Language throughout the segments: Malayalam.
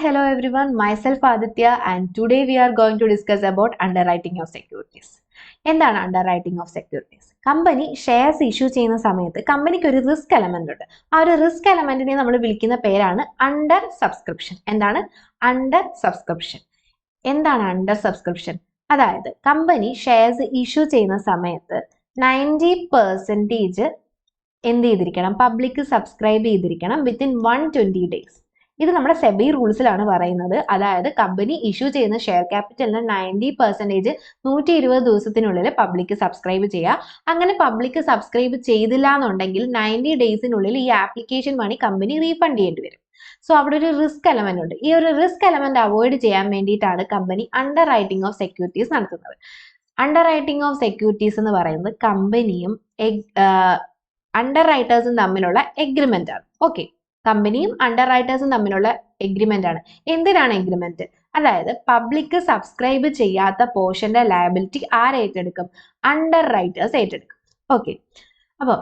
hello everyone. Myself Aditya, and today we are going to discuss about underwriting of securities. എന്താണ് underwriting of securities? Company shares issue ചെയ്യുന്ന സമയത്ത് കമ്പനിക്ക് ഒരു റിസ്ക് എലമെന്റ് ഉണ്ട്. ആ ഒരു റിസ്ക് എലമെന്റിനെ നമ്മൾ വിളിക്കുന്ന പേരാണ് അണ്ടർ സബ്സ്ക്രിപ്ഷൻ. എന്താണ് അണ്ടർ സബ്സ്ക്രിപ്ഷൻ? എന്താണ് അണ്ടർ സബ്സ്ക്രിപ്ഷൻ? അതായത് കമ്പനി ഷെയർസ് ഇഷ്യൂ ചെയ്യുന്ന സമയത്ത് 90% എന്ത് ചെയ്തിരിക്കണം? പബ്ലിക് സബ്സ്ക്രൈബ് ചെയ്തിരിക്കണം വിത്തിൻ 120 days. ഇത് നമ്മുടെ സെബി റൂൾസിലാണ് പറയുന്നത്. അതായത് കമ്പനി ഇഷ്യൂ ചെയ്യുന്ന ഷെയർ ക്യാപിറ്റലിന് 90% 120 ദിവസത്തിനുള്ളിൽ പബ്ലിക് സബ്സ്ക്രൈബ് ചെയ്യുക. അങ്ങനെ പബ്ലിക് സബ്സ്ക്രൈബ് ചെയ്തില്ല എന്നുണ്ടെങ്കിൽ 90 ഡേയ്സിനുള്ളിൽ ഈ ആപ്ലിക്കേഷൻ മണി കമ്പനി റീഫണ്ട് ചെയ്യേണ്ടി വരും. സോ അവിടെ ഒരു റിസ്ക് എലമെന്റ് ഉണ്ട്. ഈ ഒരു റിസ്ക് എലമെന്റ് അവോയ്ഡ് ചെയ്യാൻ വേണ്ടിയിട്ടാണ് company under writing of securities നടത്തുന്നത്. അണ്ടർ റൈറ്റിംഗ് ഓഫ് സെക്യൂരിറ്റീസ് എന്ന് പറയുന്നത് കമ്പനിയും അണ്ടർ റൈറ്റേഴ്സും തമ്മിലുള്ള എഗ്രിമെന്റ് ആണ്. ഓക്കെ, കമ്പനിയും അണ്ടർ റൈറ്റേഴ്സും തമ്മിലുള്ള എഗ്രിമെന്റ് ആണ്. എന്തിനാണ് എഗ്രിമെന്റ്? അതായത് പബ്ലിക് സബ്സ്ക്രൈബ് ചെയ്യാത്ത പോർഷന്റെ ലയബിലിറ്റി ആര് ഏറ്റെടുക്കും? അണ്ടർ റൈറ്റേഴ്സ് ഏറ്റെടുക്കും. ഓക്കെ, അപ്പോൾ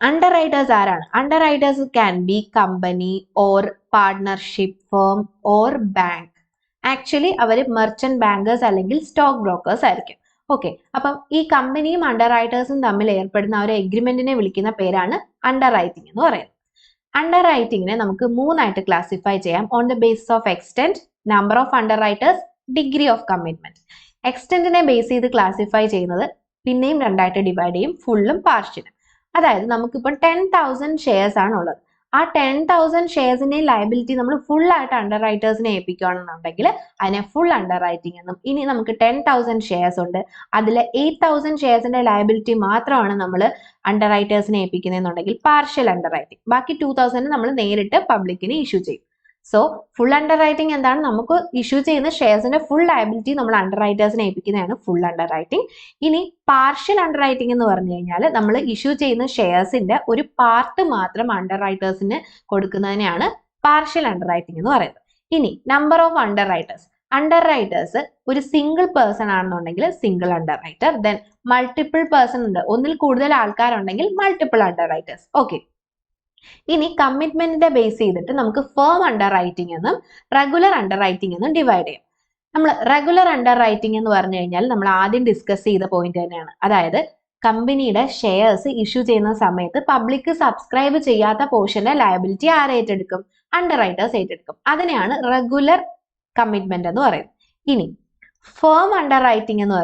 അണ്ടർ റൈറ്റേഴ്സ് ആരാണ്? Underwriters can be company or partnership firm or bank. Actually അവർ മെർച്ചന്റ് ബാങ്കേഴ്സ് അല്ലെങ്കിൽ സ്റ്റോക്ക് ബ്രോക്കേഴ്സ് ആയിരിക്കും. ഓക്കെ, അപ്പം ഈ കമ്പനിയും അണ്ടർ റൈറ്റേഴ്സും തമ്മിൽ ഏർപ്പെടുന്ന ഒരു എഗ്രിമെന്റിനെ വിളിക്കുന്ന പേരാണ് അണ്ടർ റൈറ്റിംഗ് എന്ന് പറയുന്നത്. അണ്ടർ റൈറ്റിംഗിനെ നമുക്ക് മൂന്നായിട്ട് ക്ലാസിഫൈ ചെയ്യാം. On the basis of extent, number of underwriters, degree of commitment. എക്സ്റ്റെന്റിനെ ബേസ് ചെയ്ത് ക്ലാസിഫൈ ചെയ്യുന്നത് പിന്നെയും രണ്ടായിട്ട് ഡിവൈഡ് ചെയ്യും, ഫുള്ളും പാർഷ്യലും. അതായത് നമുക്കിപ്പോൾ 10,000 ഷെയർസ് ആണ് ഉള്ളത്. ആ 10,000 ഷെയർസിന്റെ ലയബിലിറ്റി നമ്മൾ ഫുൾ ആയിട്ട് അണ്ടർ റൈറ്റേഴ്സിനെ ഏൽപ്പിക്കുകയാണെന്നുണ്ടെങ്കിൽ അതിനെ ഫുൾ അണ്ടർ റൈറ്റിംഗ് എന്നും, ഇനി നമുക്ക് 10,000 ഷെയർസ് ഉണ്ട്, അതിൽ 8,000 ഷെയർസിന്റെ ലയബിലിറ്റി മാത്രമാണ് നമ്മൾ അണ്ടർ റൈറ്റേഴ്സിനെ ഏൽപ്പിക്കുന്നതെന്നുണ്ടെങ്കിൽ പാർഷ്യൽ അണ്ടർ റൈറ്റിംഗ്. ബാക്കി 2,000 നമ്മൾ നേരിട്ട് പബ്ലിക്കിന് ഇഷ്യൂ ചെയ്യും. സോ ഫുൾ അണ്ടർ റൈറ്റിംഗ് എന്താണ്? നമുക്ക് ഇഷ്യൂ ചെയ്യുന്ന ഷെയർസിന്റെ ഫുൾ ലയബിലിറ്റി നമ്മൾ അണ്ടർ റൈറ്റേഴ്സിനെ ഏൽപ്പിക്കുന്നതാണ് ഫുൾ അണ്ടർ റൈറ്റിംഗ്. ഇനി പാർഷ്യൽ അണ്ടർ റൈറ്റിംഗ് എന്ന് പറഞ്ഞു കഴിഞ്ഞാൽ നമ്മൾ ഇഷ്യൂ ചെയ്യുന്ന ഷെയർസിന്റെ ഒരു പാർട്ട് മാത്രം അണ്ടർ റൈറ്റേഴ്സിന് കൊടുക്കുന്നതിനെയാണ് പാർഷ്യൽ അണ്ടർ റൈറ്റിംഗ് എന്ന് പറയുന്നത്. ഇനി number of under writers. Under writers ഒരു സിംഗിൾ പേഴ്സൺ ആണെന്നുണ്ടെങ്കിൽ single under writer, then multiple person ഉണ്ട്, ഒന്നിൽ കൂടുതൽ ആൾക്കാരുണ്ടെങ്കിൽ മൾട്ടിപ്പിൾ അണ്ടർ റൈറ്റേഴ്സ്. ഓക്കെ, ഇനി കമ്മിറ്റ്മെന്റിന്റെ ബേസ് ചെയ്തിട്ട് നമുക്ക് ഫേം അണ്ടർ റൈറ്റിംഗ് എന്നും റെഗുലർ അണ്ടർ റൈറ്റിംഗ് എന്നും ഡിവൈഡ് ചെയ്യാം. നമ്മൾ റെഗുലർ അണ്ടർ റൈറ്റിംഗ് എന്ന് പറഞ്ഞു കഴിഞ്ഞാൽ നമ്മൾ ആദ്യം ഡിസ്കസ് ചെയ്ത പോയിന്റ് തന്നെയാണ്. അതായത് കമ്പനിയുടെ ഷെയർസ് ഇഷ്യൂ ചെയ്യുന്ന സമയത്ത് പബ്ലിക് സബ്സ്ക്രൈബ് ചെയ്യാത്ത പോർഷന്റെ ലയബിലിറ്റി ആര് ഏറ്റെടുക്കും? അണ്ടർ റൈറ്റേഴ്സ് ഏറ്റെടുക്കും. അതിനെയാണ് റെഗുലർ കമ്മിറ്റ്മെന്റ് എന്ന് പറയുന്നത്. ഇനി ഫേം അണ്ടർ റൈറ്റിംഗ് എന്ന്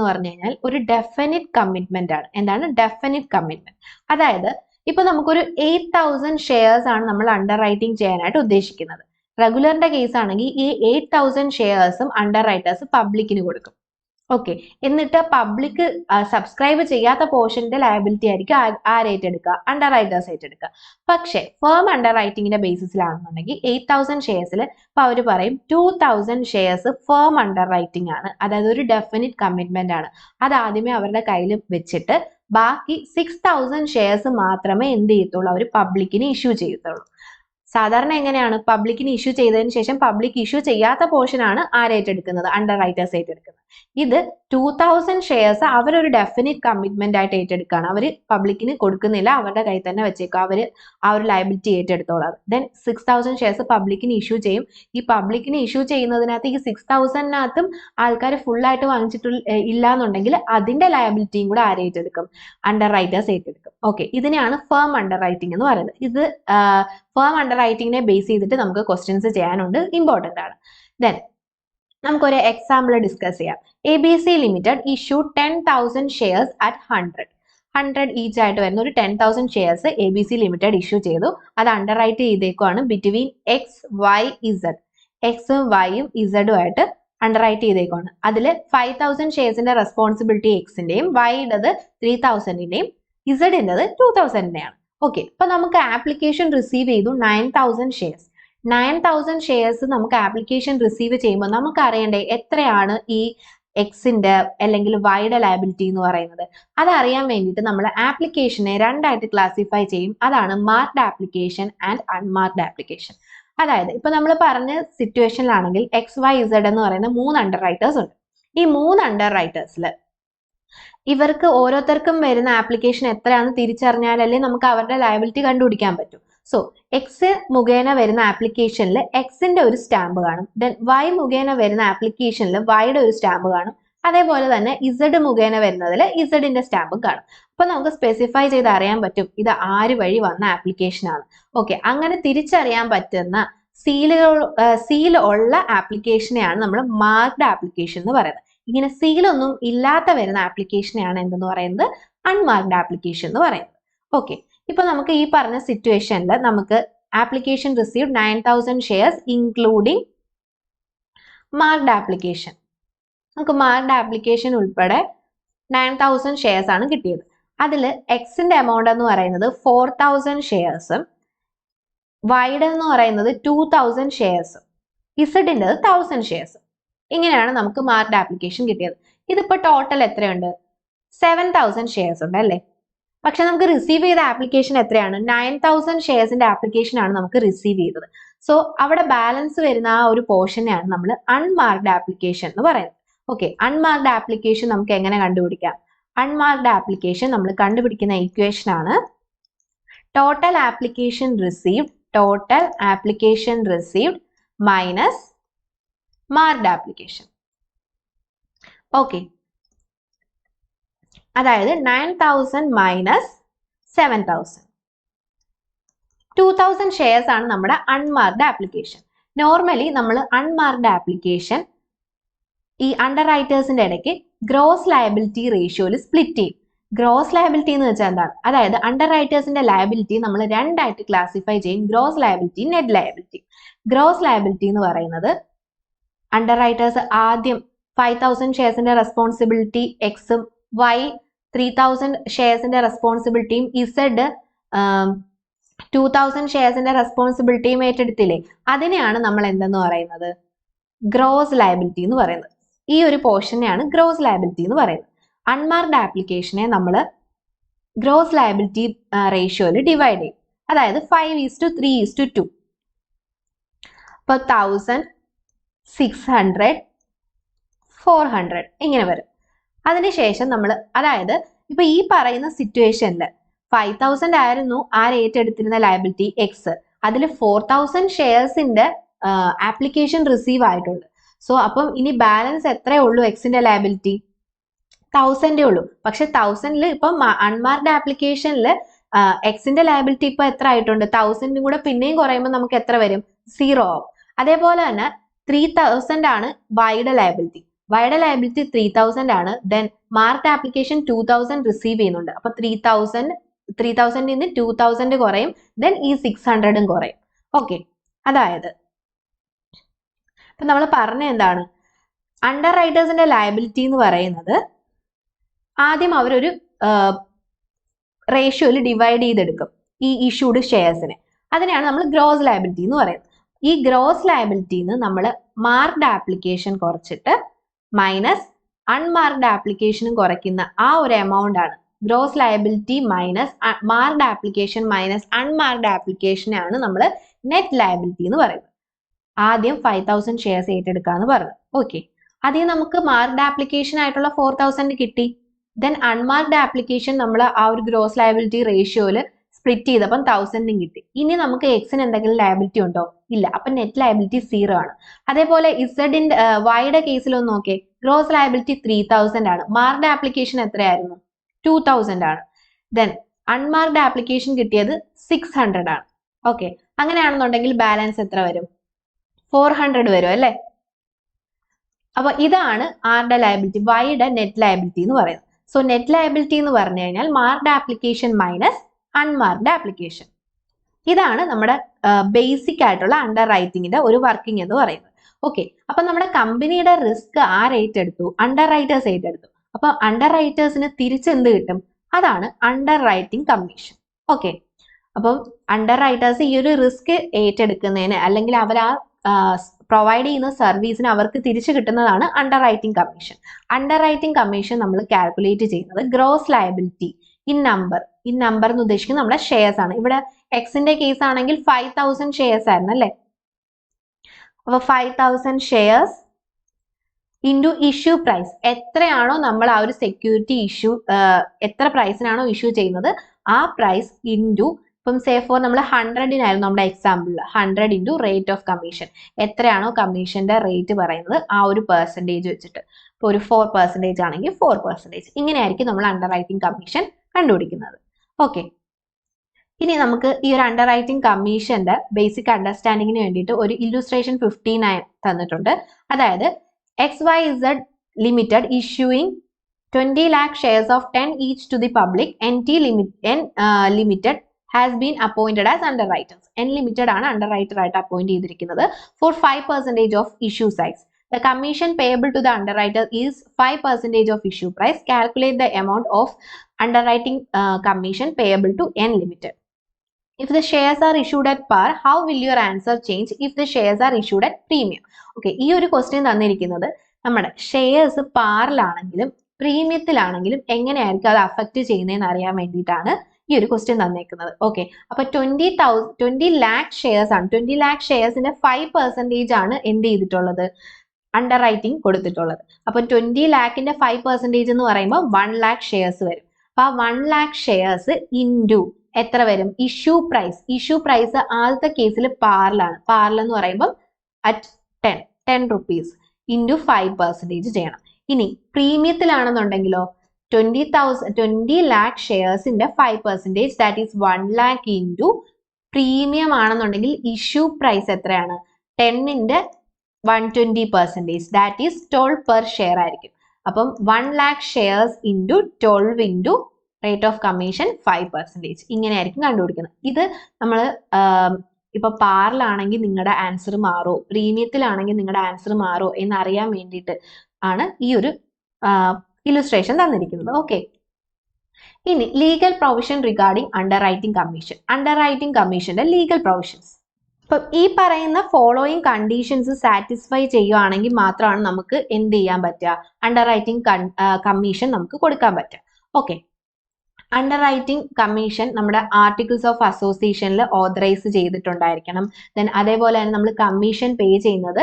പറഞ്ഞു കഴിഞ്ഞാൽ ഒരു ഡെഫിനിറ്റ് കമ്മിറ്റ്മെന്റ് ആണ്. എന്താണ് ഡെഫിനിറ്റ് കമ്മിറ്റ്മെന്റ്? അതായത് ഇപ്പൊ നമുക്കൊരു 8,000 ഷെയർസ് ആണ് നമ്മൾ അണ്ടർ റൈറ്റിംഗ് ചെയ്യാനായിട്ട് ഉദ്ദേശിക്കുന്നത്. റെഗുലറിന്റെ കേസ് ആണെങ്കിൽ ഈ 8,000 ഷെയർസും അണ്ടർ റൈറ്റേഴ്സ് പബ്ലിക്കിന് കൊടുക്കും. ഓക്കെ, എന്നിട്ട് പബ്ലിക് സബ്സ്ക്രൈബ് ചെയ്യാത്ത പോർഷന്റെ ലയബിലിറ്റി ആയിരിക്കും ആരേറ്റെടുക്കുക? അണ്ടർ റൈറ്റേഴ്സ് ഏറ്റെടുക്കുക. പക്ഷേ ഫേം അണ്ടർ റൈറ്റിംഗിന്റെ ബേസിസിലാണെന്നുണ്ടെങ്കിൽ 8,000 ഷെയർസിൽ ഇപ്പൊ അവർ പറയും 2,000 ഷെയർസ് ഫേം അണ്ടർ റൈറ്റിംഗ് ആണ്, അതായത് ഒരു ഡെഫിനിറ്റ് കമ്മിറ്റ്മെന്റ് ആണ്. അത് ആദ്യമേ അവരുടെ കയ്യിൽ വെച്ചിട്ട് ബാക്കി 6,000 ഷെയർസ് മാത്രമേ എന്ത് ചെയ്യത്തുള്ളൂ? അവർ പബ്ലിക്കിന് ഇഷ്യൂ ചെയ്യത്തുള്ളൂ. സാധാരണ എങ്ങനെയാണ്? പബ്ലിക്കിന് ഇഷ്യൂ ചെയ്തതിന് ശേഷം പബ്ലിക് ഇഷ്യൂ ചെയ്യാത്ത പോർഷൻ ആണ് ആരേറ്റെടുക്കുന്നത്? അണ്ടർ റൈറ്റേഴ്സ് ഏറ്റെടുക്കുന്നത്. ഇത് 2,000 ഷെയർസ് അവരൊരു ഡെഫിനിറ്റ് കമ്മിറ്റ്മെന്റ് ആയിട്ട് ഏറ്റെടുക്കുകയാണ്. അവർ പബ്ലിക്കിന് കൊടുക്കുന്നില്ല, അവരുടെ കയ്യിൽ തന്നെ വെച്ചേക്കും, അവർ ആ ഒരു ലയബിലിറ്റി ഏറ്റെടുത്തോളാം. ദെൻ 6,000 ഷെയർസ് പബ്ലിക്കിന് ഇഷ്യൂ ചെയ്യും. ഈ പബ്ലിക്കിന് ഇഷ്യൂ ചെയ്യുന്നതിനകത്ത് ഈ 6,000-നകത്തും ആൾക്കാർ ഫുൾ ആയിട്ട് വാങ്ങിച്ചിട്ടുള്ള ഇല്ല എന്നുണ്ടെങ്കിൽ അതിന്റെ ലയബിലിറ്റിയും കൂടെ ആര് ഏറ്റെടുക്കും? അണ്ടർ റൈറ്റേഴ്സ് ഏറ്റെടുക്കും. ഓക്കെ, ഇതിനെയാണ് ഫേം അണ്ടർ റൈറ്റിംഗ് എന്ന് പറയുന്നത്. ഇത് ഫേം അണ്ടർ റൈറ്റിംഗിനെ ബേസ് ചെയ്തിട്ട് നമുക്ക് ക്വസ്റ്റ്യൻസ് ചെയ്യാനുണ്ട്, ഇമ്പോർട്ടന്റ് ആണ്. ദെൻ നമുക്കൊരു എക്സാമ്പിൾ ഡിസ്കസ് ചെയ്യാം. ABC limited issue 10,000 shares at 100 each ആയിട്ട് വരുന്ന ഒരു 10,000 ഷെയർസ് ABC ലിമിറ്റഡ് ഇഷ്യൂ ചെയ്തു. അത് അണ്ടർ റൈറ്റ് ചെയ്തേക്കുവാണ് ബിറ്റ്വീൻ X, Y, Z. എക്സും വൈയും ഇസഡും ആയിട്ട് അണ്ടർ റൈറ്റ് ചെയ്തേക്കുവാണ്. അതിൽ 5,000 ഷെയർസിന്റെ റെസ്പോൺസിബിലിറ്റി എക്സിന്റെയും വൈയുടേത് 3,000-ന്റെയും ഇസഡിൻ്റെത് 2,000-ന്റെയാണ്. ഓക്കെ, അപ്പൊ നമുക്ക് ആപ്ലിക്കേഷൻ റിസീവ് ചെയ്തു 9,000 ഷെയർസ്. 9,000 ഷെയർസ് നമുക്ക് ആപ്ലിക്കേഷൻ റിസീവ് ചെയ്യുമ്പോൾ നമുക്ക് അറിയണ്ടേ എത്രയാണ് ഈ എക്സിന്റെ അല്ലെങ്കിൽ വൈയുടെ ലയബിലിറ്റി എന്ന് പറയുന്നത്? അതറിയാൻ വേണ്ടിയിട്ട് നമ്മൾ ആപ്ലിക്കേഷനെ രണ്ടായിട്ട് ക്ലാസിഫൈ ചെയ്യും. അതാണ് marked application and unmarked application. അതായത് ഇപ്പൊ നമ്മൾ പറഞ്ഞ സിറ്റുവേഷനിലാണെങ്കിൽ XYZ എന്ന് പറയുന്ന 3 അണ്ടർ റൈറ്റേഴ്സ് ഉണ്ട്. ഈ 3 അണ്ടർ റൈറ്റേഴ്സിൽ ഇവർക്ക് ഓരോരുത്തർക്കും വരുന്ന ആപ്ലിക്കേഷൻ എത്രയാണെന്ന് തിരിച്ചറിഞ്ഞാലല്ലേ നമുക്ക് അവരുടെ ലയബിലിറ്റി കണ്ടുപിടിക്കാൻ പറ്റും. സോ എക്സ് മുഖേന വരുന്ന ആപ്ലിക്കേഷനിൽ എക്സിന്റെ ഒരു സ്റ്റാമ്പ് കാണും. ദെൻ വൈ മുഖേന വരുന്ന ആപ്ലിക്കേഷനിൽ വൈയുടെ ഒരു സ്റ്റാമ്പ് കാണും. അതേപോലെ തന്നെ ഇസഡ് മുഖേന വരുന്നതിൽ ഇസഡിന്റെ സ്റ്റാമ്പും കാണും. അപ്പൊ നമുക്ക് സ്പെസിഫൈ ചെയ്ത് അറിയാൻ പറ്റും ഇത് ആര് വഴി വന്ന ആപ്ലിക്കേഷൻ ആണ്. ഓക്കെ, അങ്ങനെ തിരിച്ചറിയാൻ പറ്റുന്ന സീൽ ഉള്ള ആപ്ലിക്കേഷനെയാണ് നമ്മൾ മാർക്ക്ഡ് ആപ്ലിക്കേഷൻ എന്ന് പറയുന്നത്. ഇങ്ങനെ സീലൊന്നും ഇല്ലാത്ത വരുന്ന ആപ്ലിക്കേഷനെയാണ് എന്തെന്ന് പറയുന്നത്, അൺമാർക്ക്ഡ് ആപ്ലിക്കേഷൻ എന്ന് പറയുന്നത്. ഓക്കെ, ഇപ്പൊ നമുക്ക് ഈ പറഞ്ഞ സിറ്റുവേഷനിൽ നമുക്ക് application received 9000 shares including marked application. നമുക്ക് മാർക്ക്ഡ് ആപ്ലിക്കേഷൻ ഉൾപ്പെടെ 9000 ഷെയർസ് ആണ് കിട്ടിയത്. അതിൽ എക്സിന്റെ എമൗണ്ട് എന്ന് പറയുന്നത് 4000 ഷെയർസും വൈഡ് എന്ന് പറയുന്നത് 2000 ഷെയർസും ഇസഡിൻ്റെ 1000 ഷെയർസും. ഇങ്ങനെയാണ് നമുക്ക് മാർക്ക്ഡ് ആപ്ലിക്കേഷൻ കിട്ടിയത്. ഇതിപ്പോ ടോട്ടൽ എത്രയുണ്ട്, 7000 ഷെയർസ് ഉണ്ട് അല്ലേ. പക്ഷെ നമുക്ക് റിസീവ് ചെയ്ത ആപ്ലിക്കേഷൻ എത്രയാണ്, 9000 ഷെയർസിന്റെ ആപ്ലിക്കേഷൻ ആണ് നമുക്ക് റിസീവ് ചെയ്തത്. സോ അവിടെ ബാലൻസ് വരുന്ന ആ ഒരു പോർഷനെയാണ് നമ്മൾ അൺമാർക്ക്ഡ് ആപ്ലിക്കേഷൻ എന്ന് പറയുന്നത്. ഓക്കെ, അൺമാർക്ക്ഡ് ആപ്ലിക്കേഷൻ നമുക്ക് എങ്ങനെ കണ്ടുപിടിക്കാം? അൺമാർക്ക്ഡ് ആപ്ലിക്കേഷൻ നമ്മൾ കണ്ടുപിടിക്കുന്ന ഇക്വേഷൻ ആണ് total application received minus marked application. Okay, അതായത് 9000 മൈനസ് 7000. 2000 ഷെയർസ് ആണ് നമ്മുടെ അൺമാർക്ക്ഡ് ആപ്ലിക്കേഷൻ. നോർമലി നമ്മൾ അൺമാർക്ക്ഡ് ആപ്ലിക്കേഷൻ ഈ അണ്ടർ റൈറ്റേഴ്സിന്റെ ഇടയ്ക്ക് ഗ്രോസ് ലയബിലിറ്റി റേഷ്യോയിൽ സ്പ്ലിറ്റ് ചെയ്യും. ഗ്രോസ് ലയബിലിറ്റി എന്ന് വെച്ചാൽ എന്താണ്? അതായത് അണ്ടർ റൈറ്റേഴ്സിന്റെ ലയബിലിറ്റി നമ്മൾ രണ്ടായിട്ട് ക്ലാസിഫൈ ചെയ്യും, gross liability, net liability. Gross liability എന്ന് പറയുന്നത് അണ്ടർ റൈറ്റേഴ്സ് ആദ്യം 5000 ഷെയർസിന്റെ റെസ്പോൺസിബിലിറ്റി എക്സും വൈ 3000 ഷെയർസിന്റെ റെസ്പോൺസിബിലിറ്റിയും ഇസഡ് 2000 ഷെയർസിന്റെ റെസ്പോൺസിബിലിറ്റിയും ഏറ്റെടുത്തില്ലേ, അതിനെയാണ് നമ്മൾ എന്തെന്ന് പറയുന്നത്, ഗ്രോസ് ലയബിലിറ്റി എന്ന് പറയുന്നത്. ഈ ഒരു പോർഷനെയാണ് ഗ്രോസ് ലയബിലിറ്റി എന്ന് പറയുന്നത്. അൺമാർക്ക്ഡ് ആപ്ലിക്കേഷനെ നമ്മൾ ഗ്രോസ് ലയബിലിറ്റി റേഷ്യോയിൽ ഡിവൈഡ് ചെയ്യും. അതായത് 5:3:2. അപ്പോൾ 1000, 600, 400 ഇങ്ങനെ വരും. അതിനുശേഷം നമ്മൾ, അതായത് ഇപ്പൊ ഈ പറയുന്ന സിറ്റുവേഷനിൽ 5000 ആയിരുന്നു ആര് ഏറ്റെടുത്തിരുന്ന ലയബിലിറ്റി, എക്സ്. അതിൽ 4000 ഷെയർസിന്റെ ആപ്ലിക്കേഷൻ റിസീവ് ആയിട്ടുണ്ട്. സോ അപ്പം ഇനി ബാലൻസ് എത്രയേ ഉള്ളൂ, എക്സിന്റെ ലയബിലിറ്റി 1000 ഉള്ളൂ. പക്ഷെ 1000 ഇപ്പം അൺമാർക്ക്ഡ് ആപ്ലിക്കേഷനിൽ എക്സിന്റെ ലയബിലിറ്റി ഇപ്പൊ എത്ര ആയിട്ടുണ്ട്, 1000 കൂടെ പിന്നെയും കുറയുമ്പോൾ നമുക്ക് എത്ര വരും, 0 ആവും. അതേപോലെ തന്നെ 3000 ആണ് വൈഡ് ലയബിലിറ്റി. വൈഡ് ലയബിലിറ്റി 3000 ആണ്. ദെൻ മാർക്ക്ഡ് ആപ്ലിക്കേഷൻ 2000 റിസീവ് ചെയ്യുന്നുണ്ട്. അപ്പൊ 3000 നിന്ന് 2000 കുറയും, ദെൻ ഈ 600 കുറയും. ഓക്കെ, അതായത് ഇപ്പൊ നമ്മൾ പറഞ്ഞ എന്താണ്, അണ്ടർ റൈറ്റേഴ്സിന്റെ ലയബിലിറ്റി എന്ന് പറയുന്നത് ആദ്യം അവരൊരു റേഷ്യോയിൽ ഡിവൈഡ് ചെയ്തെടുക്കും ഈ ഇഷ്യൂഡ് ഷെയർസിനെ. അതിനെയാണ് നമ്മൾ ഗ്രോസ് ലയബിലിറ്റി എന്ന് പറയുന്നത്. ഈ ഗ്രോസ് ലയബിലിറ്റിന്ന് നമ്മൾ മാർക്ക്ഡ് ആപ്ലിക്കേഷൻ കുറച്ചിട്ട് മൈനസ് അൺമാർക്ക്ഡ് ആപ്ലിക്കേഷനും കുറയ്ക്കുന്ന ആ ഒരു എമൗണ്ട് ആണ് gross liability minus marked application minus unmarked ആപ്ലിക്കേഷനാണ് നമ്മൾ നെറ്റ് ലയബിലിറ്റി എന്ന് പറയുന്നത്. ആദ്യം 5000 ഷെയർസ് ഏറ്റെടുക്കാന്ന് പറഞ്ഞു. ഓക്കെ, അതിൽ നമുക്ക് മാർക്ക്ഡ് ആപ്ലിക്കേഷൻ ആയിട്ടുള്ള 4000 കിട്ടി. ദെൻ അൺമാർക്ക്ഡ് ആപ്ലിക്കേഷൻ നമ്മൾ ആ ഒരു ഗ്രോസ് ലയബിലിറ്റി റേഷ്യോയിൽ സ്പ്ലിറ്റ് ചെയ്തപ്പം 1000 കിട്ടി. ഇനി നമുക്ക് എക്സിന് എന്തെങ്കിലും ലയബിലിറ്റി ഉണ്ടോ? ഇല്ല. അപ്പൊ നെറ്റ് ലയബിലിറ്റി 0 ആണ്. അതേപോലെ ഇസഡിന്റെ വൈയുടെ കേസിൽ ഒന്ന് നോക്കേ, ഗ്രോസ് ലയബിലിറ്റി 3000 ആണ്. മാർക്ക്ഡ് ആപ്ലിക്കേഷൻ എത്രയായിരുന്നു? 2000 ആണ്. ദെൻ അൺമാർക്ക്ഡ് ആപ്ലിക്കേഷൻ കിട്ടിയത് 600 ആണ്. ഓക്കെ, അങ്ങനെയാണെന്നുണ്ടെങ്കിൽ ബാലൻസ് എത്ര വരും? 400 വരും അല്ലേ. അപ്പൊ ഇതാണ് ആരുടെ ലയബിലിറ്റി, വൈയുടെ നെറ്റ് ലയബിലിറ്റി എന്ന് പറയുന്നത്. സോ നെറ്റ് ലയബിലിറ്റി എന്ന് പറഞ്ഞു കഴിഞ്ഞാൽ marked application minus unmarked application. ഇതാണ് നമ്മുടെ ബേസിക് ആയിട്ടുള്ള അണ്ടർ റൈറ്റിംഗിന്റെ ഒരു വർക്കിംഗ് എന്ന് പറയുന്നത്. ഓക്കെ, അപ്പൊ നമ്മുടെ കമ്പനിയുടെ റിസ്ക് ആര് ഏറ്റെടുത്തു? അണ്ടർ റൈറ്റേഴ്സ് ഏറ്റെടുത്തു. അപ്പൊ അണ്ടർ റൈറ്റേഴ്സിന് തിരിച്ചെന്ത് കിട്ടും? അതാണ് അണ്ടർ റൈറ്റിംഗ് കമ്മീഷൻ. ഓക്കെ, അപ്പം അണ്ടർ റൈറ്റേഴ്സ് ഈ ഒരു റിസ്ക് ഏറ്റെടുക്കുന്നതിന് അല്ലെങ്കിൽ അവർ ആ പ്രൊവൈഡ് ചെയ്യുന്ന സർവീസിന് അവർക്ക് തിരിച്ചു കിട്ടുന്നതാണ് under writing commission. Under writing commission നമ്മൾ കാൽക്കുലേറ്റ് ചെയ്യുന്നത് ഗ്രോസ് ലയബിലിറ്റി ഇൻ നമ്പർ എന്ന് ഉദ്ദേശിക്കുന്നത് നമ്മുടെ ഷെയർസ് ആണ്. ഇവിടെ എക്സിന്റെ കേസ് ആണെങ്കിൽ 5000 ഷെയർസ് ആയിരുന്നു അല്ലെ. അപ്പൊ 5000 ഷെയർസ് ഇൻറ്റു ഇഷ്യൂ പ്രൈസ്, എത്രയാണോ നമ്മൾ ആ ഒരു സെക്യൂരിറ്റി ഇഷ്യൂ എത്ര പ്രൈസിനാണോ ഇഷ്യൂ ചെയ്യുന്നത് ആ പ്രൈസ് ഇൻറ്റു ഇപ്പം സേ ഫോർ നമ്മൾ 100-നായിരുന്നു നമ്മുടെ എക്സാമ്പിളിൽ 100 ഇൻറ്റു റേറ്റ് ഓഫ് കമ്മീഷൻ. എത്രയാണോ കമ്മീഷന്റെ റേറ്റ് പറയുന്നത് ആ ഒരു പെർസെൻറ്റേജ് വെച്ചിട്ട്. ഇപ്പോൾ ഒരു 4% ആണെങ്കിൽ 4%. ഇങ്ങനെയായിരിക്കും നമ്മൾ അണ്ടർറൈറ്റിംഗ് കമ്മീഷൻ കണ്ടുപിടിക്കുന്നത്. ഓക്കെ, ഇനി നമുക്ക് ഈ ഒരു അണ്ടർറൈറ്റിംഗ് കമ്മീഷന്റെ ബേസിക് അണ്ടർസ്റ്റാൻഡിങ്ങിന് വേണ്ടിയിട്ട് ഒരു ഇല്ലുസ്ട്രേഷൻ 59 തന്നിട്ടുണ്ട്. അതായത് XYZ limited issuing 20 lakh shares of 10 each to the public. Limited has been appointed as underwriters. N Limited ആണ് underwriter ആയിട്ട് അപ്പോയിന്റ് ചെയ്തിരിക്കുന്നത് for 5% of issue size. The commission payable to the underwriter is 5% of issue price. Calculate the amount of underwriting commission payable to N Limited. If the shares are issued at par, how will your answer change if the shares are issued at premium? Okay, ഈ ഒരു ക്വസ്റ്റ്യൻ തന്നിരിക്കുന്നത് നമ്മുടെ ഷെയർസ് പാറിലാണെങ്കിലും പ്രീമിയത്തിലാണെങ്കിലും എങ്ങനെയായിരിക്കും അത് അഫക്റ്റ് ചെയ്യുന്നതെന്ന് അറിയാൻ വേണ്ടിയിട്ടാണ് ഈ ഒരു ക്വസ്റ്റ്യൻ തന്നേക്കുന്നത്. ഓക്കെ, അപ്പൊ 20 lakh ഷെയർസ് ആണ്. 20 lakh ഷെയർസിന്റെ 5% ആണ് എന്ത് ചെയ്തിട്ടുള്ളത്, അണ്ടർറൈറ്റിംഗ് കൊടുത്തിട്ടുള്ളത്. അപ്പൊ 20 lakhന്റെ 5% എന്ന് പറയുമ്പോൾ 1 lakh ഷെയർസ് വരും. അപ്പൊ ആ 1 lakh ഷെയർസ് ഇൻറ്റു എത്ര വരും, ഇഷ്യൂ പ്രൈസ് ആദ്യത്തെ കേസിൽ പാറിലാണ്. പാറിൽ എന്ന് പറയുമ്പോൾ അറ്റ് 10 rupees ഇൻറ്റു 5% ചെയ്യണം. ഇനി പ്രീമിയത്തിലാണെന്നുണ്ടെങ്കിലോ 20 lakh ഷെയർസിന്റെ 5%, that is 1 lakh into premium ആണെന്നുണ്ടെങ്കിൽ ഇഷ്യൂ പ്രൈസ് എത്രയാണ്, 10ന്റെ 120%, ദാറ്റ് ഈസ് 12 per ഷെയർ ആയിരിക്കും. അപ്പം 1 lakh shares into 12 into rate of commission 5%. ഇങ്ങനെയായിരിക്കും കണ്ടുപിടിക്കുന്നത്. ഇത് നമ്മൾ ഇപ്പൊ പാറിലാണെങ്കിൽ നിങ്ങളുടെ ആൻസർ മാറോ, പ്രീമിയത്തിലാണെങ്കിൽ നിങ്ങളുടെ ആൻസർ മാറോ എന്നറിയാൻ വേണ്ടിയിട്ട് ആണ് ഈ ഒരു ഇല്ലുസ്ട്രേഷൻ തന്നിരിക്കുന്നത്. ഓക്കെ, ഇനി ലീഗൽ പ്രൊവിഷൻ റിഗാർഡിംഗ് അണ്ടർറൈറ്റിംഗ് കമ്മീഷൻ. അണ്ടർറൈറ്റിംഗ് കമ്മീഷന്റെ ലീഗൽ പ്രൊവിഷൻസ്. ഇപ്പം ഈ പറയുന്ന ഫോളോയിങ് കണ്ടീഷൻസ് സാറ്റിസ്ഫൈ ചെയ്യുവാണെങ്കിൽ മാത്രമാണ് നമുക്ക് എന്ത് ചെയ്യാൻ പറ്റുക, അണ്ടർറൈറ്റിംഗ് കമ്മീഷൻ നമുക്ക് കൊടുക്കാൻ പറ്റുക. ഓക്കെ, അണ്ടർറൈറ്റിംഗ് കമ്മീഷൻ നമ്മുടെ ആർട്ടിക്കിൾസ് ഓഫ് അസോസിയേഷനിൽ ഓതറൈസ് ചെയ്തിട്ടുണ്ടായിരിക്കണം. ദെൻ അതേപോലെ തന്നെ നമ്മൾ കമ്മീഷൻ പേ ചെയ്യുന്നത്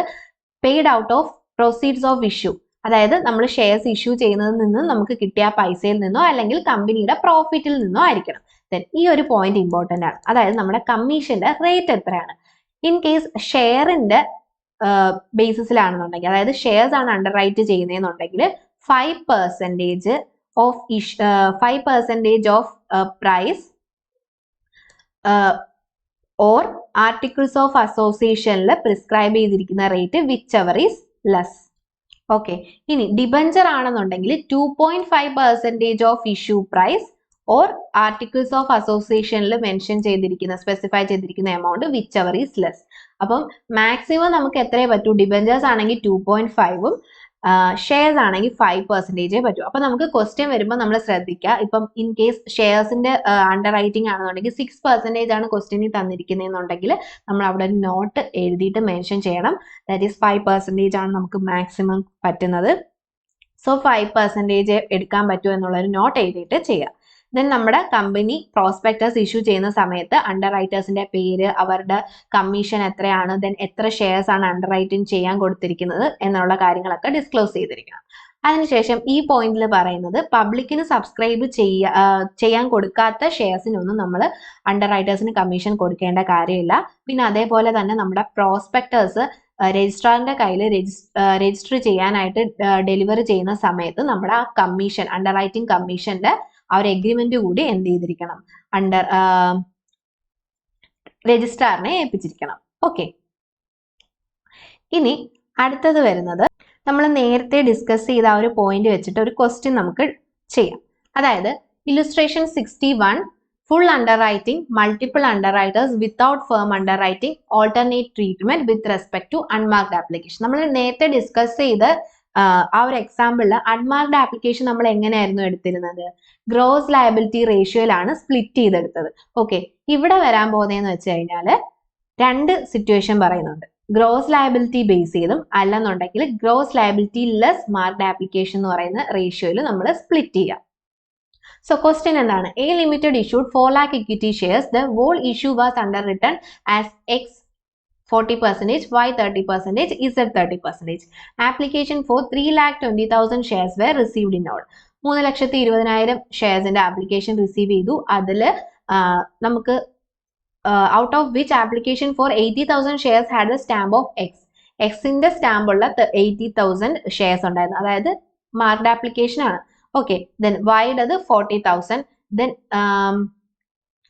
paid out of proceeds of issue, അതായത് നമ്മൾ ഷെയർസ് ഇഷ്യൂ ചെയ്യുന്നതിൽ നിന്ന് നമുക്ക് കിട്ടിയ പൈസയിൽ നിന്നോ അല്ലെങ്കിൽ കമ്പനിയുടെ പ്രോഫിറ്റിൽ നിന്നോ ആയിരിക്കണം. ദെൻ ഈ ഒരു പോയിന്റ് ഇമ്പോർട്ടൻ്റ് ആണ്. അതായത് നമ്മുടെ കമ്മീഷന്റെ റേറ്റ് എത്രയാണ്. ഇൻ കേസ് ഷെയറിന്റെ ബേസിസിലാണെന്നുണ്ടെങ്കിൽ, അതായത് ഷെയർസ് ആണ് അണ്ടർറൈറ്റ് ചെയ്യുന്നതെന്നുണ്ടെങ്കിൽ 5% of price or articles of associationൽ പ്രിസ്ക്രൈബ് ചെയ്തിരിക്കുന്ന rate whichever is less. Okay, ഇനി ഡിബഞ്ചർ ആണെന്നുണ്ടെങ്കിൽ 2.5% of issue price or articles of അസോസിയേഷനിൽ മെൻഷൻ ചെയ്തിരിക്കുന്ന സ്പെസിഫൈ ചെയ്തിരിക്കുന്ന amount whichever is less. അപ്പം മാക്സിമം നമുക്ക് എത്രയേ പറ്റൂ, ഡിബഞ്ചേഴ്സ് ആണെങ്കിൽ 2.5ഉം ഷെയർസ് ആണെങ്കിൽ 5% പറ്റും. അപ്പൊ നമുക്ക് ക്വസ്റ്റ്യൻ വരുമ്പോൾ നമ്മൾ ശ്രദ്ധിക്കുക. ഇപ്പം ഇൻ കേസ് ഷെയർസിന്റെ അണ്ടർറൈറ്റിംഗ് ആണെന്നുണ്ടെങ്കിൽ 6% ആണ് ക്വസ്റ്റ്യനിൽ തന്നിരിക്കുന്നതെന്നുണ്ടെങ്കിൽ നമ്മൾ അവിടെ ഒരു നോട്ട് എഴുതിയിട്ട് മെൻഷൻ ചെയ്യണം. ദാറ്റ് ഈസ് 5% ആണ് നമുക്ക് മാക്സിമം പറ്റുന്നത്. സോ 5% എടുക്കാൻ പറ്റുമോ എന്നുള്ളൊരു നോട്ട് എഴുതിയിട്ട് ചെയ്യുക. ദെൻ നമ്മുടെ കമ്പനി പ്രോസ്പെക്ടസ് ഇഷ്യൂ ചെയ്യുന്ന സമയത്ത് അണ്ടർറൈറ്റേഴ്സിന്റെ പേര്, അവരുടെ കമ്മീഷൻ എത്രയാണ്, ദെൻ എത്ര ഷെയർസ് ആണ് അണ്ടർറൈറ്റിംഗ് ചെയ്യാൻ കൊടുത്തിരിക്കുന്നത് എന്നുള്ള കാര്യങ്ങളൊക്കെ ഡിസ്ക്ലോസ് ചെയ്തിരിക്കണം. അതിനുശേഷം ഈ പോയിന്റിൽ പറയുന്നത് പബ്ലിക്കിന് സബ്സ്ക്രൈബ് ചെയ്യാൻ കൊടുക്കാത്ത ഷെയർസിനൊന്നും നമ്മൾ അണ്ടർറൈറ്റേഴ്സിന് കമ്മീഷൻ കൊടുക്കേണ്ട കാര്യമില്ല. പിന്നെ അതേപോലെ തന്നെ നമ്മുടെ പ്രോസ്പെക്ടേഴ്സ് രജിസ്ട്രാറിന്റെ കയ്യിൽ രജിസ്റ്റർ ചെയ്യാനായിട്ട് ഡെലിവറി ചെയ്യുന്ന സമയത്ത് നമ്മുടെ ആ കമ്മീഷൻ, അണ്ടർറൈറ്റിംഗ് കമ്മീഷന്റെ ആ ഒരു എഗ്രിമെന്റ് കൂടി എന്ത് ചെയ്തിരിക്കണം, രജിസ്ട്രാറിനെ ഏൽപ്പിച്ചിരിക്കണം. ഓക്കെ, ഇനി അടുത്തത് വരുന്നത് നമ്മൾ നേരത്തെ ഡിസ്കസ് ചെയ്ത ആ ഒരു പോയിന്റ് വെച്ചിട്ട് ഒരു ക്വസ്റ്റ്യൻ നമുക്ക് ചെയ്യാം. അതായത് illustration 61, full underwriting, multiple underwriters, without firm underwriting, alternate treatment with respect to unmarked application. നമ്മൾ നേരത്തെ ഡിസ്കസ് ചെയ്ത ആ ഒരു എക്സാമ്പിളിൽ അൺമാർക്ഡ് ആപ്ലിക്കേഷൻ നമ്മൾ എങ്ങനെയായിരുന്നു എടുത്തിരുന്നത്, ഗ്രോസ് ലയബിലിറ്റി റേഷ്യോയിലാണ് സ്പ്ലിറ്റ് ചെയ്തെടുത്തത്. ഓക്കെ, ഇവിടെ വരാൻ പോകുന്നതെന്ന് വെച്ച് കഴിഞ്ഞാൽ 2 സിറ്റുവേഷൻ പറയുന്നുണ്ട്. ഗ്രോസ് ലയബിലിറ്റി ബേസ് ചെയ്തും അല്ലെന്നുണ്ടെങ്കിൽ gross liability less marked application എന്ന് പറയുന്ന റേഷ്യോയിൽ നമ്മൾ സ്പ്ലിറ്റ് ചെയ്യാം. സോ ക്വസ്റ്റ്യൻ എന്താണ്, A limited issued 4 lakh equity shares. The whole issue was underwritten as X 40%, Y 30%, Z 30%. Application for 3,20,000 shares were received in all. 3,20,000 ഷെയർസിന്റെ ആപ്ലിക്കേഷൻ റിസീവ് ചെയ്തു. അതിൽ നമുക്ക് out of which application for 80,000 shares had the stamp of X. Xന്റെ സ്റ്റാമ്പ് ഉള്ള 80,000 ഷെയർസ് ഉണ്ടായിരുന്നു, അതായത് മാർക്ക്ഡ് ആപ്ലിക്കേഷൻ ആണ്. ഓക്കെ, ദെൻ വൈഡത് 40,000, ദെൻ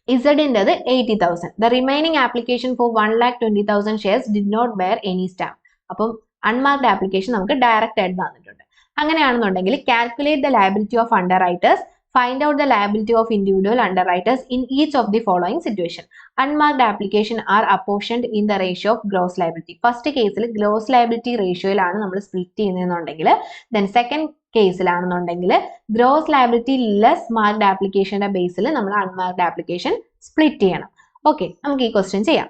ഇസഡിൻ്റെത് 80,000. The remaining application for 1,20,000 shares did not bear any stamp. അപ്പം അൺമാർക്ക്ഡ് ആപ്ലിക്കേഷൻ നമുക്ക് ഡയറക്റ്റ് ആയിട്ട് തന്നിട്ടുണ്ട്. അങ്ങനെയാണെന്നുണ്ടെങ്കിൽ calculate the liability of underwriters, find out the liability of individual underwriters in each of the following situation. Unmarked application are apportioned in the ratio of gross liability. First case gross liability ratio യിലാണ് നമ്മൾ സ്പ്ലിറ്റ് ചെയ്യുന്നതെന്നുണ്ടെങ്കിൽ, then second കേസിലാണെന്നുണ്ടെങ്കിൽ ഗ്രോസ് ലയബിലിറ്റി ലെസ് മാർക്ക്ഡ് ആപ്ലിക്കേഷന്റെ ബേസിൽ നമ്മൾ അൺമാർക്ക്ഡ് ആപ്ലിക്കേഷൻ സ്പ്ലിറ്റ് ചെയ്യണം. ഓക്കെ, നമുക്ക് ഈ ക്വസ്റ്റ്യൻ ചെയ്യാം.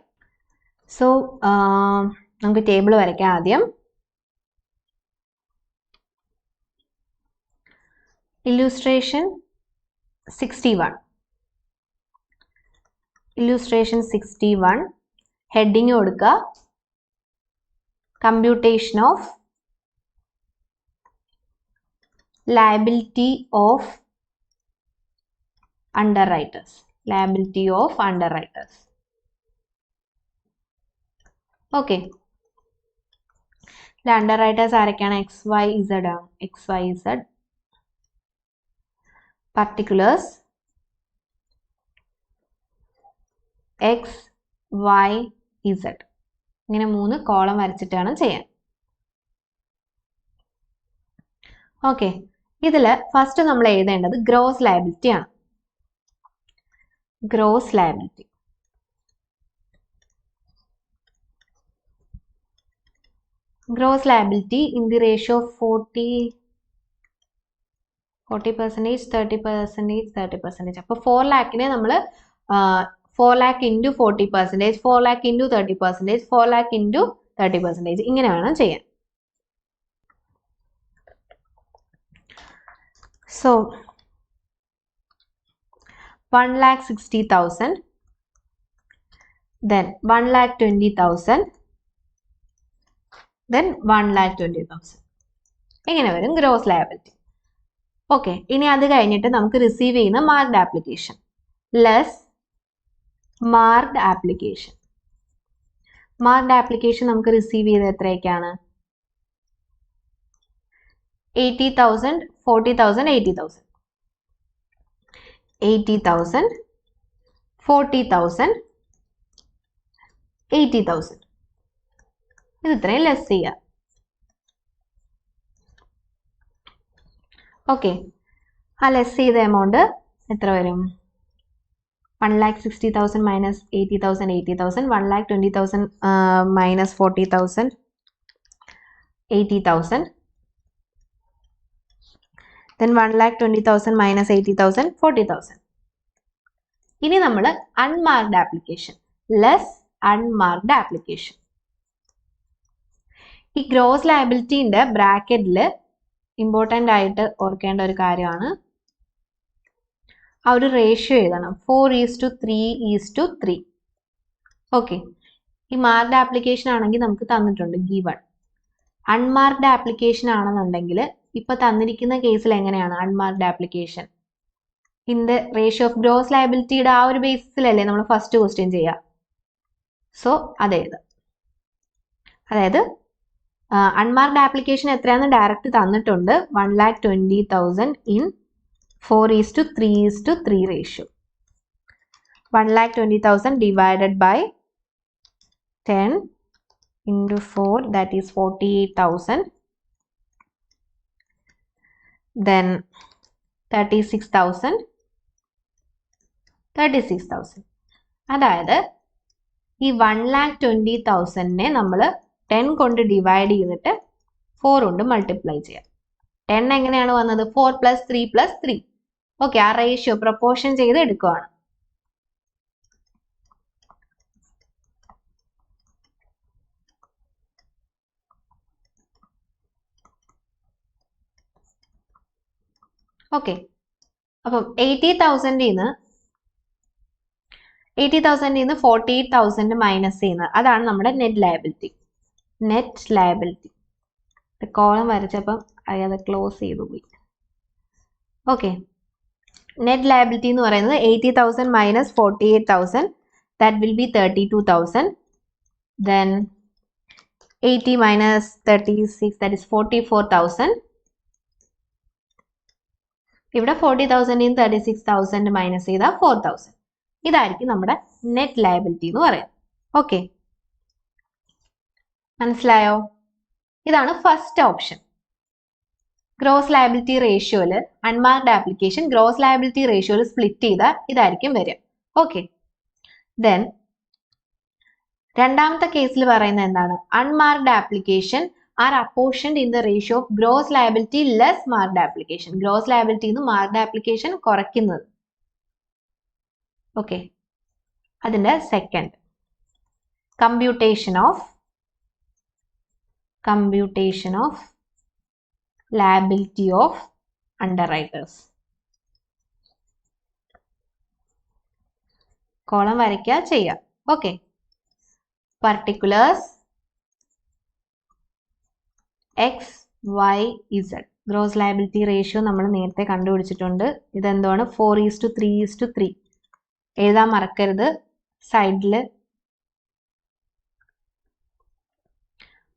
സോ നമുക്ക് ടേബിൾ വരയ്ക്കാം ആദ്യം. Illustration 61. Illustration 61. Heading കൊടുക്കുക computation of liability of underwriters. Liability of underwriters. Okay. The underwriters ആരൊക്കെയാണ്? XYZ ആണ്. XYZ. Particulars X, Y, Z. ഇങ്ങനെ 3 കോളം വരച്ചിട്ടാണ് ചെയ്യാൻ. ഓക്കെ, ഇതിൽ ഫസ്റ്റ് നമ്മൾ എഴുതേണ്ടത് ഗ്രോസ് ലയബിലിറ്റി ആണ്. Gross liability. Gross liability in the ratio of 40%, 30%, 30%. അപ്പോൾ 4 ലാഖിനെ നമ്മൾ 4 lakh into 40%, 4 lakh into 30%, 4 lakh into 30%. ഇങ്ങനെ വേണം ചെയ്യാൻ. So 1,60,000, then 1,20,000, then 1,20,000. ഇങ്ങനെ വരും ഗ്രോസ് ലയബിലിറ്റി. ഓക്കെ, ഇനി അത് കഴിഞ്ഞിട്ട് നമുക്ക് റിസീവ് ചെയ്യുന്ന marked application less marked application. Marked application നമുക്ക് റിസീവ് ചെയ്ത് എത്രയൊക്കെയാണ്? 80,000, 40,000, 80,000. 80,000, 40,000, 80,000. ഇത് ഇത്രയും ലെസ് ചെയ്യുക. ഓക്കെ, ആ ലെസ് ചെയ്ത എമൗണ്ട് എത്ര വരും? 1,60,000 minus 80,000, 80,000, 1,20,000 minus 40,000, 80,000, then 1,20,000 minus 80,000, 40,000. ഇനി നമ്മൾ unmarked application less unmarked application. ഈ ഗ്രോസ് ലയബിലിറ്റിന്റെ ബ്രാക്കറ്റിൽ ഇമ്പോർട്ടൻ്റ് ആയിട്ട് ഓർക്കേണ്ട ഒരു കാര്യമാണ്, ആ ഒരു റേഷ്യോ എഴുതണം. 4:3:3. ഓക്കെ, ഈ മാർക്ക്ഡ് ആപ്ലിക്കേഷൻ ആണെങ്കിൽ നമുക്ക് തന്നിട്ടുണ്ട് ഗിവൺ. അൺമാർക്ക്ഡ് ആപ്ലിക്കേഷൻ ആണെന്നുണ്ടെങ്കിൽ ഇപ്പൊ തന്നിരിക്കുന്ന കേസിൽ എങ്ങനെയാണ് unmarked application in the ratio of gross ലയബിലിറ്റിയുടെ ആ ഒരു ബേസിസിലല്ലേ നമ്മൾ ഫസ്റ്റ് ക്വസ്റ്റ്യൻ ചെയ്യുക. സോ അതായത് അൺമാർക്ക്ഡ് ആപ്ലിക്കേഷൻ എത്രയാണെന്ന് ഡയറക്റ്റ് തന്നിട്ടുണ്ട്. 1,20,000 in 4:3:3 ratio. 1,20,000 divided by 10 into 4, that is 48,000. Then 36,000. 36,000. അതായത് ഈ 1,20,000നെ നമ്മൾ 10 കൊണ്ട് ഡിവൈഡ് ചെയ്തിട്ട് 4 കൊണ്ട് മൾട്ടിപ്ലൈ ചെയ്യാം. 10 എങ്ങനെയാണ് വന്നത്? 4 + 3 + 3. ഓക്കെ, ആ റേഷ്യോ പ്രൊപ്പോർഷൻ ചെയ്ത് എടുക്കുവാണ്. ഓക്കെ, അപ്പം 80,000 നിന്ന് 48,000 മൈനസ് ചെയ്യുന്നത്, അതാണ് നമ്മുടെ net liability. Net liability column വരച്ചപ്പം അറിയാതെ ക്ലോസ് ചെയ്തു പോയി. ഓക്കെ, നെറ്റ് ലയബിലിറ്റി എന്ന് പറയുന്നത് 80,000 minus 48,000, that will be 32,000. Then 80 minus 36, that is 44,000. ഇവിടെ 40,000 in 36,000 മൈനസ് ചെയ്താൽ 4,000. ഇതായിരിക്കും നമ്മുടെ നെറ്റ് ലയബിലിറ്റി എന്ന് പറയുന്നത്. ഓക്കെ, മനസ്സിലായോ? ഇതാണ് ഫസ്റ്റ് ഓപ്ഷൻ. ഗ്രോസ് ലയബിലിറ്റി റേഷ്യോയിൽ അൺമാർക്ഡ് ആപ്ലിക്കേഷൻ ഗ്രോസ് ലയബിലിറ്റി റേഷ്യോയിൽ സ്പ്ലിറ്റ് ചെയ്താൽ ഇതായിരിക്കും വരിക. ഓക്കെ, ദെൻ രണ്ടാമത്തെ കേസിൽ പറയുന്നത് എന്താണ്? Unmarked application are apportioned in the ratio of gross liability less marked application. Gross liability നിന്ന് മാർക്ഡ് ആപ്ലിക്കേഷൻ കുറയ്ക്കുന്നത്. ഓക്കെ, അതിന്റെ second computation of liability of underwriters. Column വരയ്ക്കുക ചെയ്യാം. Okay, particulars x y z. Gross liability ratio നമ്മൾ നേരത്തെ കണ്ടുപിടിച്ചിട്ടുണ്ട്. ഇതെന്താണ്? 4:3:3. എഴുതാൻ മറക്കരുത് സൈഡിൽ.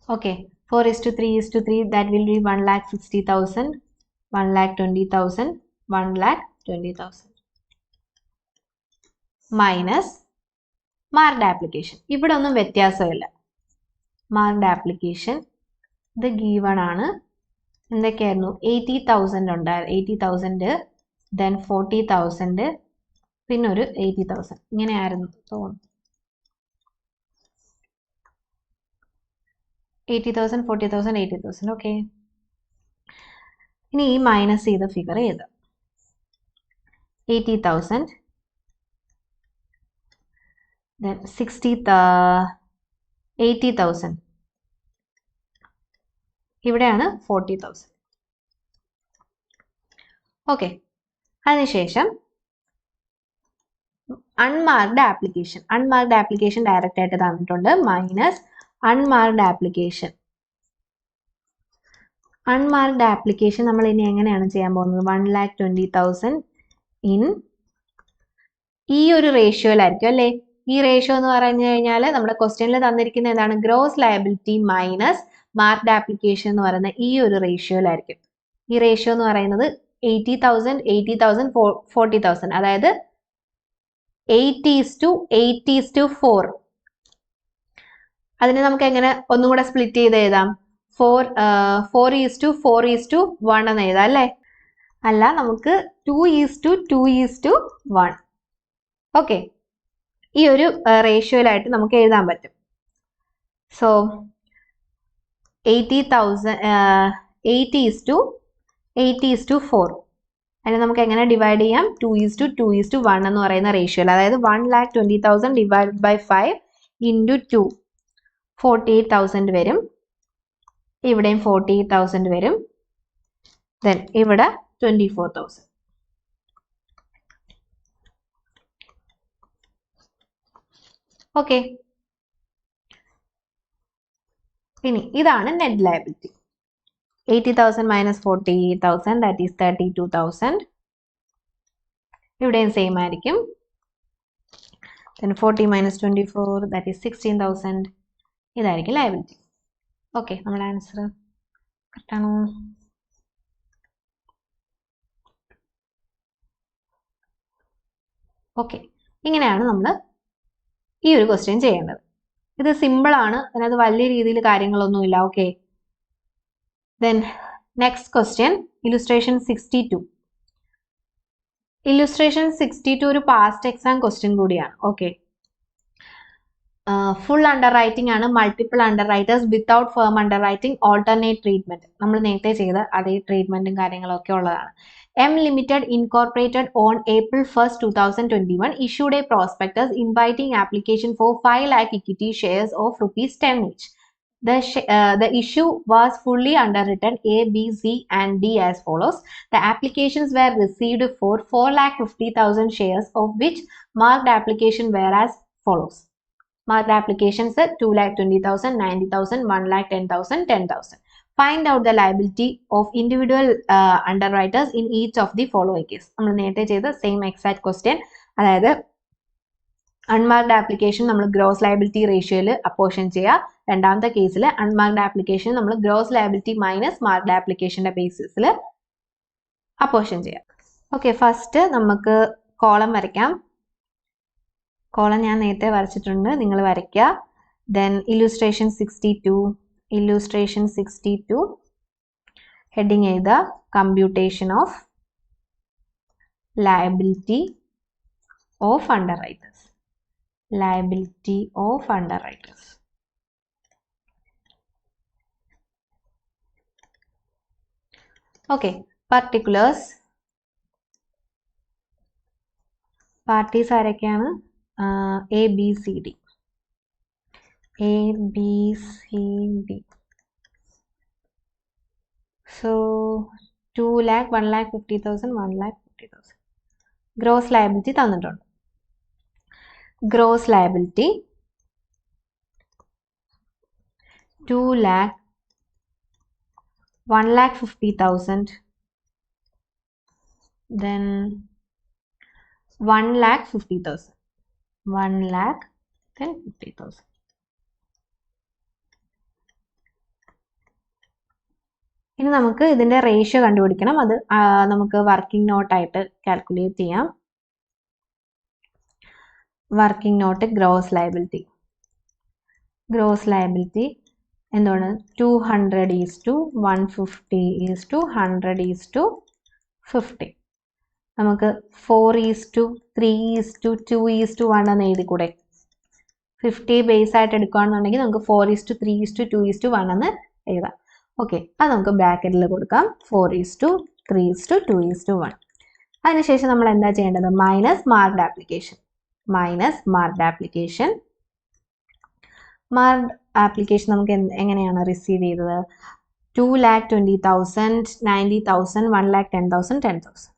Okay, 4:3:3, that will be 1,60,000, 1,20,000, 1,20,000 minus marked application. ഇവിടെ ഒന്നും വ്യത്യാസമില്ല. മാർക്ഡ് ആപ്ലിക്കേഷൻ ഇത് ഗീവൺ ആണ്. എന്തൊക്കെയായിരുന്നു? 80,000 ഉണ്ടായിരുന്നു. 80,000, ദെൻ 40,000, പിന്നെ ഒരു 80,000. ഇങ്ങനെയായിരുന്നു തോന്നുന്നു. 80,000, 40,000, 80,000. ഓക്കെ, ഇനി ഈ മൈനസ് ചെയ്ത ഫിഗർ ചെയ്ത് 80,000, then 80,000, ഇവിടെയാണ് 40,000. ഓക്കെ, അതിനുശേഷം അൺമാർക്ഡ് ആപ്ലിക്കേഷൻ ഡയറക്റ്റ് ആയിട്ട് തന്നിട്ടുണ്ട്. മൈനസ് അൺമാർക്ഡ് ആപ്ലിക്കേഷൻ നമ്മൾ ഇനി എങ്ങനെയാണ് ചെയ്യാൻ പോകുന്നത്? 1,20,000 ഇൻ ഈ ഒരു റേഷ്യോയിലായിരിക്കും അല്ലേ? ഈ റേഷ്യോ എന്ന് പറഞ്ഞു കഴിഞ്ഞാൽ നമ്മുടെ ക്വസ്റ്റ്യനിൽ തന്നിരിക്കുന്ന എന്താണ്? Gross liability minus marked application എന്ന് പറയുന്ന ഈ ഒരു റേഷ്യോയിലായിരിക്കും. ഈ റേഷ്യോ എന്ന് പറയുന്നത് 80,000, 80,000, 40,000, അതായത് 8:4. അതിനെ നമുക്ക് എങ്ങനെ ഒന്നും കൂടെ സ്പ്ലിറ്റ് ചെയ്ത് എഴുതാം? 4:4:1 എന്ന് എഴുതാം അല്ലേ? അല്ല, നമുക്ക് 2:2:1. ഓക്കെ, ഈ ഒരു റേഷ്യോയിലായിട്ട് നമുക്ക് എഴുതാൻ പറ്റും. സോ 80:4. അതിനെ നമുക്ക് എങ്ങനെ ഡിവൈഡ് ചെയ്യാം? 2:2:1 എന്ന് പറയുന്ന റേഷ്യോയിൽ. അതായത് 1,20,000 ഡിവൈഡ് ബൈ 5 ഇൻറ്റു 2, 48,000 വരും. ഇവിടെയും 48,000 വരും. ദെൻ ഇവിടെ 24,000. ഓക്കെ, ഇനി ഇതാണ് net liability. 80,000 minus 48,000, that is 32,000. ഇവിടെയും സെയിം ആയിരിക്കും. Then 40 minus 24, that is 16,000. ഇതായിരിക്കും ലയബിലിറ്റി. ഓക്കെ, നമ്മുടെ ആൻസർ കറക്റ്റ് ആണോ? ഓക്കെ, ഇങ്ങനെയാണ് നമ്മൾ ഈ ഒരു ക്വസ്റ്റ്യൻ ചെയ്യേണ്ടത്. ഇത് സിമ്പിൾ ആണ്, അതിനകത്ത് വലിയ രീതിയിൽ കാര്യങ്ങളൊന്നുമില്ല. Okay, then next question illustration 62. Illustration 62 ഒരു പാസ്റ്റ് എക്സാം ക്വസ്റ്റ്യൻ കൂടിയാണ്. ഓക്കെ, ഫുൾ അണ്ടർറൈറ്റിംഗ് ആണ്. Multiple underwriters, without firm underwriting, alternate treatment. നമ്മൾ നേരത്തെ ചെയ്ത അതേ ട്രീറ്റ്മെന്റും കാര്യങ്ങളൊക്കെ ഉള്ളതാണ്. M Limited Incorporated on April 1st, 2021 issued a prospectus inviting application for 5 lakh equity shares of ₹10 each. The issue was fully underwritten A, B, C and D as follows. The applications were received for 4,50,000 shares, of which marked application were as follows. Marked applications 2,20,000, 90,000, 1,10,000, 10,000. Find out the liability of individual underwriters in each of the following case. നമ്മൾ നേരത്തെ ചെയ്ത സെയിം എക്സാക്ട് ക്വസ്റ്റ്യൻ. അതായത് അൺമാർക്ഡ് ആപ്ലിക്കേഷൻ നമ്മൾ ഗ്രോസ് ലയബിലിറ്റി റേഷ്യോയിൽ അപ്പോർഷൻ ചെയ്യുക. രണ്ടാമത്തെ കേസിൽ അൺമാർക്ഡ് ആപ്ലിക്കേഷൻ നമ്മൾ ഗ്രോസ് ലയബിലിറ്റി മൈനസ് മാർക്ഡ് ആപ്ലിക്കേഷന്റെ ബേസിസിൽ അപ്പോർഷൻ ചെയ്യാം. ഓക്കെ, ഫസ്റ്റ് നമുക്ക് കോളം വരയ്ക്കാം. കോളം ഞാൻ നേരത്തെ വരച്ചിട്ടുണ്ട്, നിങ്ങൾ വരയ്ക്കുക. ദെൻ ഇല്ലുസ്ട്രേഷൻ 62 ഹെഡിങ് എഴുതുക, computation of liability of underwriters. Liability of underwriters. Okay, particulars. Parties ആരൊക്കെയാണ്? A B C D. So 2 lakh, 1,50,000, 1,50,000. Gross liability തന്നിട്ടുണ്ട്. Gross liability 2 lakh, 1,50,000, then 1,50,000, 1,50,000. ഇനി നമുക്ക് ഇതിന്റെ റേഷ്യോ കണ്ടുപിടിക്കണം. അത് നമുക്ക് വർക്കിംഗ് നോട്ടായിട്ട് കാൽക്കുലേറ്റ് ചെയ്യാം. Working not gross liability. Gross liability എന്താണ്? 200:150:100:50. നമുക്ക് 4:3:2:1 എന്ന് എഴുതിക്കൂടെ? 50 ബേസ് ആയിട്ട് എടുക്കുകയാണെന്നുണ്ടെങ്കിൽ നമുക്ക് 4:3:2:1 എന്ന് എഴുതാം. ഓക്കെ, അത് നമുക്ക് ബ്രാക്കറ്റിൽ കൊടുക്കാം. 4:3:2:1. അതിനുശേഷം നമ്മൾ എന്താ ചെയ്യേണ്ടത്? Minus marked application. Marked application നമുക്ക് എങ്ങനെയാണ് റിസീവ് ചെയ്തത്? 2,20,000, 90,000, 1,10,000, 10,000.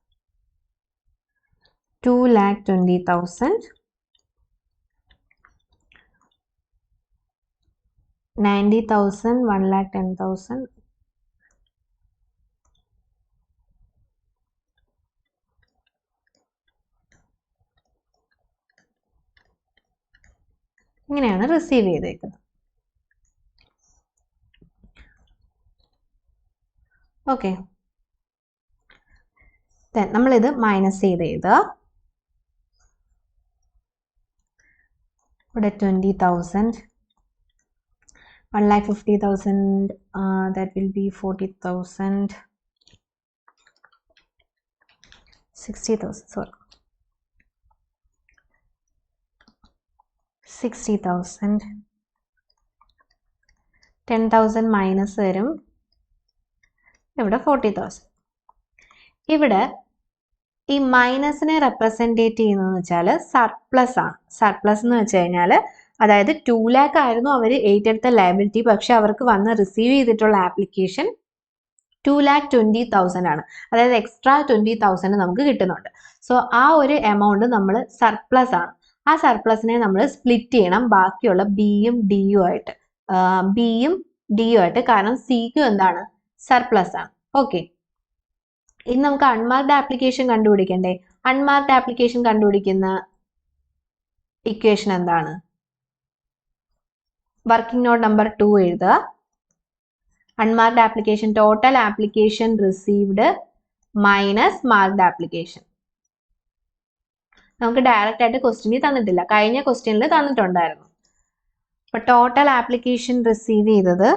2,20,000, 90,000, 1,10,000. ഇങ്ങനെയാണ് റിസീവ് ചെയ്തേക്കുന്നത്. ഓക്കെ, നമ്മളിത് മൈനസ് ചെയ്ത് എഴുതുക. ഇവിടെ 20,000, 1,50,000, that will be 40,000, 60,000, sorry, 60,000, 10,000 minus വരും. ഇവിടെ 40,000. ഇവിടെ ഈ മൈനസിനെ റെപ്രസെൻറ്റേറ്റ് ചെയ്യുന്നതെന്ന് വെച്ചാൽ സർപ്ലസ് ആണ്. സർപ്ലസ് എന്ന് വെച്ച് കഴിഞ്ഞാൽ അതായത് 2 lakh ആയിരുന്നു അവർ ഏറ്റെടുത്ത ലയബിലിറ്റി, പക്ഷെ അവർക്ക് വന്ന് റിസീവ് ചെയ്തിട്ടുള്ള ആപ്ലിക്കേഷൻ 2,20,000 ആണ്. അതായത് എക്സ്ട്രാ 20,000 നമുക്ക് കിട്ടുന്നുണ്ട്. സോ ആ ഒരു എമൗണ്ട് നമ്മൾ സർപ്ലസ് ആണ്. ആ സർപ്ലസിനെ നമ്മൾ സ്പ്ലിറ്റ് ചെയ്യണം ബാക്കിയുള്ള ബിയും ഡിയും ആയിട്ട്. കാരണം സിക്കും എന്താണ്? സർപ്ലസ് ആണ്. ഓക്കെ, ഇനി നമുക്ക് അൺമാർക്ഡ് ആപ്ലിക്കേഷൻ കണ്ടുപിടിക്കണ്ടേ? അൺമാർക്ഡ് ആപ്ലിക്കേഷൻ കണ്ടുപിടിക്കുന്ന ഇക്വേഷൻ എന്താണ്? വർക്കിംഗ് നോട്ട് നമ്പർ 2 എഴുതുക. Unmarked application, total application received minus marked application. നമുക്ക് ഡയറക്റ്റ് ആയിട്ട് ക്വസ്റ്റ്യനിൽ തന്നിട്ടില്ല, കഴിഞ്ഞ ക്വസ്റ്റ്യനിൽ തന്നിട്ടുണ്ടായിരുന്നു. അപ്പൊ ടോട്ടൽ ആപ്ലിക്കേഷൻ റിസീവ് ചെയ്തത്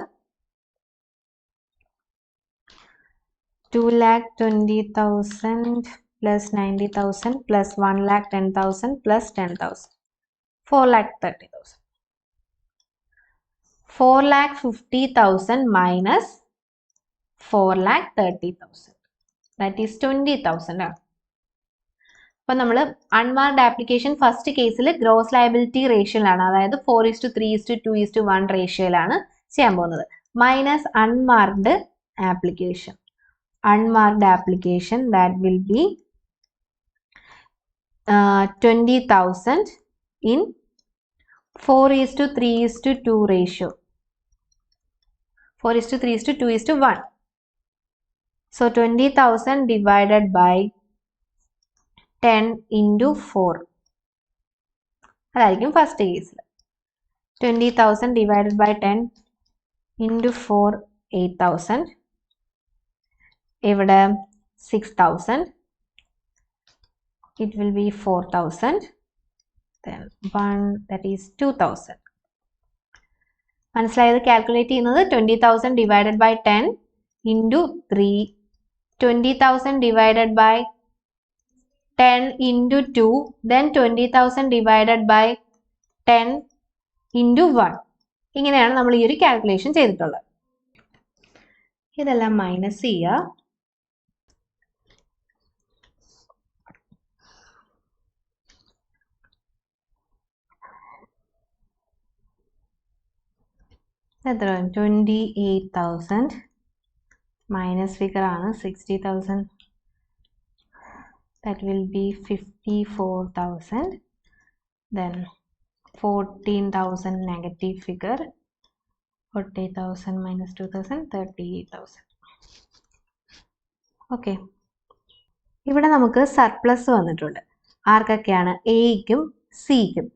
2,20,000 plus 90,000 plus 1,10,000 plus 10,000, 4,30,000. 4,50,000 minus 4,30,000, that is 20,000 ആണ്. അപ്പൊ നമ്മൾ അൺമാർക്ഡ് ആപ്ലിക്കേഷൻ ഫസ്റ്റ് കേസിൽ ഗ്രോസ് ലയബിലിറ്റി റേഷ്യോയിലാണ്, അതായത് 4:3:2:1 റേഷ്യോയിലാണ് ചെയ്യാൻ പോകുന്നത്. Minus unmarked application. Unmarked application, that will be 20,000 in 4:3:2 ratio. 4:3:2:1. So 20,000 divided by 10 into 4. അതായിരിക്കും ഫസ്റ്റ് കേസിൽ. 20,000 ഡിവൈഡഡ് ബൈ 10 ഇൻറ്റു 4 8,000. ഇവിടെ 6,000. It will be 4,000. Then 1, that is 2,000. മനസ്സിലായത്? കാൽക്കുലേറ്റ് ചെയ്യുന്നത് 20,000 divided by 10 into 3, 20,000 divided by 10 into 2, then 20,000 divided by 10 into 1. ഇങ്ങനെയാണ് നമ്മൾ ഈ ഒരു കാൽക്കുലേഷൻ ചെയ്തിട്ടുള്ളത്. ഇതെല്ലാം മൈനസ് ചെയ്യുക. എത്ര? 28,000 മൈനസ് ഫിഗർ ആണ് 60,000. That will be 54,000. Then 14,000 negative figure. 48,000 minus 2,000 38,000. Okay, ഇവിടെ നമുക്ക് സർപ്ലസ് വന്നിട്ടുണ്ട്. ആർക്കൊക്കെയാണ്? എയ്ക്കും സിക്കും.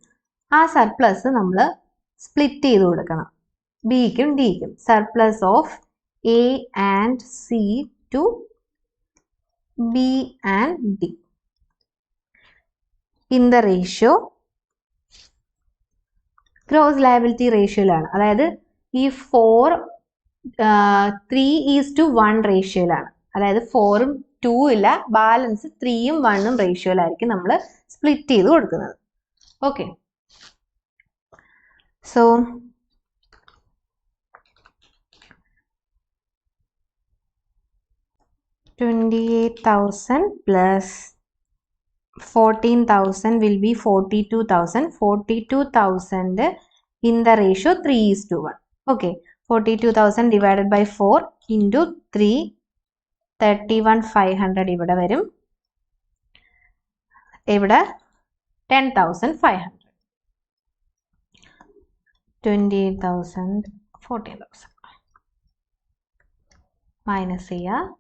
ആ സർപ്ലസ് നമ്മൾ സ്പ്ലിറ്റ് ചെയ്ത് കൊടുക്കണം. ബിക്കും ഡിക്കും. Surplus of A and C to B and D in the ratio gross liability റേഷ്യോയിലാണ്. അതായത് ഈ 4 3:1 റേഷ്യോയിലാണ്. അതായത് 4ഉം 2 ഇല്ല, ബാലൻസ് 3ഉം 1ഉം റേഷ്യോയിലായിരിക്കും നമ്മൾ സ്പ്ലിറ്റ് ചെയ്ത് കൊടുക്കുന്നത്. Okay, so 28,000 plus 14,000 will be 42,000. 42,000 in the ratio 3:1. Okay, 42,000 divided by 4 into 3, 31,500 ഇവിടെ വരും. ഇവിടെ 10,500. 28,000 14,000 മൈനസ് ചെയ്യുക.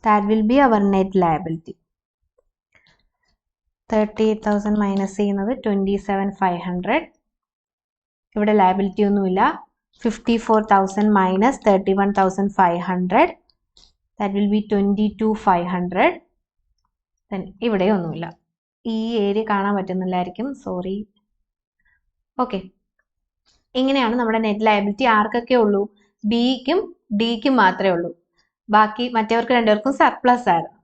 That will be our net liability. 38,000 minus ചെയ്യുന്നത് 27,500. ഇവിടെ ലയബിലിറ്റി ഒന്നുമില്ല. 54,000 minus 31,500. That will be 22,500. Then ഇവിടെ ഒന്നുമില്ല. ഈ ഏരിയ കാണാൻ പറ്റുന്നില്ലായിരിക്കും, സോറി. ഓക്കെ, ഇങ്ങനെയാണ് നമ്മുടെ നെറ്റ് ലയബിലിറ്റി. ആർക്കൊക്കെ ഉള്ളൂ? ബിക്കും ഡിക്കും മാത്രമേ ഉള്ളൂ. ബാക്കി മറ്റവർക്ക് രണ്ടുപേർക്കും സർപ്ലസ് ആയിരുന്നു.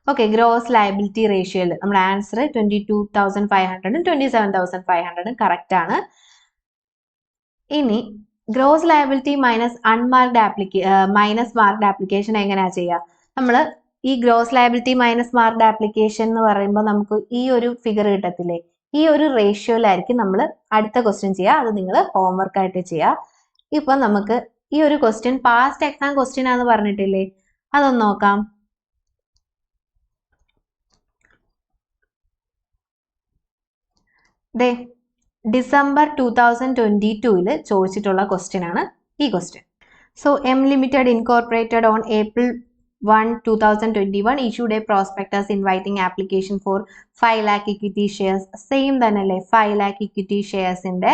ഓക്കെ, ഗ്രോസ് ലയബിലിറ്റി റേഷ്യോയിൽ നമ്മുടെ ആൻസർ 22,500ഉം 27,500ഉം കറക്റ്റ് ആണ്. ഇനി gross liability minus minus marked application എങ്ങനെയാ ചെയ്യുക? നമ്മൾ ഈ gross liability minus marked application എന്ന് പറയുമ്പോൾ നമുക്ക് ഈ ഒരു ഫിഗർ കിട്ടത്തില്ലേ? ഈ ഒരു റേഷ്യോയിലായിരിക്കും നമ്മൾ അടുത്ത ക്വസ്റ്റ്യൻ ചെയ്യുക. അത് നിങ്ങൾ ഹോംവർക്ക് ആയിട്ട് ചെയ്യുക. ഇപ്പൊ നമുക്ക് ഈ ഒരു ക്വസ്റ്റ്യൻ പാസ്റ്റ് എക്സാം ക്വസ്റ്റ്യൻ ആണെന്ന് പറഞ്ഞിട്ടില്ലേ? അതൊന്ന് നോക്കാം. ദേ, ഡിസംബർ 2022 ചോദിച്ചിട്ടുള്ള ക്വസ്റ്റ്യൻ ആണ് ഈ question. So M limited incorporated on April 1, 2021 issued a prospectus inviting application for 5 lakh equity shares. Same തന്നെ അല്ലേ? 5 lakh equity ഷെയർസിന്റെ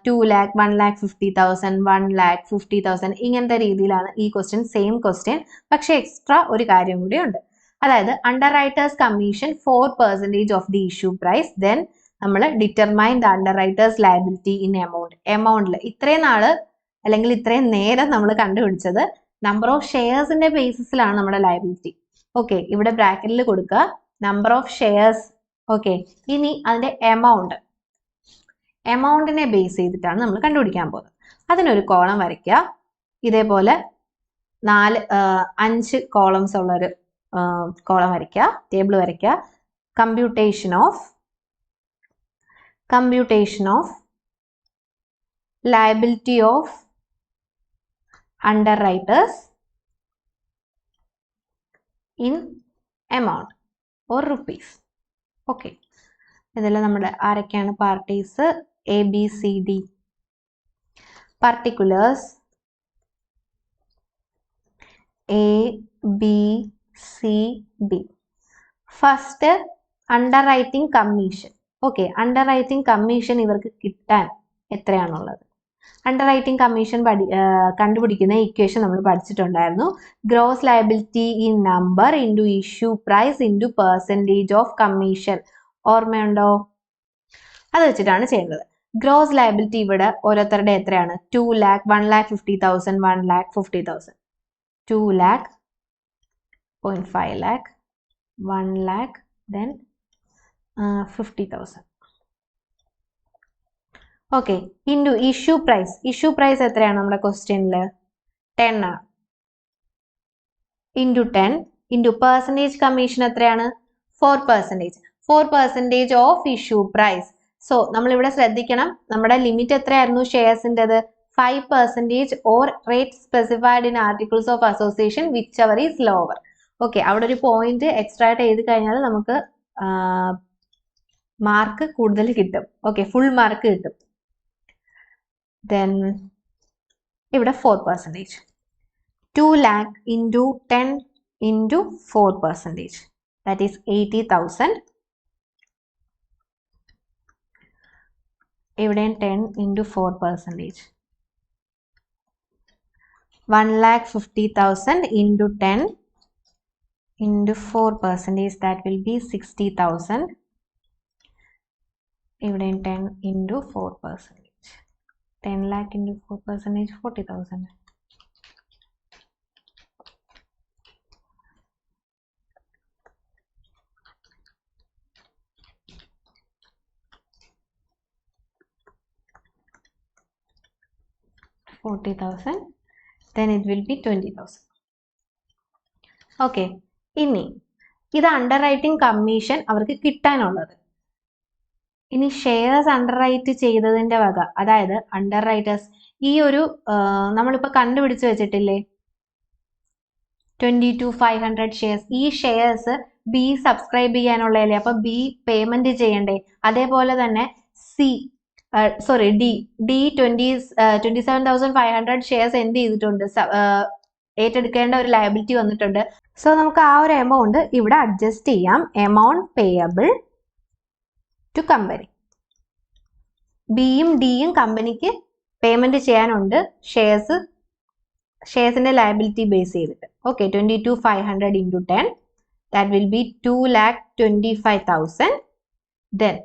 2 lakh, 1,50,000, 1,50,000 ഇങ്ങനത്തെ രീതിയിലാണ് ഈ ക്വസ്റ്റ്യൻ. സെയിം ക്വസ്റ്റ്യൻ, പക്ഷെ എക്സ്ട്രാ ഒരു കാര്യം കൂടി ഉണ്ട്. അതായത് underwriters commission 4% of the issue price. Then നമ്മൾ determine the underwriters liability in എമൗണ്ടിൽ ഇത്രയും നാള് അല്ലെങ്കിൽ ഇത്രയും നേരം നമ്മൾ കണ്ടുപിടിച്ചത് നമ്പർ ഓഫ് ഷെയർസിന്റെ ബേസിസിലാണ് നമ്മുടെ ലയബിലിറ്റി. ഓക്കെ, ഇവിടെ ബ്രാക്കറ്റിൽ കൊടുക്കുക നമ്പർ ഓഫ് ഷെയർസ്. ഓക്കെ, ഇനി അതിന്റെ എമൗണ്ടിനെ ബേസ് ചെയ്തിട്ടാണ് നമ്മൾ കണ്ടുപിടിക്കാൻ പോകുന്നത്. അതിനൊരു കോളം വരയ്ക്കുക. ഇതേപോലെ 5 കോളംസ് ഉള്ളൊരു കോളം വരയ്ക്കുക, ടേബിൾ വരയ്ക്കുക. Computation of liability of underwriters in amount or rupees. Okay, ഇതെല്ലാം നമ്മുടെ ആരൊക്കെയാണ് parties? ABCD. particulars A, B, C, D. First underwriting commission. Okay, underwriting commission ഇവർക്ക് കിട്ടാൻ എത്രയാണുള്ളത്? അണ്ടർറൈറ്റിംഗ് കമ്മീഷൻ കണ്ടുപിടിക്കുന്ന ഇക്വേഷൻ നമ്മൾ പഠിച്ചിട്ടുണ്ടായിരുന്നു. Gross liability in number into issue price into percentage of commission. ഓർമ്മയുണ്ടോ? അത് വെച്ചിട്ടാണ് ചെയ്യുന്നത്. ഗ്രോസ് ലയബിലിറ്റി ഇവിടെ ഓരോരുത്തരുടെ എത്രയാണ്? 2 lakh, 1,50,000, 1,50,000, 2 lakh, 0.5 lakh, 1 lakh, then 50,000. Okay, into issue price. Issue price എത്രയാണ് നമ്മുടെ ക്വസ്റ്റ്യനിൽ? 10 ആണ്. ഇൻറ്റു 10 ഇൻറ്റു പെർസെൻറ്റേജ് കമ്മീഷൻ എത്രയാണ്? 4%. 4% ഓഫ് ഇഷ്യൂ പ്രൈസ്. സോ നമ്മളിവിടെ ശ്രദ്ധിക്കണം, നമ്മുടെ ലിമിറ്റ് എത്രയായിരുന്നു ഷെയർസിൻ്റെത്? 5% or rate specified in articles of association which ever is lower. Okay, അവിടെ ഒരു പോയിന്റ് എക്സ്ട്രാ ആയിട്ട് എഴുതി കഴിഞ്ഞാൽ നമുക്ക് മാർക്ക് കൂടുതൽ കിട്ടും. ഓക്കെ, ഫുൾ മാർക്ക് കിട്ടും. ദെൻ ഇവിടെ 4%. 2 lakh into 10 into 4%. That is 80,000. ഇവിടെയും 10 into 4%. 1,50,000 into 10 into 4%, that will be 60,000. ഇവിടെ 10 into 4%. 10 lakh into 4%, 40,000. Then it will be 20,000. Okay. ഇനി ഇത് അണ്ടർറൈറ്റിംഗ് കമ്മീഷൻ അവർക്ക് കിട്ടാനുള്ളത്. ഇനി ഷെയർസ് അണ്ടർറൈറ്റ് ചെയ്തതിന്റെ വക, അതായത് അണ്ടർറൈറ്റേഴ്സ് ഈ ഒരു നമ്മളിപ്പോൾ കണ്ടുപിടിച്ച് വെച്ചിട്ടില്ലേ 22,500 ഷെയർസ്. ഈ ഷെയർസ് ബി സബ്സ്ക്രൈബ് ചെയ്യാനുള്ളതല്ലേ, അപ്പൊ ബി പേയ്മെന്റ് ചെയ്യണ്ടേ? അതേപോലെ തന്നെ ഡി 27,500 ഷെയർസ് എന്ത് ചെയ്തിട്ടുണ്ട്? ഏറ്റെടുക്കേണ്ട ഒരു ലയബിലിറ്റി വന്നിട്ടുണ്ട്. സോ നമുക്ക് ആ ഒരു എമൗണ്ട് ഇവിടെ അഡ്ജസ്റ്റ് ചെയ്യാം. Amount payable to company. ബിയും ഡിയും കമ്പനിക്ക് പേയ്മെന്റ് ചെയ്യാനുണ്ട് ഷെയർസിന്റെ ലയബിലിറ്റി ബേസ് ചെയ്തിട്ട്. Okay, 22,500 into 10, that will be 2,25,000. Then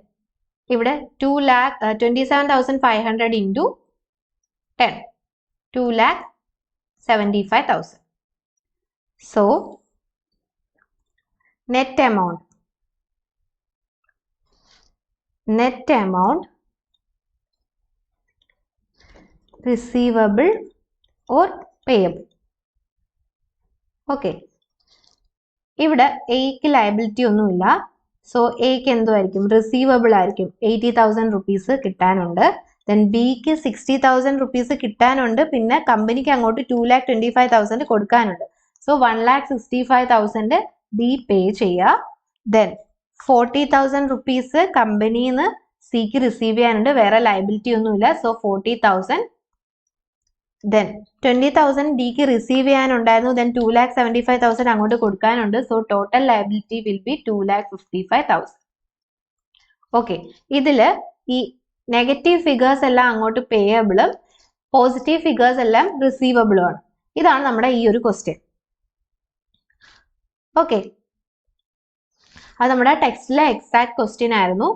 ഇവിടെ 27,500 into 10, 2,75,000. So net amount receivable or payable. Okay, ഇവിടെ എക്ക് ലയബിലിറ്റി ഒന്നുമില്ല. സോ എക്ക് എന്തുമായിരിക്കും? റിസീവബിൾ ആയിരിക്കും. 80,000 റുപ്പീസ് കിട്ടാനുണ്ട്. ദെൻ ബിക്ക് 60,000 റുപ്പീസ് കിട്ടാനുണ്ട്. പിന്നെ കമ്പനിക്ക് അങ്ങോട്ട് 2,25,000 കൊടുക്കാനുണ്ട്. സോ 1,65,000 ബി പേ ചെയ്യുക. ദെൻ 40,000 റുപ്പീസ് കമ്പനിയിൽ നിന്ന് സിക്ക് റിസീവ് ചെയ്യാനുണ്ട്. വേറെ ലയബിലിറ്റി ഒന്നുമില്ല. സോ 40,000. ദെൻ 20,000 ഡിക്ക് റിസീവ് ചെയ്യാനുണ്ടായിരുന്നു. ദെൻ 2,75,000 അങ്ങോട്ട് കൊടുക്കാനുണ്ട്. So total liability will be 2,55,000. Okay, ഇതില് ഈ നെഗറ്റീവ് ഫിഗേഴ്സ് എല്ലാം അങ്ങോട്ട് പേയബിളും പോസിറ്റീവ് ഫിഗേഴ്സ് എല്ലാം റിസീവബിളും ആണ്. ഇതാണ് നമ്മുടെ ഈ ഒരു ക്വസ്റ്റ്യൻ. ഓക്കെ, അത് നമ്മുടെ ടെക്സ്റ്റിലെ എക്സാക്ട് ക്വസ്റ്റ്യൻ ആയിരുന്നു.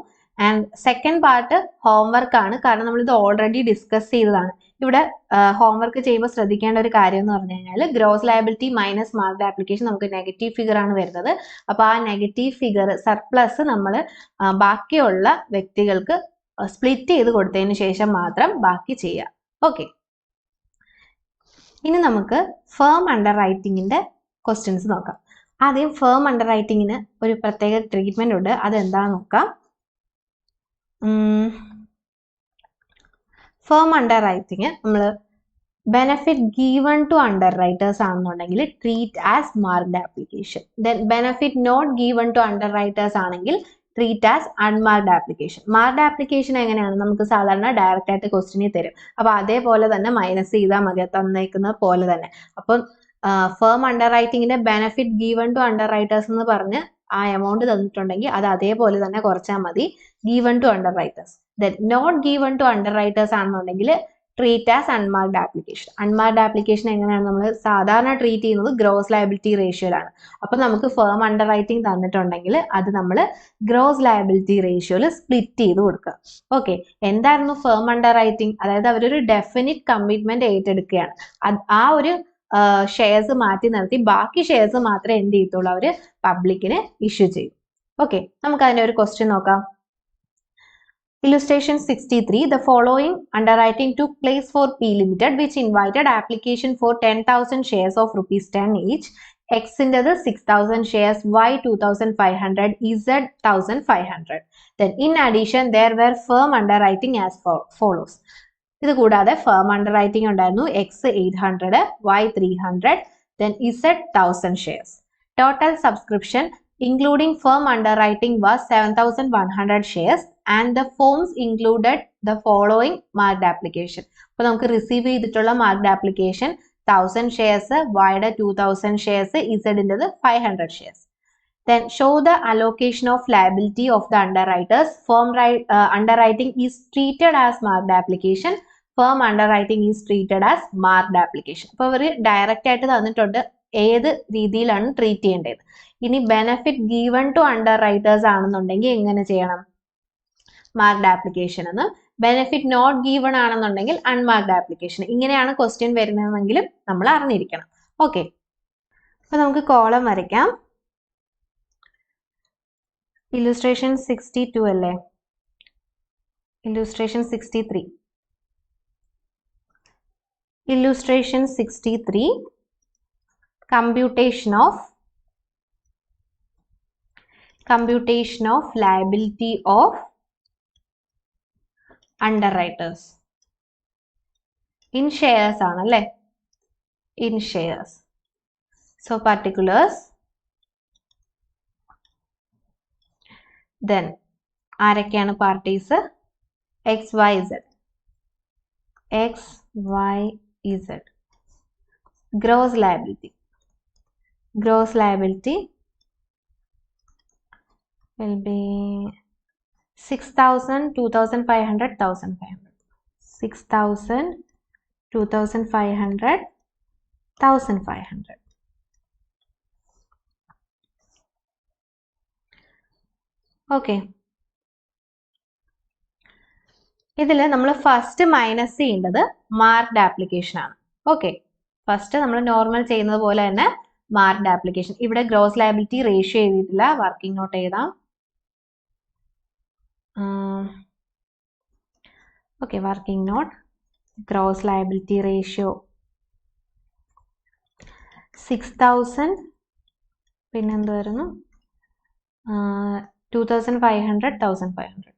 ആൻഡ് സെക്കൻഡ് പാർട്ട് ഹോംവർക്ക് ആണ്, കാരണം നമ്മൾ ഇത് ഓൾറെഡി ഡിസ്കസ് ചെയ്തതാണ്. ഇവിടെ ഹോംവർക്ക് ചെയ്യുമ്പോൾ ശ്രദ്ധിക്കേണ്ട ഒരു കാര്യം എന്ന് പറഞ്ഞു കഴിഞ്ഞാൽ gross liability minus marked application നമുക്ക് നെഗറ്റീവ് ഫിഗർ ആണ് വരുന്നത്. അപ്പോൾ ആ നെഗറ്റീവ് ഫിഗർ സർപ്ലസ് നമ്മൾ ബാക്കിയുള്ള വ്യക്തികൾക്ക് സ്പ്ലിറ്റ് ചെയ്ത് കൊടുത്തതിന് ശേഷം മാത്രം ബാക്കി ചെയ്യുക. ഓക്കെ, ഇനി നമുക്ക് ഫേം അണ്ടർ റൈറ്റിംഗിന്റെ ക്വസ്റ്റ്യൻസ് നോക്കാം. ആദ്യം ഫേം അണ്ടർ റൈറ്റിംഗിന് ഒരു പ്രത്യേക ട്രീറ്റ്മെന്റ് ഉണ്ട്. അതെന്താന്ന് നോക്കാം. ഫേം അണ്ടർ റൈറ്റിംഗ് നമ്മൾ benefit given to underwriters ആണെന്നുണ്ടെങ്കിൽ treat as marked application. Then benefit not given to underwriters ആണെങ്കിൽ treat as unmarked application. Marked application എങ്ങനെയാണ്? നമുക്ക് സാധാരണ ഡയറക്റ്റ് ആയിട്ട് ക്വസ്റ്റ്യനിൽ തരും. അപ്പൊ അതേപോലെ തന്നെ മൈനസ് ചെയ്താൽ മതി, തന്നേക്കുന്നത് പോലെ തന്നെ. അപ്പം ഫേം അണ്ടർറൈറ്റിങ്ങിന്റെ ബെനിഫിറ്റ് ഗീവൺ ടു അണ്ടർറൈറ്റേഴ്സ് എന്ന് പറഞ്ഞ് ആ എമൗണ്ട് തന്നിട്ടുണ്ടെങ്കിൽ അത് അതേപോലെ തന്നെ കുറച്ചാൽ മതി. Given to underwriters. Then not given to underwriters ആണെന്നുണ്ടെങ്കിൽ treat as unmarked application. Unmarked application എങ്ങനെയാണ് നമ്മൾ സാധാരണ ട്രീറ്റ് ചെയ്യുന്നത്? ഗ്രോസ് ലയബിലിറ്റി റേഷ്യോയിലാണ്. അപ്പൊ നമുക്ക് ഫേം അണ്ടർറൈറ്റിംഗ് തന്നിട്ടുണ്ടെങ്കിൽ അത് നമ്മൾ ഗ്രോസ് ലയബിലിറ്റി റേഷ്യോയിൽ സ്പ്ലിറ്റ് ചെയ്ത് കൊടുക്കുക. ഓക്കെ, എന്തായിരുന്നു ഫേം അണ്ടർറൈറ്റിംഗ്? അതായത് അവരൊരു ഡെഫിനിറ്റ് കമ്മിറ്റ്മെന്റ് ഏറ്റെടുക്കുകയാണ്. ആ ഒരു ഷെയർസ് മാറ്റി നിർത്തി ബാക്കി ഷെയർസ് മാത്രമേ എന്ത് ചെയ്യത്തുള്ളൂ? അവര് പബ്ലിക്കിന് ഇഷ്യൂ ചെയ്യും. ഓക്കെ, നമുക്ക് അതിന്റെ ഒരു ക്വസ്റ്റ്യൻ നോക്കാം. Illustration 63. The following underwriting took place for P Limited, which invited application for 10,000 shares of rupees 10 each. X into the 6,000 shares, Y 2,500, Z 1,500. Then in addition, there were firm underwriting as follows. ഇത് കൂടാതെ ഫേം അണ്ടർറൈറ്റിംഗ് ഉണ്ടായിരുന്നു. X 800, Y 300, then Z 1000 shares. Total subscription including firm underwriting was 7,100 shares and the forms included the following marked application. അപ്പോൾ നമുക്ക് റിസീവ് ചെയ്തിട്ടുള്ള മാർക്ഡ് ആപ്ലിക്കേഷൻ 1000 ഷെയർസ്, വൈയുടെ 2000 ഷെയർസ്, ഇസഡിൻ്റെത് 500 shares. Then show the allocation of liability of the underwriters. Firm underwriting is treated as marked application. Firm underwriting is treated as marked application. അപ്പോൾ അവർ ഡയറക്റ്റ് ആയിട്ട് തന്നിട്ടുണ്ട് ഏത് രീതിയിലാണ് ട്രീറ്റ് ചെയ്യേണ്ടത്. ഇനി ബെനിഫിറ്റ് ഗീവൺ ടു അണ്ടർറൈറ്റേഴ്സ് ആണെന്നുണ്ടെങ്കിൽ എങ്ങനെ ചെയ്യണം? മാർക്ഡ് ആപ്ലിക്കേഷൻ എന്ന്. ബെനിഫിറ്റ് നോട്ട് ഗീവൺ ആണെന്നുണ്ടെങ്കിൽ അൺമാർക്ഡ് ആപ്ലിക്കേഷൻ. ഇങ്ങനെയാണ് ക്വസ്റ്റ്യൻ വരുന്നതെങ്കിലും നമ്മൾ അറിഞ്ഞിരിക്കണം. ഓക്കെ, അപ്പൊ നമുക്ക് കോളം വരയ്ക്കാം. ഇല്ലുസ്ട്രേഷൻ 62 അല്ലേ? Illustration 63. Illustration 63. Computation of liability of underwriters in shares ആണല്ലേ? In shares. So particulars. Then ആരൊക്കെയാണ് parties? X Y Z. X Y Z. Gross liability. Gross liability will be 6,000, 2,500, 1,500. 6,000, 2,500, 1,500. Okay. ഇതിൽ നമ്മൾ ഫസ്റ്റ് മൈനസ് ചെയ്യേണ്ടത് മാർക്ഡ് ആപ്ലിക്കേഷൻ ആണ്. ഓക്കെ, ഫസ്റ്റ് നമ്മൾ നോർമൽ ചെയ്യുന്നത് പോലെ തന്നെ മാർക്ഡ് ആപ്ലിക്കേഷൻ. ഇവിടെ ഗ്രോസ് ലയബിലിറ്റി റേഷ്യോ എഴുതിയിട്ടില്ല, വർക്കിംഗ് നോട്ട് എഴുതാം. Okay, working not gross liability ratio 6,000, പിന്നെന്തായിരുന്നു? 2,500, 1,500.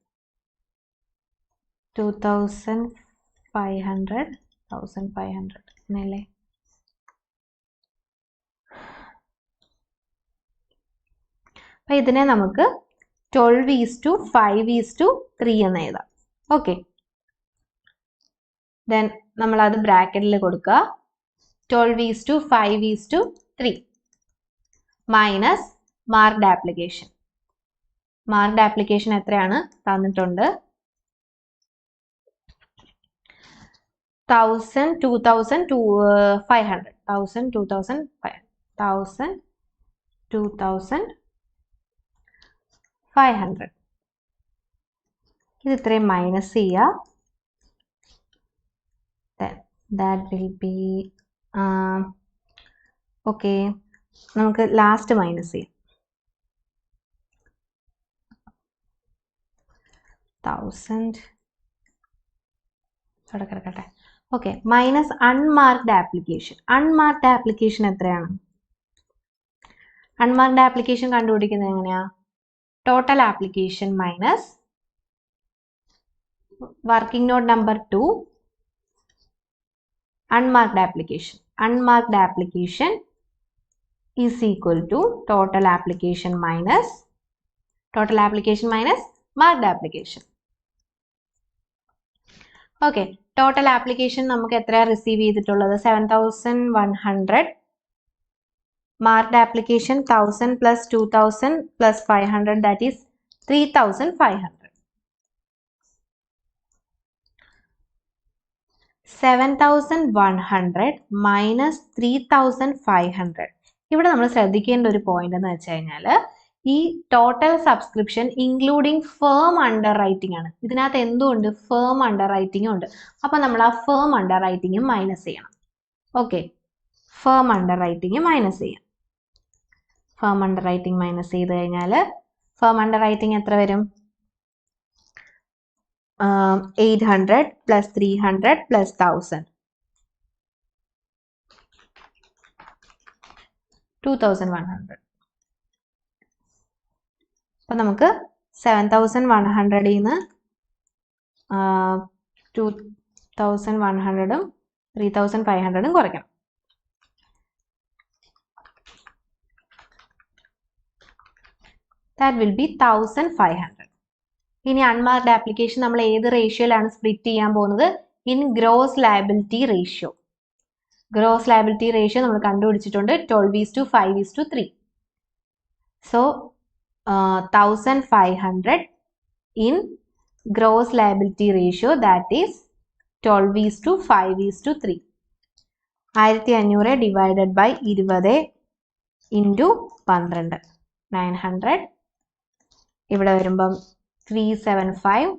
2,500, 1,500 എന്നല്ലേ? അപ്പൊ ഇതിനെ നമുക്ക് 12:5:3 എന്ന് എഴുതാം. ഓക്കെ, ദെൻ നമ്മൾ അത് ബ്രാക്കറ്റിൽ കൊടുക്കുക. 12:5:3 minus marked application. Marked application എത്രയാണ് തന്നിട്ടുണ്ട്? 1,000, 2,000, 500. 1,000, 2,000, 1,000, 2,500. ഇത് ഇത്രയും മൈനസ് ചെയ്യുക. That will be ഓക്കെ, നമുക്ക് ലാസ്റ്റ് മൈനസ് ചെയ്യാം. 1,000 കിടക്കട്ടെ. Okay, minus unmarked application. Unmarked application എത്രയാണ്? അൺമാർക്ഡ് ആപ്ലിക്കേഷൻ കണ്ടുപിടിക്കുന്നത് എങ്ങനെയാ? Total application minus working not number 2 unmarked application. Unmarked application is equal to total application minus marked application. Okay, total application നമുക്ക് എത്ര റിസീവ് ചെയ്തിട്ടുള്ളത്? 7,100 marked application 1000 plus 2000 plus 500, that is 3500. 7100 minus 3500. ഇവിടെ നമ്മൾ ശ്രദ്ധിക്കേണ്ട ഒരു പോയിന്റ് എന്ന് വെച്ച് കഴിഞ്ഞാൽ ഈ total subscription including firm under writing ആണ്. ഇതിനകത്ത് എന്തുകൊണ്ട് ഫേം അണ്ടർ റൈറ്റിംഗ് ഉണ്ട്. അപ്പൊ നമ്മൾ ആ ഫേം അണ്ടർ റൈറ്റിംഗ് മൈനസ് ചെയ്യണം. Okay, firm under writing minus ചെയ്യാം. ഫേം അണ്ടർ റൈറ്റിംഗ് മൈനസ് ചെയ്ത് കഴിഞ്ഞാൽ ഫേം അണ്ടർ റൈറ്റിംഗ് എത്ര വരും? 800 plus 300 plus 1000. 2100. അപ്പൊ നമുക്ക് 7100 നിന്ന് 2100 3500 കുറയ്ക്കണം. That will be 1500. ഇനി അൺമാർക്ഡ് ആപ്ലിക്കേഷൻ നമ്മൾ ഏത് റേഷ്യോയിലാണ് സ്പ്ലിറ്റ് ചെയ്യാൻ പോകുന്നത്? In gross liability ratio. Gross liability ratio നമ്മൾ കണ്ടുപിടിച്ചിട്ടുണ്ട് 12:5:3. So 1500 in gross liability ratio, that is 12:5:3. 1500 divided by 20 into 12 900. ഇവിടെ വരുമ്പം 375,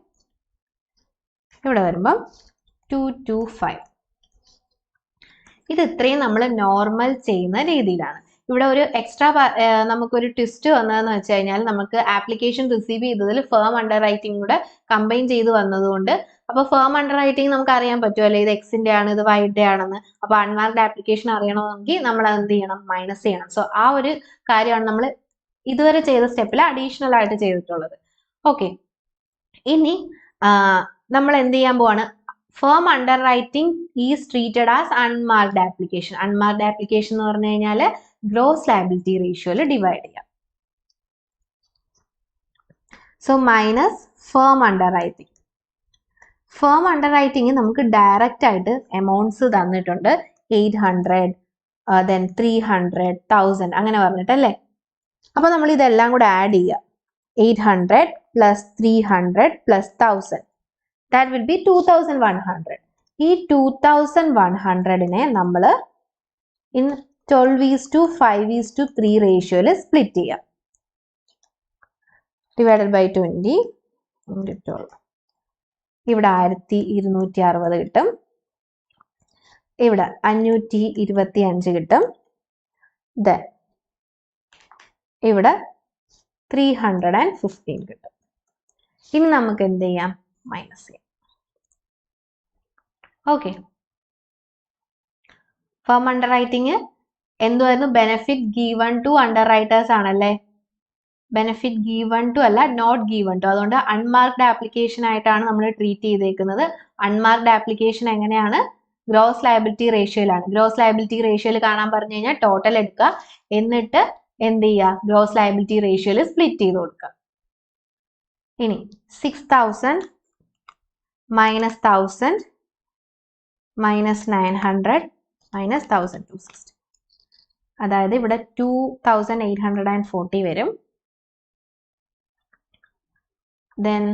ഇവിടെ വരുമ്പം 225. ഇത് ഇത്രയും നമ്മൾ നോർമൽ ചെയ്യുന്ന രീതിയിലാണ്. ഇവിടെ ഒരു എക്സ്ട്രാ നമുക്കൊരു ട്വിസ്റ്റ് വന്നതെന്ന് വെച്ച് കഴിഞ്ഞാൽ നമുക്ക് ആപ്ലിക്കേഷൻ റിസീവ് ചെയ്തതിൽ ഫേം അണ്ടർ റൈറ്റിംഗ് കൂടെ കമ്പൈൻ ചെയ്ത് വന്നതുകൊണ്ട്, അപ്പോൾ ഫേം അണ്ടർ റൈറ്റിംഗ് നമുക്ക് അറിയാൻ പറ്റുമല്ലോ, ഇത് എക്സിന്റെ ആണ് ഇത് വൈയുടെ ആണെന്ന്. അപ്പോൾ അൺമാർക്ഡ് ആപ്ലിക്കേഷൻ അറിയണമെങ്കിൽ നമ്മൾ എന്ത് ചെയ്യണം? മൈനസ് ചെയ്യണം. സോ ആ ഒരു കാര്യമാണ് നമ്മൾ ഇതുവരെ ചെയ്ത സ്റ്റെപ്പിൽ അഡീഷണൽ ആയിട്ട് ചെയ്തിട്ടുള്ളത്. ഓക്കെ, ഇനി നമ്മൾ എന്ത് ചെയ്യാൻ പോവാണ്? Firm under writing is treated as unmarked application. Unmarked application എന്ന് പറഞ്ഞു കഴിഞ്ഞാൽ ഗ്രോസ് ലയബിലിറ്റി റേഷ്യോയിൽ ഡിവൈഡ് ചെയ്യാം. So minus firm under writing. Firm under writing നമുക്ക് ഡയറക്റ്റ് ആയിട്ട് എമൗണ്ട്സ് തന്നിട്ടുണ്ട്. 800, then 300, 1000 അങ്ങനെ പറഞ്ഞിട്ടല്ലേ. അപ്പൊ നമ്മൾ ഇതെല്ലാം കൂടെ ആഡ് ചെയ്യുക. 800 plus 300 plus 1000, that will be 2100. ഈ 2100നെ നമ്മൾ in 12:5:3 റേഷ്യോയിൽ സ്പ്ലിറ്റ് ചെയ്യാം. Divided by 20 into 12. ഇവിടെ 1260 കിട്ടും. ഇവിടെ 525 കിട്ടും. Then ഇവിടെ 315 കിട്ടും. ഇനി നമുക്ക് എന്ത് ചെയ്യാം? മൈനസ് ചെയ്യാം. ഓക്കെ, ഫേം അണ്ടർ റൈറ്റിംഗ് എന്തുവായിരുന്നു? Benefit given to underwriters ആണല്ലേ. ബെനിഫിറ്റ് ഗീവൺ ടു അല്ല, നോട്ട് ഗീവൺ ടു. അതുകൊണ്ട് അൺമാർക്ഡ് ആപ്ലിക്കേഷൻ ആയിട്ടാണ് നമ്മൾ ട്രീറ്റ് ചെയ്തേക്കുന്നത്. അൺമാർക്ഡ് ആപ്ലിക്കേഷൻ എങ്ങനെയാണ്? ഗ്രോസ് ലയബിലിറ്റി റേഷ്യോയിലാണ്. ഗ്രോസ് ലയബിലിറ്റി റേഷ്യോയിൽ കാണാൻ പറഞ്ഞു കഴിഞ്ഞാൽ ടോട്ടൽ എടുക്കുക, എന്നിട്ട് എന്ത് ചെയ്യുക? ഗ്രോസ് ലയബിലിറ്റി റേഷ്യോയിൽ സ്പ്ലിറ്റ് ചെയ്ത് കൊടുക്കുക. ഇനി 6000 മൈനസ് 1000 മൈനസ് 900 മൈനസ് 1260, അതായത് ഇവിടെ 2840 വരും. Then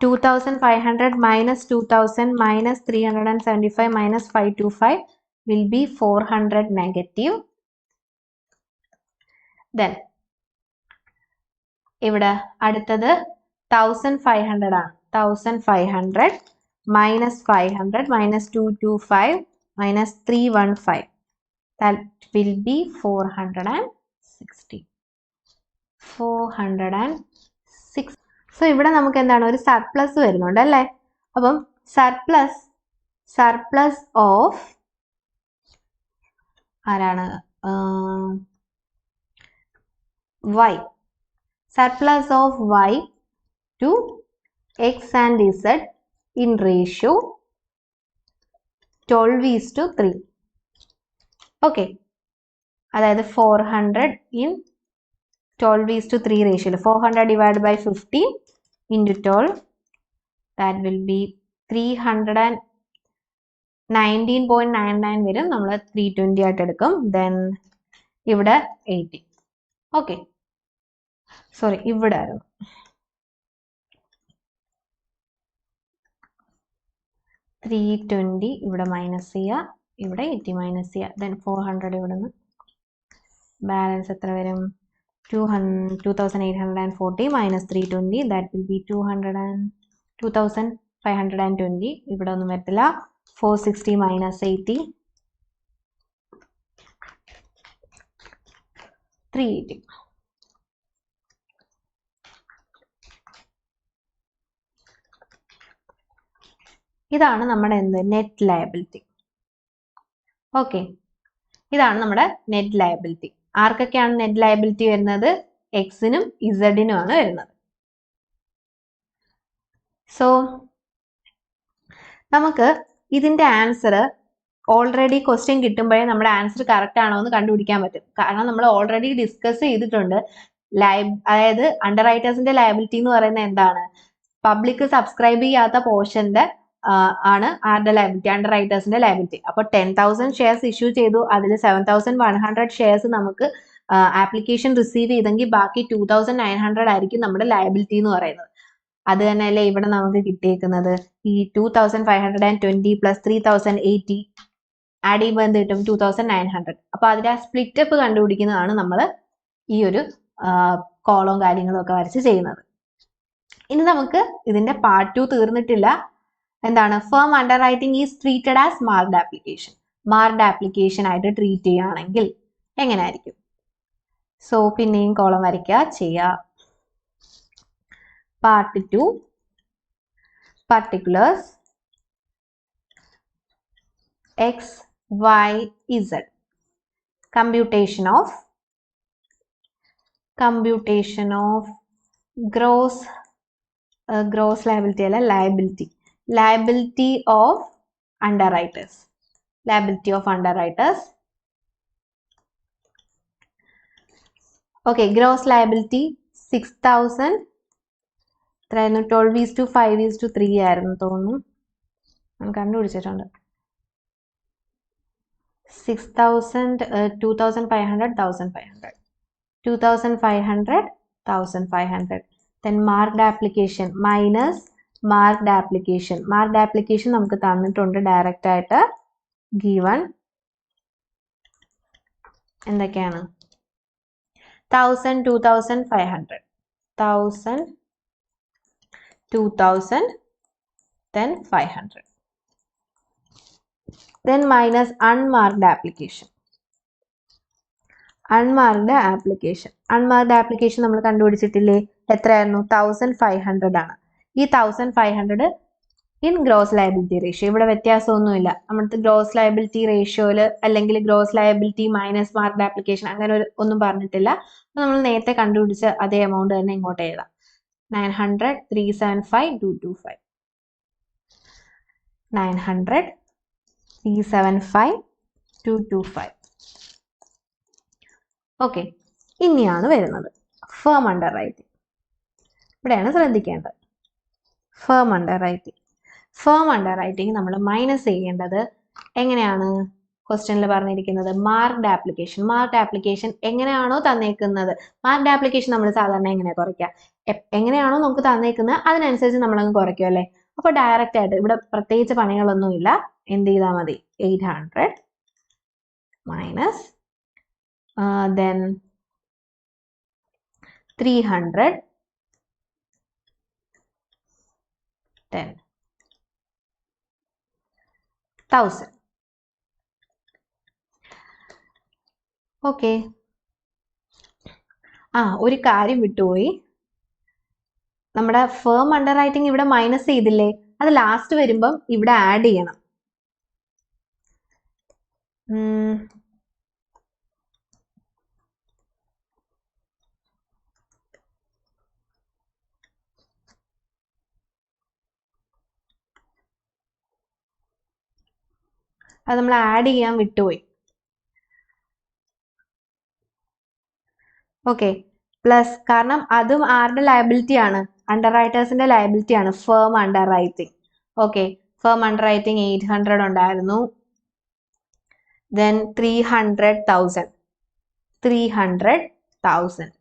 2500 minus 2000 minus 375 minus 525 will be 400 negative. Then ഇവിടെ അടുത്തത് 1500 ആണ്. 1500 minus 500 minus 225 minus 315, that will be 460. 406. So ഇവിടെ നമുക്ക് എന്താണ്? ഒരു സർപ്ലസ് വരുന്നുണ്ട് അല്ലേ. അപ്പം സർപ്ലസ് ഓഫ് ആരാണ്? y. Surplus of y to x and z in ratio 12:3. Okay, അതായത് 400 in 12:3 ratio. 400 divided by 50 into 12, that will be 319.99 വരും. നമ്മൾ 320 ആയിട്ട് എടുക്കും. Then ഇവിടെ 80. ഓക്കെ, സോറി, ഇവിടെ ആയിരുന്നു 320, ഇവിടെ മൈനസ് ചെയ്യുക, ഇവിടെ 80 മൈനസ് ചെയ്യുക, ദെൻ 400 ഇവിടെ നിന്ന് ബാലൻസ് എത്ര വരും? 2840 മൈനസ് 320, ദാറ്റ് വിൽ ബി 2520. ഇവിടെ ഒന്നും വരത്തില്ല. 460 മൈനസ് 80, 380. ഇതാണ് നമ്മുടെ എന്ത് നെറ്റ് ലയബിലിറ്റി. ഓക്കെ, ഇതാണ് നമ്മുടെ നെറ്റ് ലയബിലിറ്റി. ആർക്കൊക്കെയാണ് നെറ്റ് ലയബിലിറ്റി വരുന്നത്? എക്സിനും ഇസഡിനും ആണ് വരുന്നത്. സോ നമുക്ക് ഇതിന്റെ ആൻസർ ഓൾറെഡി ക്വസ്റ്റ്യൻ കിട്ടുമ്പോഴേ നമ്മുടെ ആൻസർ കറക്റ്റ് ആണോ എന്ന് കണ്ടുപിടിക്കാൻ പറ്റും. കാരണം നമ്മൾ ഓൾറെഡി ഡിസ്കസ് ചെയ്തിട്ടുണ്ട്. അതായത് അണ്ടർ റൈറ്റേഴ്സിന്റെ ലയബിലിറ്റി എന്ന് പറയുന്നത് എന്താണ്? പബ്ലിക് സബ്സ്ക്രൈബ് ചെയ്യാത്ത പോർഷന്റെ ആണ് ആരുടെ ലയബിലിറ്റി? Under റൈറ്റേഴ്സിന്റെ liability. അപ്പോൾ 10,000 ഷെയർസ് ഇഷ്യൂ ചെയ്തു, അതിൽ 7,100 ഷെയർസ് നമുക്ക് ആപ്ലിക്കേഷൻ റിസീവ് ചെയ്തെങ്കിൽ ബാക്കി 2,900 ആയിരിക്കും നമ്മുടെ ലയബിലിറ്റി എന്ന് പറയുന്നത്. അത് തന്നെയല്ലേ ഇവിടെ നമുക്ക് കിട്ടിയേക്കുന്നത്. ഈ 2,520 പ്ലസ് 3,080 ആഡ് ചെയ്യുമ്പോൾ എന്ത് കിട്ടും? 2,900. അപ്പൊ അതിന്റെ ആ സ്പ്ലിറ്റ് അപ്പ് കണ്ടുപിടിക്കുന്നതാണ് നമ്മൾ ഈ ഒരു കോളവും കാര്യങ്ങളും ഒക്കെ വരച്ച് ചെയ്യുന്നത്. ഇനി നമുക്ക് ഇതിന്റെ പാർട്ട് 2 തീർന്നിട്ടില്ല. എന്താണ്? Firm under writing is treated as marked application. Marked application ആയിട്ട് ട്രീറ്റ് ചെയ്യുകയാണെങ്കിൽ എങ്ങനെയായിരിക്കും? സോ പിന്നെയും കോളം വരയ്ക്കുക, ചെയ്യുക. Part 2 particulars x, y, z. Computation of gross liability അല്ല, liability of underwriters. Okay, gross liability 6,000. 12:5:3 ആയിരുന്നു തോന്നുന്നു. ഞാൻ കണ്ടുപിടിച്ചിട്ടുണ്ട്. 6,000, 2,500, 1,500, 2,500, 1,500. Then marked application minus marked application. Marked application നമുക്ക് തന്നിട്ടുണ്ട് ഡയറക്റ്റ് ആയിട്ട്. given എന്തൊക്കെയാണ്? 1,000, 2,500, 1,000, 2,000, then 500. Then minus unmarked application. Unmarked application നമ്മൾ കണ്ടുപിടിച്ചിട്ടില്ലേ? എത്രയായിരുന്നു? 1,500 ആണ്. ഈ 1,500 ഇൻ ഗ്രോസ് ലയബിലിറ്റി റേഷ്യോ. ഇവിടെ വ്യത്യാസമൊന്നുമില്ല. നമ്മുടെ ഗ്രോസ് ലയബിലിറ്റി റേഷ്യോയിൽ അല്ലെങ്കിൽ gross liability minus marked application അങ്ങനെ ഒന്നും പറഞ്ഞിട്ടില്ല. നമ്മൾ നേരത്തെ കണ്ടുപിടിച്ച അതേ എമൗണ്ട് തന്നെ ഇങ്ങോട്ട് എഴുതാം. 900, 375, 225. 900, 375, 225. ഓക്കെ, ഇനിയാണ് വരുന്നത് ഫേം അണ്ടർ റൈറ്റിംഗ്. ഇവിടെയാണ് ശ്രദ്ധിക്കേണ്ടത്. ഫേം അണ്ടർ റൈറ്റിംഗ് നമ്മൾ മൈനസ് ചെയ്യേണ്ടത് എങ്ങനെയാണ്? ക്വസ്റ്റ്യനിൽ പറഞ്ഞിരിക്കുന്നത് മാർക്ഡ് ആപ്ലിക്കേഷൻ എങ്ങനെയാണോ തന്നേക്കുന്നത്, മാർക്ഡ് ആപ്ലിക്കേഷൻ നമ്മൾ സാധാരണ എങ്ങനെയാണ് കുറയ്ക്കുക? എങ്ങനെയാണോ നമുക്ക് തന്നേക്കുന്നത് അതിനനുസരിച്ച് നമ്മളങ്ങ് കുറയ്ക്കും അല്ലേ? അപ്പൊ ഡയറക്റ്റ് ആയിട്ട് ഇവിടെ പ്രത്യേകിച്ച് പണികളൊന്നുമില്ല. എന്ത് ചെയ്താൽ മതി? 800 മൈനസ് then 300, 10, 1,000. ഓക്കെ, ഒരു കാര്യം വിട്ടുപോയി. നമ്മുടെ ഫേം അണ്ടർ റൈറ്റിംഗ് ഇവിടെ മൈനസ് ചെയ്തില്ലേ? അത് ലാസ്റ്റ് വരുമ്പം ഇവിടെ ആഡ് ചെയ്യണം. അത് നമ്മൾ ആഡ് ചെയ്യാൻ വിട്ടുപോയി. ഓക്കെ, പ്ലസ് കാരണം അതും ആരുടെ ലയബിലിറ്റി ആണ്? അണ്ടർ റൈറ്റേഴ്സിന്റെ ലയബിലിറ്റി ആണ് firm under writing. Okay, firm under writing 800 ഉണ്ടായിരുന്നു. ദെൻ 300,000. 300,000.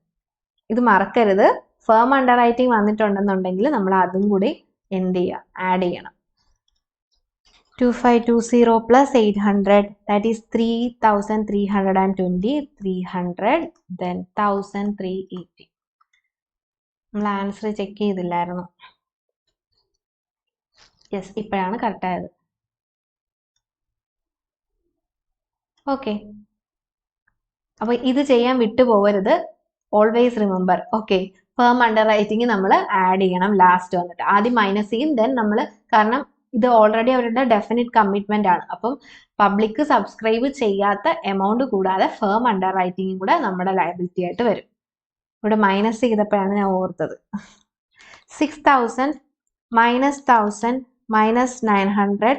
ഇത് മറക്കരുത്. ഫേം അണ്ടർ റൈറ്റിംഗ് വന്നിട്ടുണ്ടെന്നുണ്ടെങ്കിൽ നമ്മൾ അതും കൂടി എന്ത് ചെയ്യുക, ആഡ് ചെയ്യണം. 2520 plus 800, that is 3,320, 300, then 1,380. നമ്മൾ ആൻസർ ചെക്ക് ചെയ്തില്ലായിരുന്നു. യെസ്, ഇപ്പോഴാണ് കറക്റ്റ് ആയത്. ഓക്കെ, അപ്പോൾ ഇത് ചെയ്യാൻ വിട്ടുപോകരുത്. Always remember. Okay, firm underwriting നമ്മൾ ആഡ് ചെയ്യണം ലാസ്റ്റ് വന്നിട്ട്. ആദ്യം മൈനസ് ചെയ്യും, ദെൻ നമ്മൾ, കാരണം ഇത് ഓൾറെഡി അവരുടെ ഡെഫിനിറ്റ് കമ്മിറ്റ്മെന്റ് ആണ്. അപ്പം പബ്ലിക് സബ്സ്ക്രൈബ് ചെയ്യാത്ത എമൗണ്ട് കൂടാതെ ഫേം അണ്ടർ റൈറ്റിംഗും കൂടെ നമ്മുടെ ലയബിലിറ്റി ആയിട്ട് വരും. ഇവിടെ മൈനസ് ചെയ്തപ്പോഴാണ് ഞാൻ ഓർത്തത്. 6,000 minus 1,000 minus 900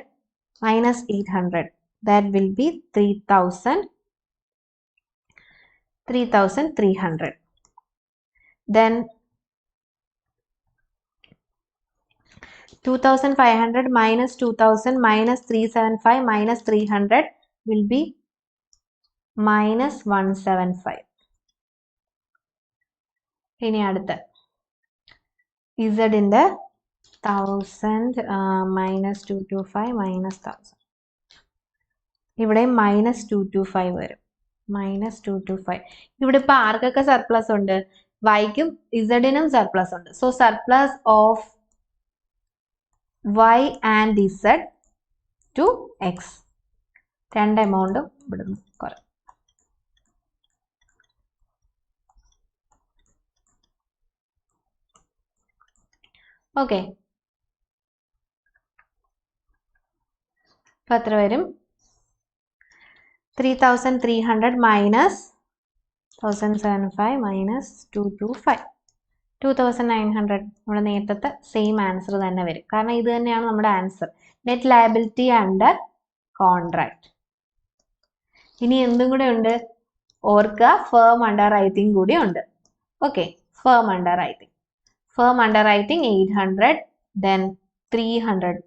minus 800, that will be 3,300. Then 2,500 minus 2,000 minus 375 minus 300 will be minus 175. ഇനി അടുത്ത ഇസഡിന്റെ 1000 minus 225 minus 1000. ഇവിടെ minus 225 വരും. minus 225. ഇവിടെ ഇപ്പൊ ആർക്കൊക്കെ സർപ്ലസ് ഉണ്ട്? വൈക്കും ഇസഡിനും സർപ്ലസ് ഉണ്ട്. So surplus of y and z to x. രണ്ട് എമൗണ്ടും ഇവിടുന്ന് കുറയും. ഓക്കെ, അപ്പൊ എത്ര വരും? 3,300 മൈനസ് 1,075 മൈനസ് 225, 2,900. നമ്മുടെ നേരത്തെ സെയിം ആൻസർ തന്നെ വരും, കാരണം ഇത് തന്നെയാണ് നമ്മുടെ answer. Net liability under contract. ഇനി എന്തും കൂടെ ഉണ്ട്? ഓർക്കുക, ഫേം അണ്ടർ റൈറ്റിംഗ് കൂടി ഉണ്ട്. Okay, firm under writing. Firm under writing 800, then 300,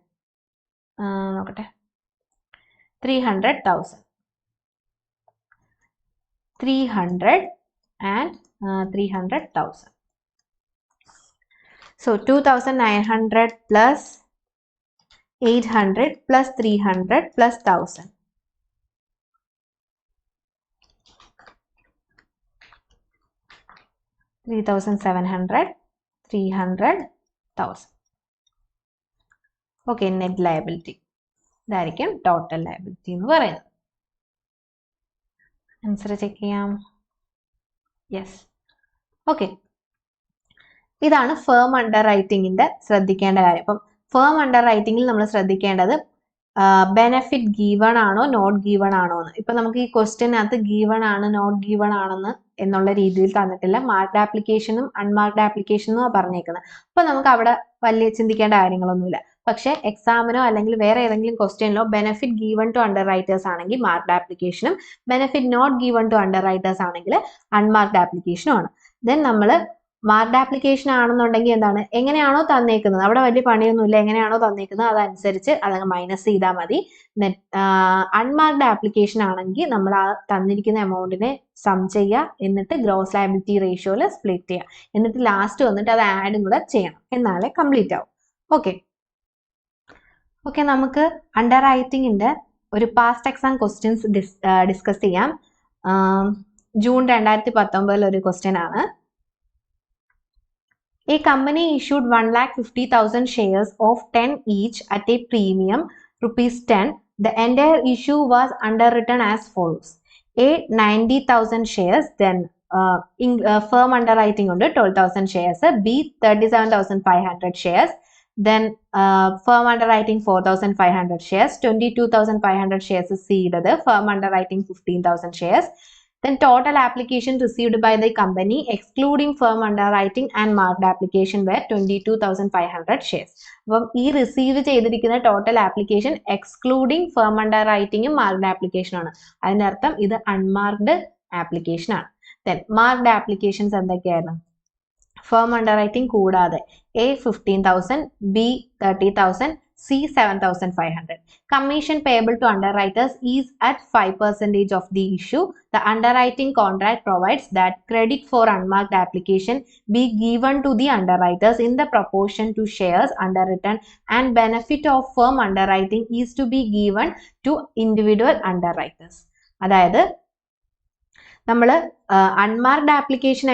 നോക്കട്ടെ, 300,000, 300 and 300,000. So 2,900 plus 800 plus 300 plus 1,000. 3,700, 300,000. Okay, net liability. ഇതായിരിക്കും ടോട്ടൽ ലയബിലിറ്റി എന്ന് പറയുന്നത്. ആൻസർ ചെക്ക് ചെയ്യാം. Yes, okay. ഇതാണ് ഫേം അണ്ടർ റൈറ്റിംഗിന്റെ ശ്രദ്ധിക്കേണ്ട കാര്യം. അപ്പം ഫേം അണ്ടർ റൈറ്റിംഗിൽ നമ്മൾ ശ്രദ്ധിക്കേണ്ടത് ബെനഫിറ്റ് ഗീവൺ ആണോ നോട്ട് ഗീവൺ ആണോ എന്ന്. ഇപ്പൊ നമുക്ക് ഈ ക്വസ്റ്റ്യനകത്ത് ഗീവൺ ആണ് നോട്ട് ഗീവൺ ആണെന്ന് എന്നുള്ള രീതിയിൽ തന്നിട്ടില്ല. മാർക്ക്ഡ് ആപ്ലിക്കേഷനും അൺമാർക്ക്ഡ് ആപ്ലിക്കേഷനും പറഞ്ഞേക്കുന്നത്. അപ്പൊ നമുക്ക് അവിടെ വലിയ ചിന്തിക്കേണ്ട കാര്യങ്ങളൊന്നുമില്ല. പക്ഷെ എക്സാമിനോ അല്ലെങ്കിൽ വേറെ ഏതെങ്കിലും ക്വസ്റ്റ്യനിലോ benefit given to underwriters ആണെങ്കിൽ മാർക്ക്ഡ് ആപ്ലിക്കേഷനും benefit not given to underwriters ആണെങ്കിൽ അൺമാർക്ക്ഡ് ആപ്ലിക്കേഷനും ആണ്. ദെൻ നമ്മൾ മാർക്ക്ഡ് ആപ്ലിക്കേഷൻ ആണെന്നുണ്ടെങ്കിൽ എന്താണ്, എങ്ങനെയാണോ തന്നേക്കുന്നത്, അവിടെ വലിയ പണിയൊന്നുമില്ല, എങ്ങനെയാണോ തന്നേക്കുന്നത് അതനുസരിച്ച് അതങ്ങ് മൈനസ് ചെയ്താൽ മതി. അൺമാർക്ക്ഡ് ആപ്ലിക്കേഷൻ ആണെങ്കിൽ നമ്മൾ ആ തന്നിരിക്കുന്ന എമൗണ്ടിനെ സം ചെയ്യുക, എന്നിട്ട് ഗ്രോസ് ലയബിലിറ്റി റേഷ്യോയിൽ സ്പ്ലിറ്റ് ചെയ്യുക, എന്നിട്ട് ലാസ്റ്റ് വന്നിട്ട് അത് ആഡും കൂടെ ചെയ്യണം, എന്നാലേ കംപ്ലീറ്റ് ആവും. ഓക്കെ, നമുക്ക് അണ്ടർ റൈറ്റിംഗിന്റെ ഒരു പാസ്റ്റ് എക്സാം ക്വസ്റ്റ്യൻസ് ഡിസ്കസ് ചെയ്യാം. ജൂൺ 2019 ഒരു ക്വസ്റ്റ്യൻ ആണ്. A company issued 1,50,000 shares of 10 each at a premium ₹10. The entire issue was underwritten as follows. A 90,000 shares, then firm underwriting under 12,000 shares. B 37,500 shares, then firm underwriting 4,500 shares. 22,500 shares is seeded. Firm underwriting 15,000 shares. Then total application received by the company excluding firm underwriting and marked application were 22,500 shares. അപ്പം ഈ റിസീവ് ചെയ്തിരിക്കുന്ന ടോട്ടൽ ആപ്ലിക്കേഷൻ എക്സ്ക്ലൂഡിംഗ് ഫേം അണ്ടർറൈറ്റിംഗും മാർക്ക്ഡ് ആപ്ലിക്കേഷൻ ആണ്. അതിന്റെ അർത്ഥം ഇത് അൺമാർക്ക്ഡ് ആപ്ലിക്കേഷൻ ആണ്. ദെൻ മാർക്ക്ഡ് ആപ്ലിക്കേഷൻസ് എന്തൊക്കെയായിരുന്നു? ഫേം അണ്ടർറൈറ്റിംഗ് കൂടാതെ A 15,000, B 30,000, C 7,500. Commission payable to underwriters is at 5% of the issue. The underwriting contract provides that credit for unmarked application be given to the underwriters in the proportion to shares underwritten, and benefit of firm underwriting is to be given to individual underwriters. അതായത് നമ്മൾ അൺമാർക്ഡ് ആപ്ലിക്കേഷൻ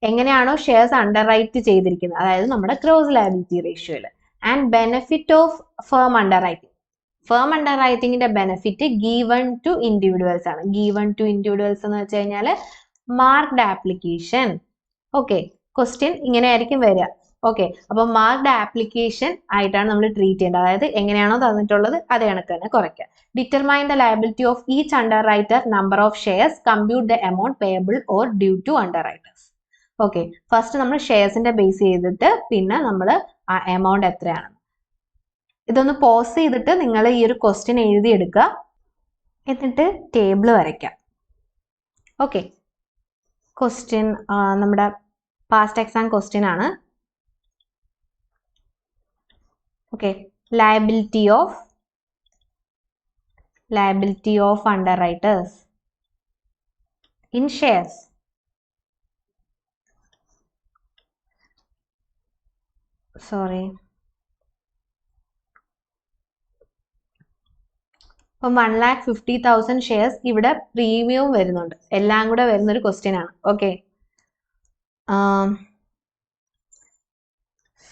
എങ്ങനെയാണോ ഷെയർസ് അണ്ടർറൈറ്റ് ചെയ്തിരിക്കുന്നത്, അതായത് നമ്മുടെ ഗ്രോസ് ലയബിലിറ്റി റേഷ്യോയിൽ, ആൻഡ് ബെനിഫിറ്റ് ഓഫ് ഫേം അണ്ടർറൈറ്റിംഗിന്റെ ബെനിഫിറ്റ് ഗീവൺ ടു ഇൻഡിവിജ്വൽസ് ആണ്. ഗീവൺ ടു ഇൻഡിവിജ്വൽസ് എന്ന് വെച്ച് കഴിഞ്ഞാൽ മാർക്ക്ഡ് ആപ്ലിക്കേഷൻ. ഓക്കെ, ക്വസ്റ്റ്യൻ ഇങ്ങനെയായിരിക്കും വരിക. ഓക്കെ, അപ്പൊ മാർക്ക്ഡ് ആപ്ലിക്കേഷൻ ആയിട്ടാണ് നമ്മൾ ട്രീറ്റ് ചെയ്യേണ്ടത്. അതായത് എങ്ങനെയാണോ തന്നിട്ടുള്ളത് അതേ കണക്ക് തന്നെ കുറയ്ക്കുക. Determine the liability of each underwriter, number of shares, compute the amount payable or due to underwriters. Okay, first നമ്മൾ ഷെയർസിന്റെ ബേസ് ചെയ്തിട്ട് പിന്നെ നമ്മൾ ആ എമൗണ്ട് എത്രയാണ്. ഇതൊന്ന് പോസ് ചെയ്തിട്ട് നിങ്ങൾ ഈ ഒരു ക്വസ്റ്റ്യൻ എഴുതിയെടുക്കുക, എന്നിട്ട് ടേബിൾ വരയ്ക്കാം. ഓക്കെ, ക്വസ്റ്റ്യൻ നമ്മുടെ പാസ്റ്റ് എക്സാം ക്വസ്റ്റ്യൻ ആണ്. Okay, liability of underwriters in shares. Sorry. അപ്പം 1,50,000 ഷെയർസ് ഇവിടെ പ്രീമിയവും വരുന്നുണ്ട്. എല്ലാം കൂടെ വരുന്നൊരു ക്വസ്റ്റ്യൻ ആണ്. Okay,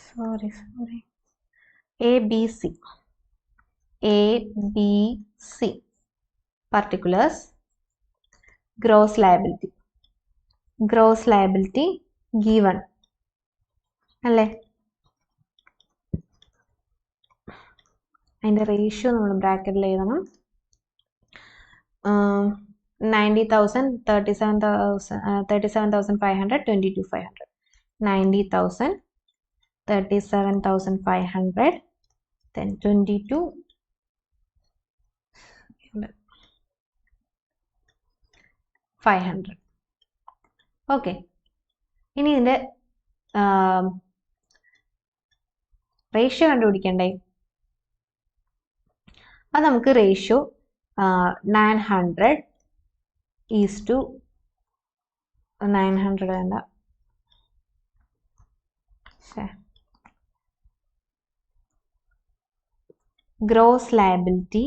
sorry ABC particulars, gross liability given അല്ലേ, അതിന്റെ റേഷ്യോ നമ്മൾ ബ്രാക്കറ്റിൽ എഴുതണം. 90,000, 37,500, 22,500. 90,000, 37,500, then 22,500. ഓക്കെ, ഇനി ഇതിന്റെ റേഷ്യോ കണ്ടുപിടിക്കണ്ടേ? അത് നമുക്ക് റേഷ്യോ 900 വേണ്ട, ഗ്രോസ് ലയബിലിറ്റി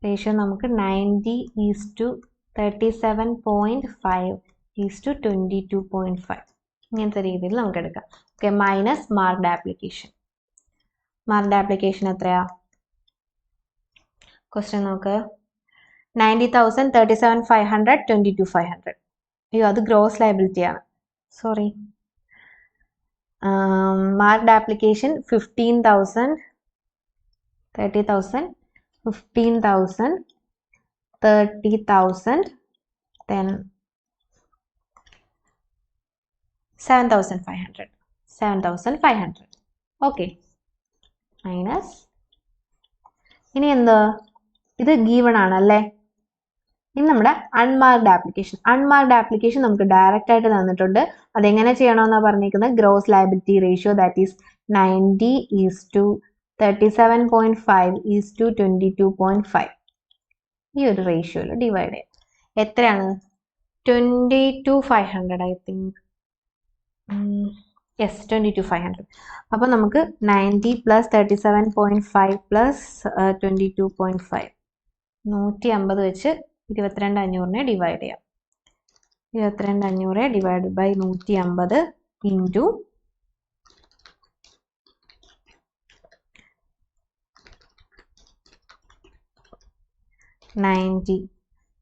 റേഷ്യോ നമുക്ക് 90:37.5:22.5 ഇങ്ങനത്തെ രീതിയിൽ നമുക്ക് എടുക്കാം. Okay, minus marked application. Marked application എത്രയാ? ക്വസ്റ്റ്യൻ നോക്ക്. 90,000, 37,500, 22,500. അയ്യോ, അത് ഗ്രോസ് ലയബിലിറ്റി ആണ്, sorry. Marked application 15,000, 30,000, 15,000, 30,000, then 7,500. Okay, minus. ഇനി എന്ത്? ഇത് ഗീവൺ ആണല്ലേ. ഇനി നമ്മുടെ അൺമാർക്ഡ് ആപ്ലിക്കേഷൻ നമുക്ക് ഡയറക്റ്റ് ആയിട്ട് തന്നിട്ടുണ്ട്. അതെങ്ങനെ ചെയ്യണമെന്നാണ് പറഞ്ഞിരിക്കുന്നത്? Gross liability ratio that is 90:37.5:22.5 ഈ ഒരു റേഷ്യോയിൽ ഡിവൈഡ് ചെയ്യാം. എത്രയാണ്? 22,500 ഐ തിങ്ക്. യെസ്, 22,500. അപ്പോൾ നമുക്ക് 90 + 37.5 + 22.5 150 വെച്ച് 22,500 ഡിവൈഡ് ചെയ്യാം. 22,500 ഡിവൈഡ് ബൈ 150 ഇൻറ്റു 90,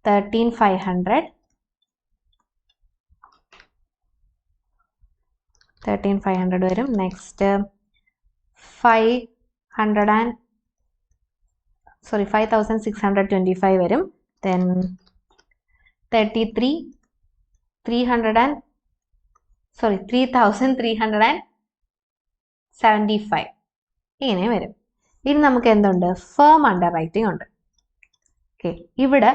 13,500, 13,500 വരും. നെക്സ്റ്റ് 5,625 വരും. ദെൻ 3,375 ഇങ്ങനെ വരും. ഇനി നമുക്ക് എന്തുണ്ട്? ഫേം അണ്ടർറൈറ്റിംഗ് ഉണ്ട്. ഓക്കെ, ഇവിടെ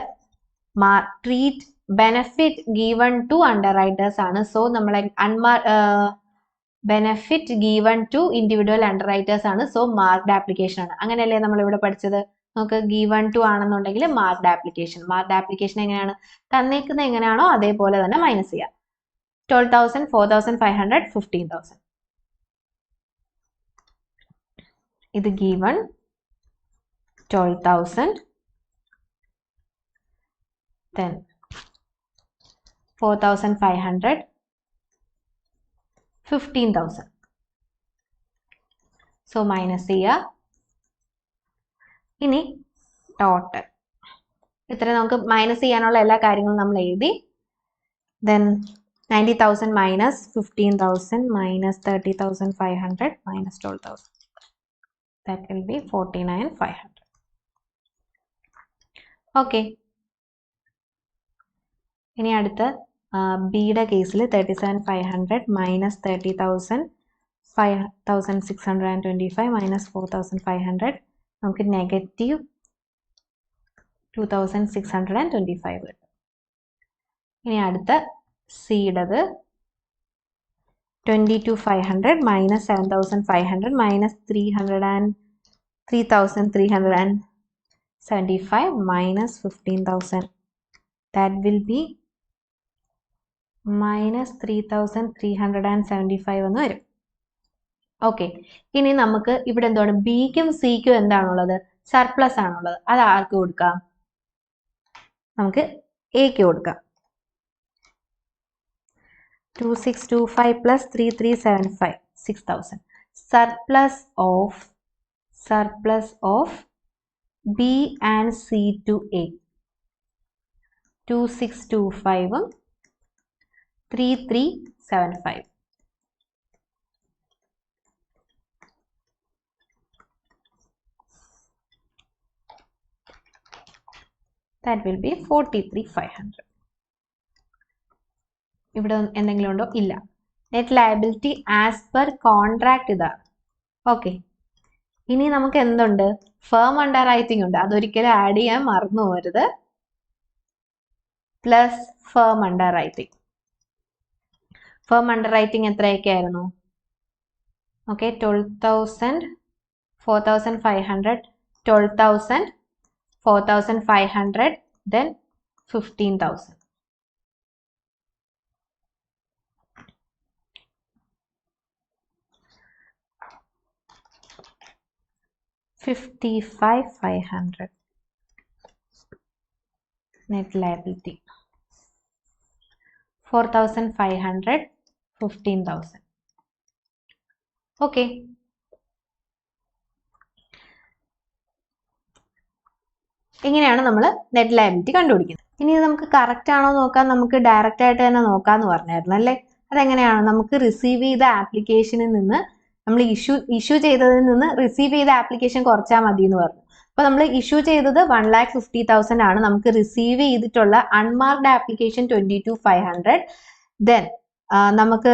treat benefit given to underwriters ആണ്. സോ നമ്മളെ benefit given to individual underwriters ആണ്. സോ മാർക്ക്ഡ് ആപ്ലിക്കേഷൻ ആണ്. അങ്ങനെയല്ലേ നമ്മൾ ഇവിടെ പഠിച്ചത്? നമുക്ക് ഗീവൺ ടു ആണെന്നുണ്ടെങ്കിൽ മാർക്ക്ഡ് ആപ്ലിക്കേഷൻ. മാർക്ക്ഡ് ആപ്ലിക്കേഷൻ എങ്ങനെയാണ്? തന്നേക്കുന്ന എങ്ങനെയാണോ അതേപോലെ തന്നെ മൈനസ് ചെയ്യാം. 12,000, 4,500, 15,000. ഇത് ഗീവൺ 12,000, then 4,500, 15,000. സോ മൈനസ് ചെയ്യുക. ഇനി ടോട്ടൽ ഇത്ര നമുക്ക് മൈനസ് ചെയ്യാനുള്ള എല്ലാ കാര്യങ്ങളും നമ്മൾ എഴുതി. Then 90,000 minus 15,000 minus 30,500 minus 12,000. That will be 49,500. Okay. ഇനി അടുത്ത ബിയുടെ കേസിൽ 37,500 minus 30,000 5,625 minus 4,500 നമുക്ക് നെഗറ്റീവ് 2,625 കിട്ടും. ഇനി അടുത്ത സിയുടേത് 22,500 minus 7,500 minus 3,375 minus 15,000. That will be minus 3,375 എന്ന് വരും. ഓക്കെ. ഇനി നമുക്ക് ഇവിടെ എന്താണ്? ബിക്കും സിക്കും എന്താണുള്ളത്? സർപ്ലസ് ആണുള്ളത്. അത് ആർക്ക് കൊടുക്കാം? നമുക്ക് എക്ക് കൊടുക്കാം. 2625 plus 3375, 6,000. Surplus of B and C to A. 2625 3375. That will be 43,500. ഇവിടെ എന്തെങ്കിലും ഉണ്ടോ? ഇല്ല. Net liability as per contract ഇതാണ്. ഓക്കെ. ഇനി നമുക്ക് എന്തുണ്ട്? ഫേം അണ്ടർറൈറ്റിംഗ് ഉണ്ട്. അതൊരിക്കലും ആഡ് ചെയ്യാൻ മറന്നു പോകരുത്. Plus firm underwriting. Firm underwriting എത്രയൊക്കെ ആയിരുന്നു? Okay. 12,000, 4,500, 12,000, 4,500, then 15,000. 55,500 net liability. 4,500, 15,000. Okay. ഇങ്ങനെയാണ് നമ്മൾ നെറ്റ് ലയബിലിറ്റി കണ്ടുപിടിക്കുന്നത്. ഇനി നമുക്ക് കറക്റ്റ് ആണോ നോക്കാൻ നമുക്ക് ഡയറക്റ്റ് ആയിട്ട് തന്നെ നോക്കാന്ന് പറഞ്ഞായിരുന്നു അല്ലേ? അതെങ്ങനെയാണ്? നമുക്ക് റിസീവ് ചെയ്ത ആപ്ലിക്കേഷനിൽ നിന്ന് നമ്മൾ ഇഷ്യൂ ചെയ്തതിൽ നിന്ന് റിസീവ് ചെയ്ത ആപ്ലിക്കേഷൻ കുറച്ചാൽ മതി എന്ന് പറഞ്ഞു. അപ്പോൾ നമ്മൾ ഇഷ്യൂ ചെയ്തത് 1,50,000 ആണ്. നമുക്ക് റിസീവ് ചെയ്തിട്ടുള്ള അൺമാർക്ഡ് ആപ്ലിക്കേഷൻ 22,500. ദെൻ നമുക്ക്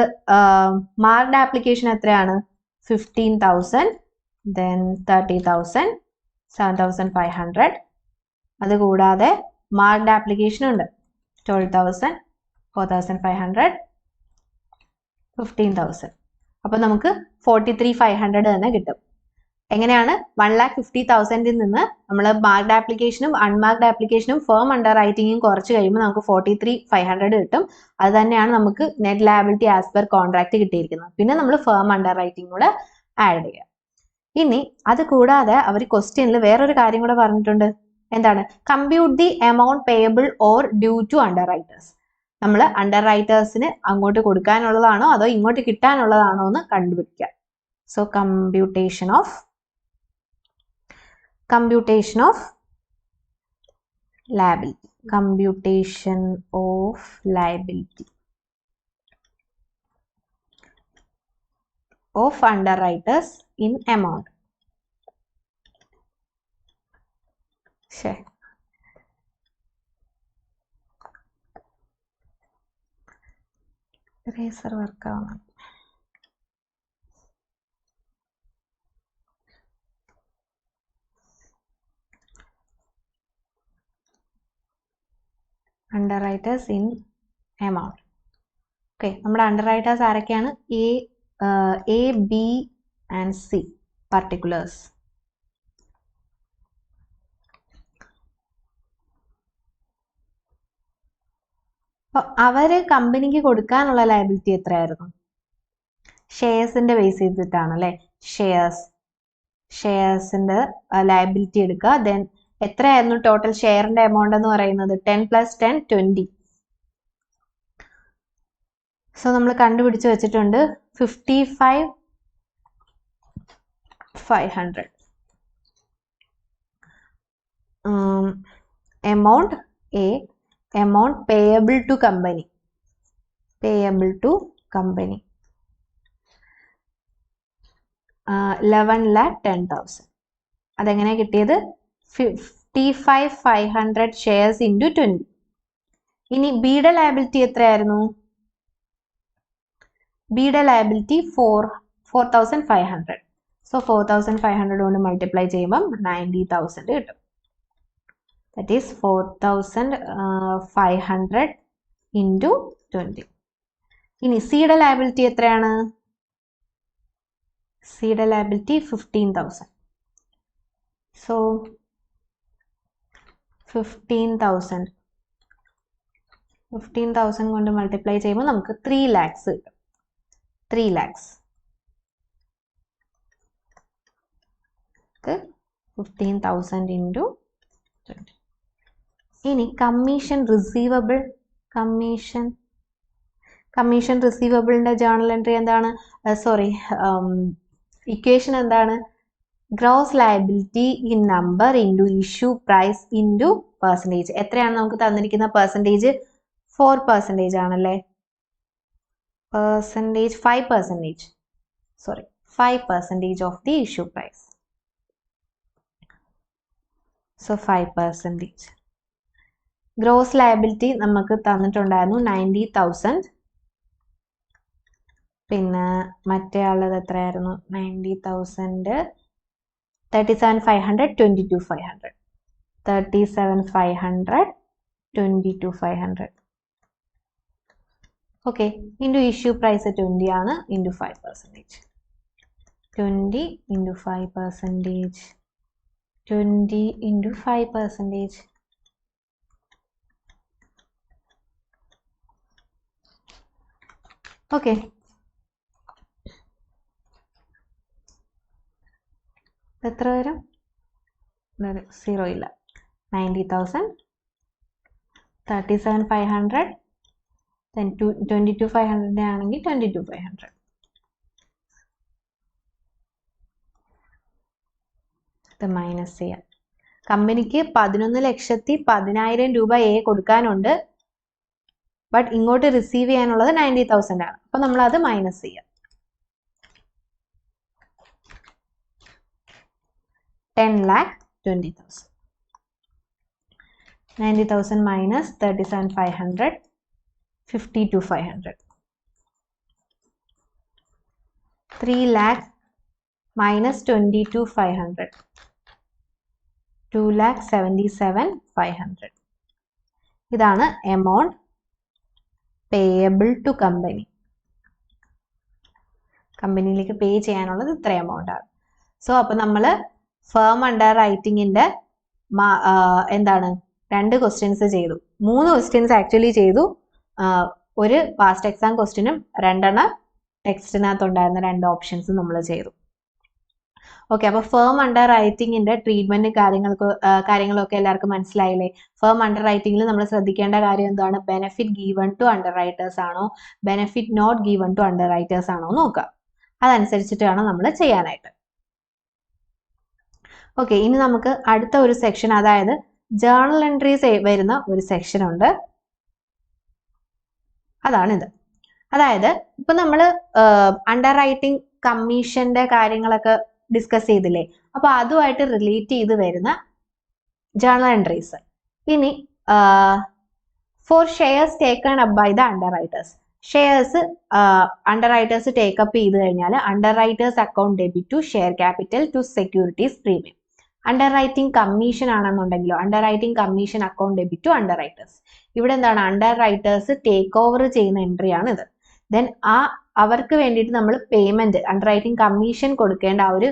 മാർക്ഡ് ആപ്ലിക്കേഷൻ എത്രയാണ്? 15,000, ദെൻ 30,000, 7,500. അതുകൂടാതെ മാർക്ഡ് ആപ്ലിക്കേഷൻ ഉണ്ട് 12,000, 4,500, 15,000. അപ്പോൾ നമുക്ക് 43,500 തന്നെ കിട്ടും. എങ്ങനെയാണ്? 1,50,000 നിന്ന് നമ്മൾ മാർക്ഡ് ആപ്ലിക്കേഷനും അൺമാർക്ഡ് ആപ്ലിക്കേഷനും ഫേം അണ്ടർ റൈറ്റിംഗും കുറച്ച് കഴിയുമ്പോൾ നമുക്ക് 43,500 കിട്ടും. അത് തന്നെയാണ് നമുക്ക് net liability as per contract കിട്ടിയിരിക്കുന്നത്. പിന്നെ നമ്മൾ ഫേം അണ്ടർ റൈറ്റിംഗ് കൂടെ ആഡ് ചെയ്യുക. ഇനി അത് കൂടാതെ അവർ ക്വസ്റ്റ്യനിൽ വേറൊരു കാര്യം കൂടെ പറഞ്ഞിട്ടുണ്ട്. എന്താണ്? Compute the amount payable or due to underwriters. നമ്മൾ അണ്ടർ റൈറ്റേഴ്സിന് അങ്ങോട്ട് കൊടുക്കാനുള്ളതാണോ അതോ ഇങ്ങോട്ട് കിട്ടാനുള്ളതാണോ എന്ന് കണ്ടുപിടിക്കുക. So computation of liability. Computation of liability of underwriters in amount. ശരി. റേസർ വർക്ക് ആവണം. Underwriters in amount. ഓക്കെ. നമ്മുടെ അണ്ടർറൈറ്റേഴ്സ് ആരൊക്കെയാണ്? A, A, B and C particulars. അവര് കമ്പനിക്ക് കൊടുക്കാനുള്ള ലയബിലിറ്റി എത്രയായിരുന്നു? ഷെയർസിന്റെ ബേസ് ചെയ്തിട്ടാണ് അല്ലെ. ഷെയർസിന്റെ ലയബിലിറ്റി എടുക്കുക. ദെൻ എത്രയായിരുന്നു ടോട്ടൽ ഷെയറിന്റെ എമൗണ്ട് എന്ന് പറയുന്നത്? 10 + 10 20. സോ നമ്മൾ കണ്ടുപിടിച്ച് വെച്ചിട്ടുണ്ട് 55,500. Amount A, amount payable to company. 11,10,000. അതെങ്ങനെ കിട്ടിയത്? 55,500 ഷെയർസ് ഇൻറ്റു 20. ഇനി ബിയുടെ ലയബിലിറ്റി എത്രയായിരുന്നു? ബിയുടെ ലയബിലിറ്റി 4,500. സോ 4,500 കൊണ്ട് മൾട്ടിപ്ലൈ ചെയ്യുമ്പം 90,000 കിട്ടും. That is 4,500 into 20. ഇനി സിയുടെ ലയബിലിറ്റി എത്രയാണ്? സിയുടെ ലയബിലിറ്റി 15,000. സോ 15,000 കൊണ്ട് മൾട്ടിപ്ലൈ ചെയ്യുമ്പോൾ നമുക്ക് 3 lakhs കിട്ടും. 3 lakhs. 15,000 ഇൻറ്റു 20. ഇനി കമ്മീഷൻ റിസീവബിളിന്റെ ജേർണൽ എൻട്രി എന്താണ്? ഇക്വേഷൻ എന്താണ്? Gross liability in number into issue price into percentage. എത്രയാണ് നമുക്ക് തന്നിരിക്കുന്ന പെർസെൻറ്റേജ്? 4% ആണല്ലേ. 5% of the issue price. So 5%. ഗ്രോസ് ലയബിലിറ്റി നമുക്ക് തന്നിട്ടുണ്ടായിരുന്നു 90,000. പിന്നെ മറ്റേ ആളത് എത്രയായിരുന്നു? 90,000 37,500 22,500. 37,500 22,500. ഓക്കെ. ഇൻറ്റു ഇഷ്യൂ പ്രൈസ് 20 ആണ്. ഇൻറ്റു 5%. 20 ഇൻറ്റു 5%. 20 ഇൻറ്റു 5%. ഓക്കെ. എത്ര വരും? 0 ഇല്ല. 90,000 37,500 then 22,500 ആണെങ്കിൽ 22,500. ഇത് മൈനസ് ചെയ്യാം. കമ്പനിക്ക് 11,10,000 രൂപ എ കൊടുക്കാനുണ്ട്. ബട്ട് ഇങ്ങോട്ട് റിസീവ് ചെയ്യാനുള്ളത് 90,000 ആണ്. അപ്പൊ നമ്മൾ അത് മൈനസ് ചെയ്യാം. 10,20,000. 90,000 minus 37,500 52,500. 3 lakh minus 22,500 2,77,500. ഇതാണ് എമൗണ്ട് പേയബിൾ ടു കമ്പനി. കമ്പനിയിലേക്ക് പേ ചെയ്യാനുള്ളത് ഇത്ര എമൗണ്ട് ആണ്. സോ അപ്പൊ നമ്മൾ ഫേം അണ്ടർ റൈറ്റിംഗിന്റെ എന്താണ് 2 ക്വസ്റ്റ്യൻസ് ചെയ്തു. 3 ക്വസ്റ്റ്യൻസ് ആക്ച്വലി ചെയ്തു. ഒരു പാസ്റ്റ് എക്സാം ക്വസ്റ്റ്യനും 2 ടെക്സ്റ്റിനകത്ത് ഉണ്ടായിരുന്ന 2 ഓപ്ഷൻസ് നമ്മൾ ചെയ്തു. ഓക്കെ. അപ്പൊ ഫേം അണ്ടർ റൈറ്റിംഗിന്റെ ട്രീറ്റ്മെന്റ് കാര്യങ്ങളൊക്കെ എല്ലാവർക്കും മനസ്സിലായില്ലേ? ഫേം അണ്ടർ റൈറ്റിംഗിൽ നമ്മൾ ശ്രദ്ധിക്കേണ്ട കാര്യം എന്താണ്? Benefit given to underwriters ആണോ, benefit not given to underwriters ആണോ നോക്കുക. അതനുസരിച്ചിട്ട് വേണം നമ്മൾ ചെയ്യാനായിട്ട്. ഓക്കെ. ഇനി നമുക്ക് അടുത്ത ഒരു സെക്ഷൻ, അതായത് ജേർണൽ എൻട്രീസ് വരുന്ന ഒരു സെക്ഷൻ ഉണ്ട്. അതാണിത്. അതായത് ഇപ്പൊ നമ്മൾ അണ്ടർ റൈറ്റിംഗ് കമ്മീഷന്റെ കാര്യങ്ങളൊക്കെ ഡിസ്കസ് ചെയ്തില്ലേ? അപ്പൊ അതുമായിട്ട് റിലേറ്റ് ചെയ്ത് വരുന്ന ജേർണൽ എൻട്രീസ്. ഇനി for shares taken up by the underwriters. Shares underwriters take up ചെയ്ത് കഴിഞ്ഞാൽ underwriters account debit to share capital to securities premium. Underwriting commission ആണെന്നുണ്ടെങ്കിലോ underwriting commission account debit to underwriters. ഇവിടെ എന്താണ്? അണ്ടർ റൈറ്റേഴ്സ് ടേക്ക് ഓവർ ചെയ്യുന്ന എൻട്രി ആണ് ഇത്. ദെൻ ആ അവർക്ക് വേണ്ടിയിട്ട് നമ്മൾ പേയ്മെന്റ് അണ്ടർറൈറ്റിംഗ് കമ്മീഷൻ കൊടുക്കേണ്ട ആ ഒരു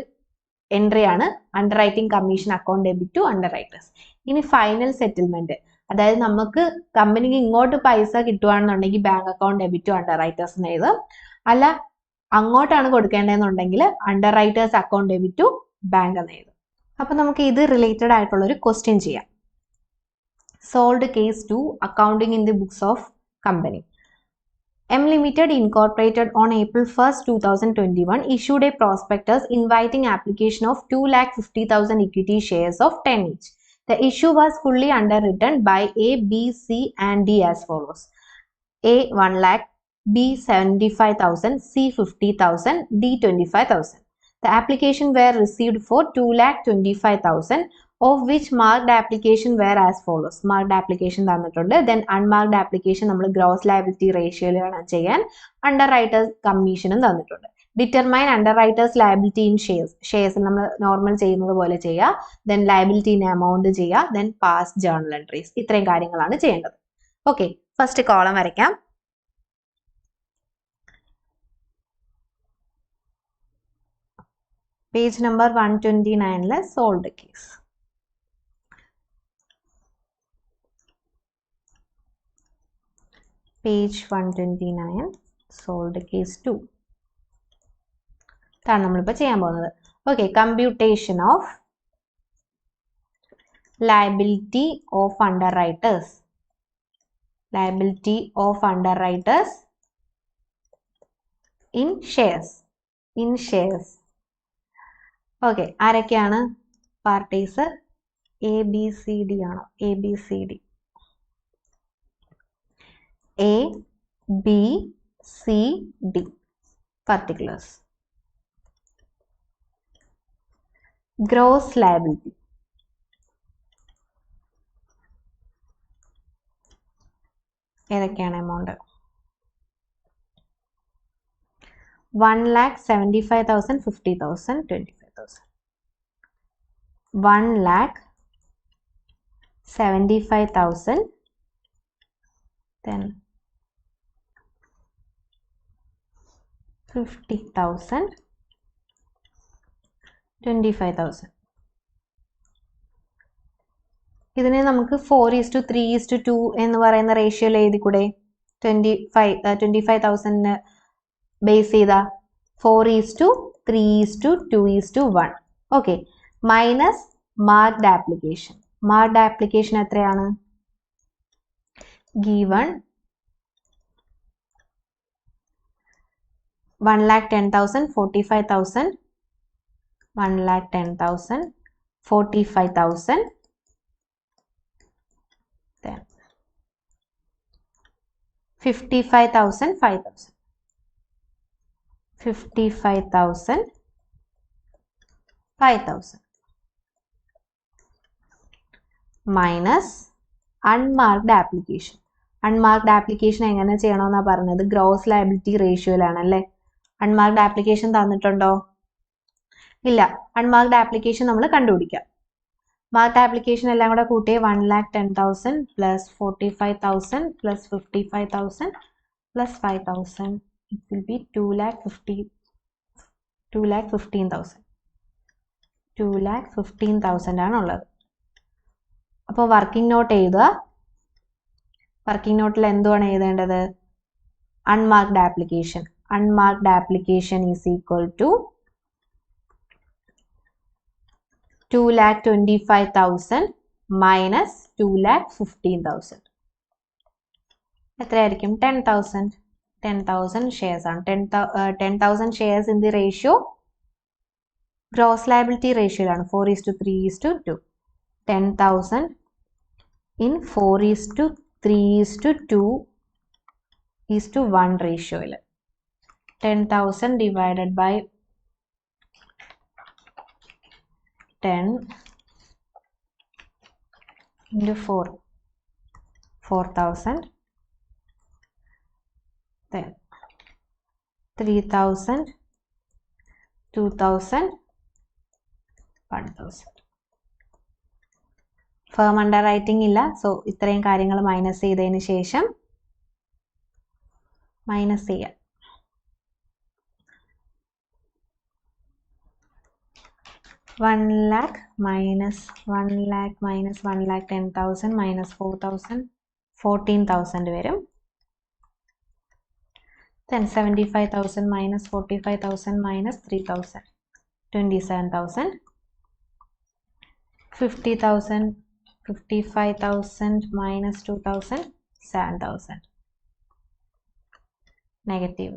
എൻട്രി ആണ് underwriting commission account debit to underwriters. ഇനി ഫൈനൽ സെറ്റിൽമെന്റ്, അതായത് നമുക്ക് കമ്പനിക്ക് ഇങ്ങോട്ട് പൈസ കിട്ടുവാണെന്നുണ്ടെങ്കിൽ bank account debit to underwriters എന്ന് എഴുതും. അല്ല അങ്ങോട്ടാണ് കൊടുക്കേണ്ടതെന്നുണ്ടെങ്കിൽ underwriters account debit to bank എന്ന് എഴുതും. അപ്പൊ നമുക്ക് ഇത് റിലേറ്റഡ് ആയിട്ടുള്ള ഒരു ക്വസ്റ്റ്യൻ ചെയ്യാം. Solved case 2, accounting in the books of company. M Limited Incorporated on April 1st, 2021 issued a prospectus inviting application of 250,000 equity shares of 10 each. The issue was fully underwritten by A, B, C and D as follows. A 1 lakh, B 75,000, C 50,000, D 25,000. The application were received for 2,25,000, of which marked application were as follows. Marked application തന്നിട്ടുണ്ട്. Then unmarked application നമ്മൾ gross liability ratioയിലാണ് ചെയ്യാൻ. Underwriters commission തന്നിട്ടുണ്ട്. Determine underwriters liability in shares. Shares നമ്മൾ നോർമൽ ചെയ്യുന്നത് പോലെ ചെയ്യുക. Then liability in amount ചെയ്യുക. Then past journal entries. ഇത്രയും കാര്യങ്ങളാണ് ചെയ്യേണ്ടത്. ഓക്കെ, ഫസ്റ്റ് കോളം വരയ്ക്കാം. Page number 129 solved case. Page 129 solved case 2 ഇതാണ് നമ്മളിപ്പോൾ ചെയ്യാൻ പോകുന്നത്. Okay, computation of liability of underwriters. Liability of underwriters in shares. In shares. Okay, ആരൊക്കെയാണ് parties? A B C D ആണോ? A B C D. A B C D particulars. Gross liability. ഏതൊക്കെയാണ് എമൗണ്ട്? 1,75,000, 50,000, 25,000. 1,75,000, then 50,000, 25,000. ഇതിനെ നമുക്ക് 4:3:2 എന്ന് പറയുന്ന റേഷ്യോയിൽ എഴുതിക്കൂടെ? 25,000 ബേസ് ചെയ്ത 4:3:2:1. Okay, minus marked application. Marked application എത്രയാണ്? Given 1,10,000, 45,000, 1,10,000, 45,000, then 55,000, 5,000. 55,000, 5,000 minus unmarked application. Unmarked application എങ്ങനെ ചെയ്യണമെന്നാണ് പറഞ്ഞത്? ഗ്രോസ് ലയബിലിറ്റി റേഷ്യോയിലാണ് അല്ലേ? അൺമാർക്ഡ് ആപ്ലിക്കേഷൻ തന്നിട്ടുണ്ടോ? ഇല്ല. അൺമാർക്ഡ് ആപ്ലിക്കേഷൻ നമ്മൾ കണ്ടുപിടിക്കാം. മാർക്ഡ് ആപ്ലിക്കേഷൻ എല്ലാം കൂടെ കൂട്ടിയ 1,10,000 plus 45,000 plus 55,000 plus 5,000. It will be 2,15,000. 2,15,000 ആണുള്ളത്. അപ്പോൾ വർക്കിംഗ് നോട്ട് എഴുതുക. വർക്കിംഗ് നോട്ടിൽ എന്തുവാണ് എഴുതേണ്ടത്? Unmarked application. Unmarked application is equal to 2,25,000 minus 2,15,000. എത്രയായിരിക്കും? 10,000. 10,000 shares ആണ്. 10,000 shares in the ratio gross liability ratio ആണ് 4:3:2. 10,000 in 4:3:2:1 ratioയിൽ 10,000 divided by 10 into 4, 4,000. Then 3,000, 2,000, 1,000. Firm under writing ഇല്ല. സോ ഇത്രയും കാര്യങ്ങൾ മൈനസ് ചെയ്തതിന് ശേഷം മൈനസ് ചെയ്യാം. 1 lakh minus 1 lakh minus 1 lakh 10,000 minus 4,000 14,000 വരും. Then 75,000 minus 45,000 minus 3,000 27,000. 50,000 55,000 minus 2,000 7,000 negative.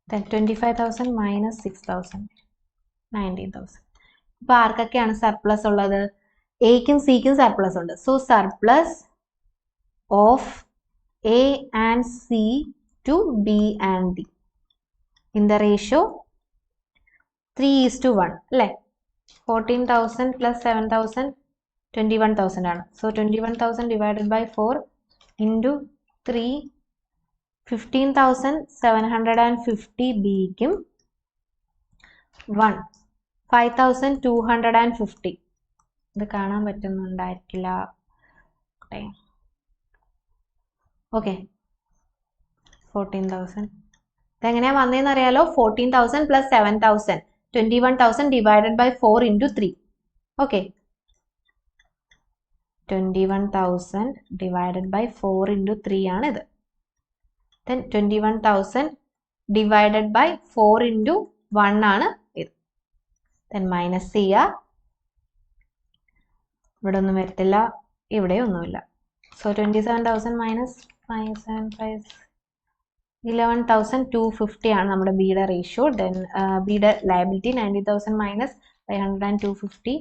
Then 25,000 minus 6,000 19,000. ഇപ്പോൾ ആർക്കൊക്കെയാണ് സർപ്ലസ് ഉള്ളത്? എക്കും സിക്കും സർപ്ലസ് ഉണ്ട്. So surplus of A and C to B and D in the ratio 3:1 അല്ലേ? 14,000 plus 7,000 21,000 ആണ്. സോ 21,000 ഡിവൈഡഡ് ബൈ 4 ഇൻറ്റു 3 15,750 ബിക്കും 1 5,250. ഇത് കാണാൻ പറ്റുന്നുണ്ടായിരിക്കില്ല. ഓക്കെ 14,000 ഇതെങ്ങനെയാ വന്നതെന്ന് അറിയാലോ? 14,000 plus 7,000 21,000 divided by 4 into 3. Okay. 21,000 divided by 4 into 3 ആണ് ഇത്. Then 21,000 divided by 4 into 1 ആണ് ഇത്. Then minus ചെയ്യുക. ഇവിടെ ഒന്നും വരത്തില്ല, ഇവിടെ ഒന്നുമില്ല. So 27,000 minus 575 11,250 ആണ് നമ്മുടെ ബിയുടെ റേഷ്യോ. ദെൻ ബിയുടെ ലയബിലിറ്റി 90,000 മൈനസ് 50250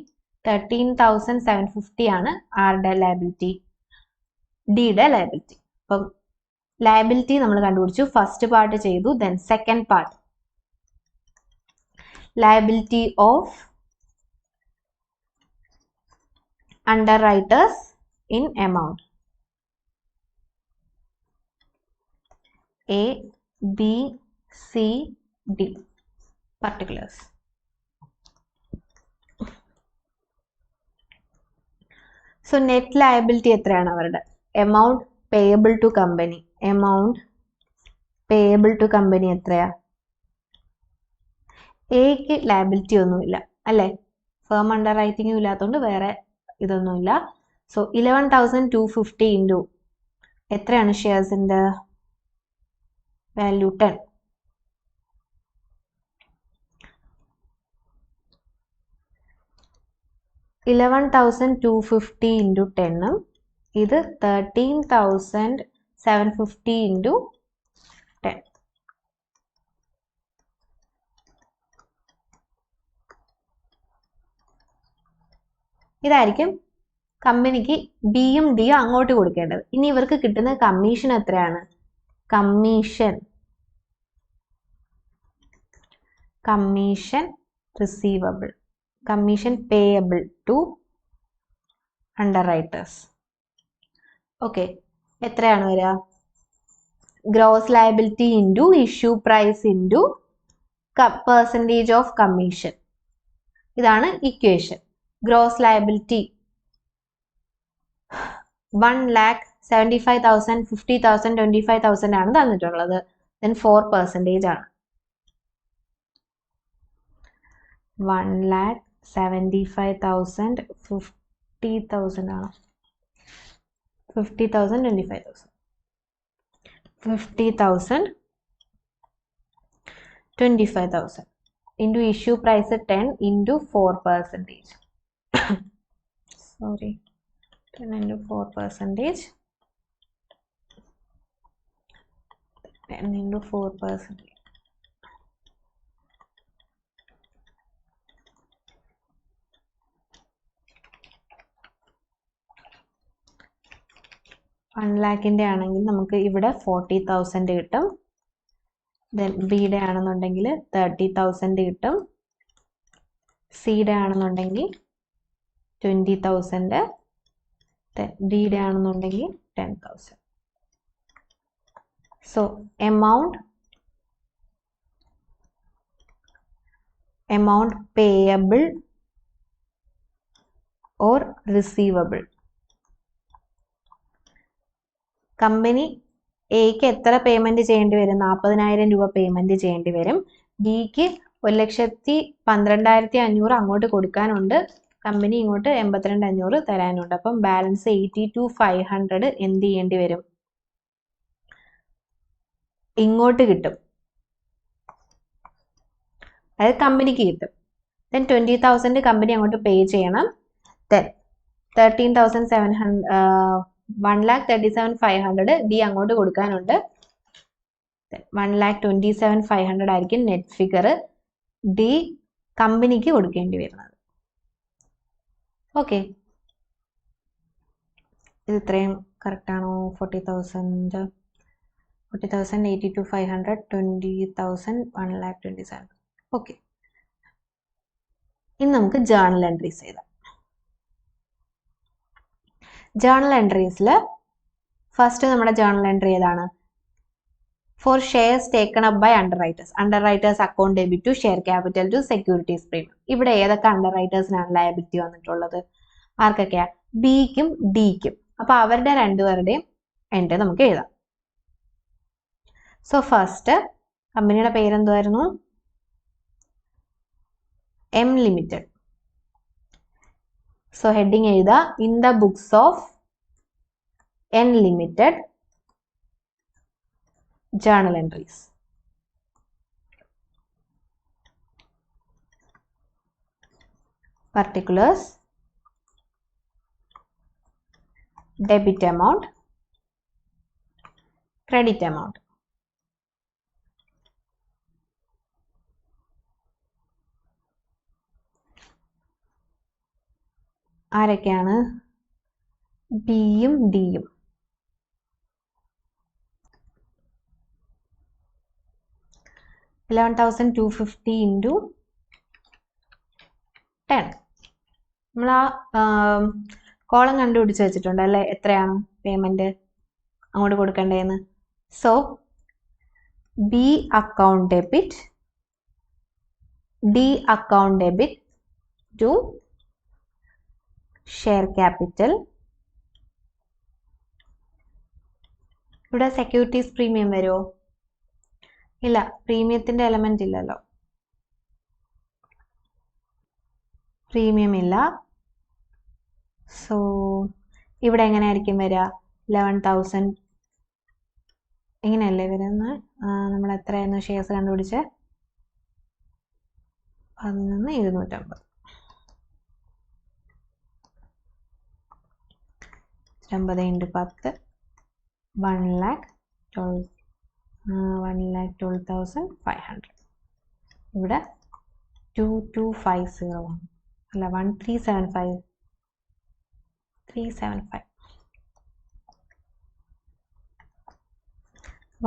13,750 ആണ് ആരുടെ ലയബിലിറ്റി? ഡിയുടെ ലയബിലിറ്റി. അപ്പം ലയബിലിറ്റി നമ്മൾ കണ്ടുപിടിച്ചു, ഫസ്റ്റ് പാർട്ട് ചെയ്തു. Then second part liability of underwriters in amount. A, B, C, D particulars. So net liability എത്രയാണ് അവരുടെ? Amount payable to company. Amount payable to company എത്രയാ? എക്ക് ലയബിലിറ്റി ഒന്നുമില്ല അല്ലേ? ഫേം അണ്ടർ റൈറ്റിംഗും ഇല്ലാത്തതുകൊണ്ട് വേറെ ഇതൊന്നുമില്ല. സോ 11,250 ഇൻറ്റു എത്രയാണ് ഷെയർസിൻ്റെ വാല്യൂ? 10. $11,250 into 10 ഇത് 13,750 into 10. ഇതായിരിക്കും കമ്പനിക്ക് ബിയും ഡിയും അങ്ങോട്ട് കൊടുക്കേണ്ടത്. ഇനി ഇവർക്ക് കിട്ടുന്ന കമ്മീഷൻ എത്രയാണ്? Commission receivable, commission payable to underwriters. Okay, എത്രയാണ് വരിക? Gross liability into issue price into percentage of commission. ഇതാണ് ഇക്വേഷൻ. ഗ്രോസ് ലയബിലിറ്റി 1,75,000 50,000 25,000 ആണ് തന്നിട്ടുള്ളത്. ദെൻ 4% ആണ്. 1,75,000 50,000 ആണ്. 50,000 25,000 50,000 25,000 into issue price 10 into 4%. Sorry, 10 into 4%. 10 into 4%. $1 lakhന്റെ ആണെങ്കിൽ നമുക്ക് ഇവിടെ 40,000 കിട്ടും. ദെൻ ബിയുടെ ആണെന്നുണ്ടെങ്കിൽ 30,000 കിട്ടും. സിയുടെ ആണെന്നുണ്ടെങ്കിൽ 20,000. ഡിയുടെ ആണെന്നുണ്ടെങ്കിൽ 10,000. So amount payable or receivable. Company എക്ക് എത്ര പേയ്മെന്റ് ചെയ്യേണ്ടി വരും? 40,000 രൂപ പേയ്മെന്റ് ചെയ്യേണ്ടി വരും. ബിക്ക് 1,12,500 അങ്ങോട്ട് കൊടുക്കാനുണ്ട്, കമ്പനി ഇങ്ങോട്ട് 82,500 തരാനുണ്ട്. അപ്പം ബാലൻസ് 82,500 എന്ത് ചെയ്യേണ്ടി വരും? ഇങ്ങോട്ട് കിട്ടും, അതായത് കമ്പനിക്ക് കിട്ടും. ദെൻ 20,000 കമ്പനി അങ്ങോട്ട് പേ ചെയ്യണം. ദെൻ 13,700 1,37,500 ഡി അങ്ങോട്ട് കൊടുക്കാനുണ്ട്. 1,27,500 ആയിരിക്കും നെറ്റ് ഫിഗർ ഡി കമ്പനിക്ക് കൊടുക്കേണ്ടി വരുന്നത്. ഓക്കെ, ഇത് ഇത്രയും കറക്റ്റ് ആണോ? 40,000 82,500 20,000 1,27,000. ഓക്കെ, ഇനി നമുക്ക് ജേർണൽ എൻട്രീസ് ചെയ്താം. ജേർണൽ എൻട്രീസിൽ ഫസ്റ്റ് നമ്മുടെ ജേർണൽ എൻട്രി ഏതാണ്? For shares taken up by underwriters account debit to share capital to securities premium. ഇവിടെ ഏതൊക്കെ അണ്ടർറൈറ്റേഴ്സിനാണ് ലയബിലിറ്റി വന്നിട്ടുള്ളത്? ആർക്കൊക്കെയാ? ബിക്കും ഡിക്കും. അപ്പൊ അവരുടെ രണ്ടുപേരുടെയും എൻട്രി നമുക്ക് എഴുതാം. സോ ഫസ്റ്റ് കമ്പനിയുടെ പേരെന്തുവായിരുന്നു? M limited. സോ ഹെഡിങ് എഴുതാ, in the books of N limited journal entries. Particulars, debit amount, credit amount. ആരൊക്കെയാണ്? ബിയും ഡിയും. $11,250 into 10. നമ്മൾ ആ കോളം കണ്ടുപിടിച്ച് വെച്ചിട്ടുണ്ട് അല്ലേ, എത്രയാണ് പേയ്മെന്റ് അങ്ങോട്ട് കൊടുക്കേണ്ടതെന്ന്. So B account debit, D account debit to share capital. ഇവിടെ സെക്യൂരിറ്റീസ് പ്രീമിയം വരുമോ? ഇല്ല, പ്രീമിയത്തിന്റെ എലമെന്റ് ഇല്ലല്ലോ, പ്രീമിയം ഇല്ല. സോ ഇവിടെ എങ്ങനെയായിരിക്കും വരിക? 11,000 ഇങ്ങനെയല്ലേ വരുന്നത്? നമ്മൾ എത്രയായിരുന്നു ഷെയർസ് കണ്ടുപിടിച്ച്? 11,250. 50 × 10 1,12,500. ഇവിടെ 2250 അല്ല 1375 375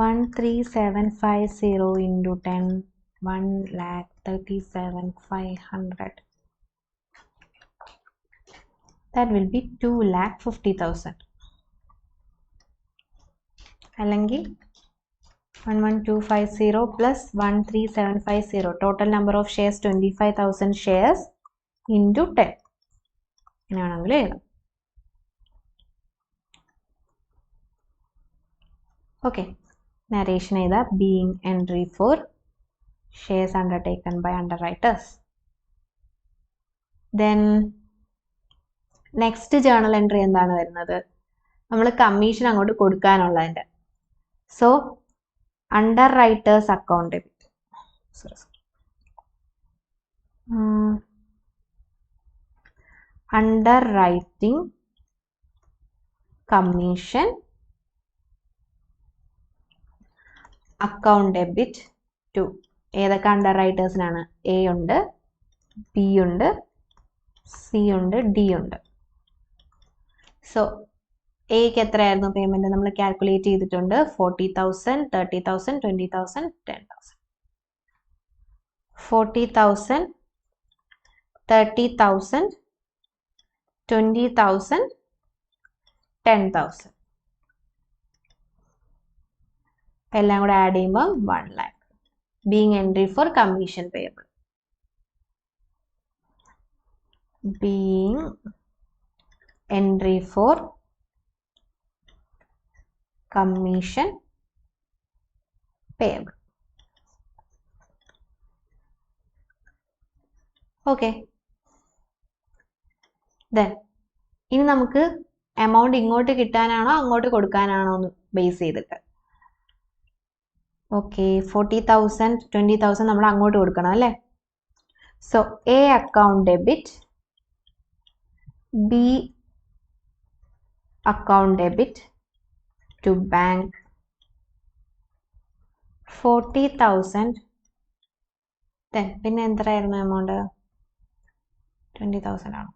13,750 into 10 1,37,500. That will be 2,50,000. അല്ലെങ്കിൽ 11,250 plus 13,750. Total number of shares 25,000 shares into 10. ഇങ്ങനെയാണെങ്കിൽ എഴുതാം. ഓക്കെ, narration ചെയ്താ being entry for shares undertaken by underwriters. Then next journal entry എന്താണ് വരുന്നത്? നമ്മൾ കമ്മീഷൻ അങ്ങോട്ട് കൊടുക്കാനുള്ളതിന്റെ. So underwriters account debit. Underwriting commission account debit to ഏതൊക്കെ അണ്ടർറൈറ്റേഴ്സിനാണ്? എ ഉണ്ട്, ബി ഉണ്ട്, സി ഉണ്ട്, ഡി ഉണ്ട്. സോ എക്ക് എത്രയായിരുന്നു പേയ്മെന്റ്? നമ്മൾ കാൽക്കുലേറ്റ് ചെയ്തിട്ടുണ്ട്. 40,000, 30,000, 20,000, 10,000. 40,000, 30,000, 20,000, 10,000. എല്ലാം കൂടെ ആഡ് ചെയ്യുമ്പോൾ 1 lakh. Being entry for commission payable. Being entry for commission payable. Okay, then ഇനി നമുക്ക് എമൗണ്ട് ഇങ്ങോട്ട് കിട്ടാനാണോ അങ്ങോട്ട് കൊടുക്കാനാണോ എന്ന് ബേസ് ചെയ്തിട്ട്. ഓക്കെ, 40,000 20,000 നമ്മൾ അങ്ങോട്ട് കൊടുക്കണം അല്ലേ. So A account debit, B account debit to bank 40,000. പിന്നെ എത്രയായിരുന്നു എമൗണ്ട്? 20,000 ആണ്.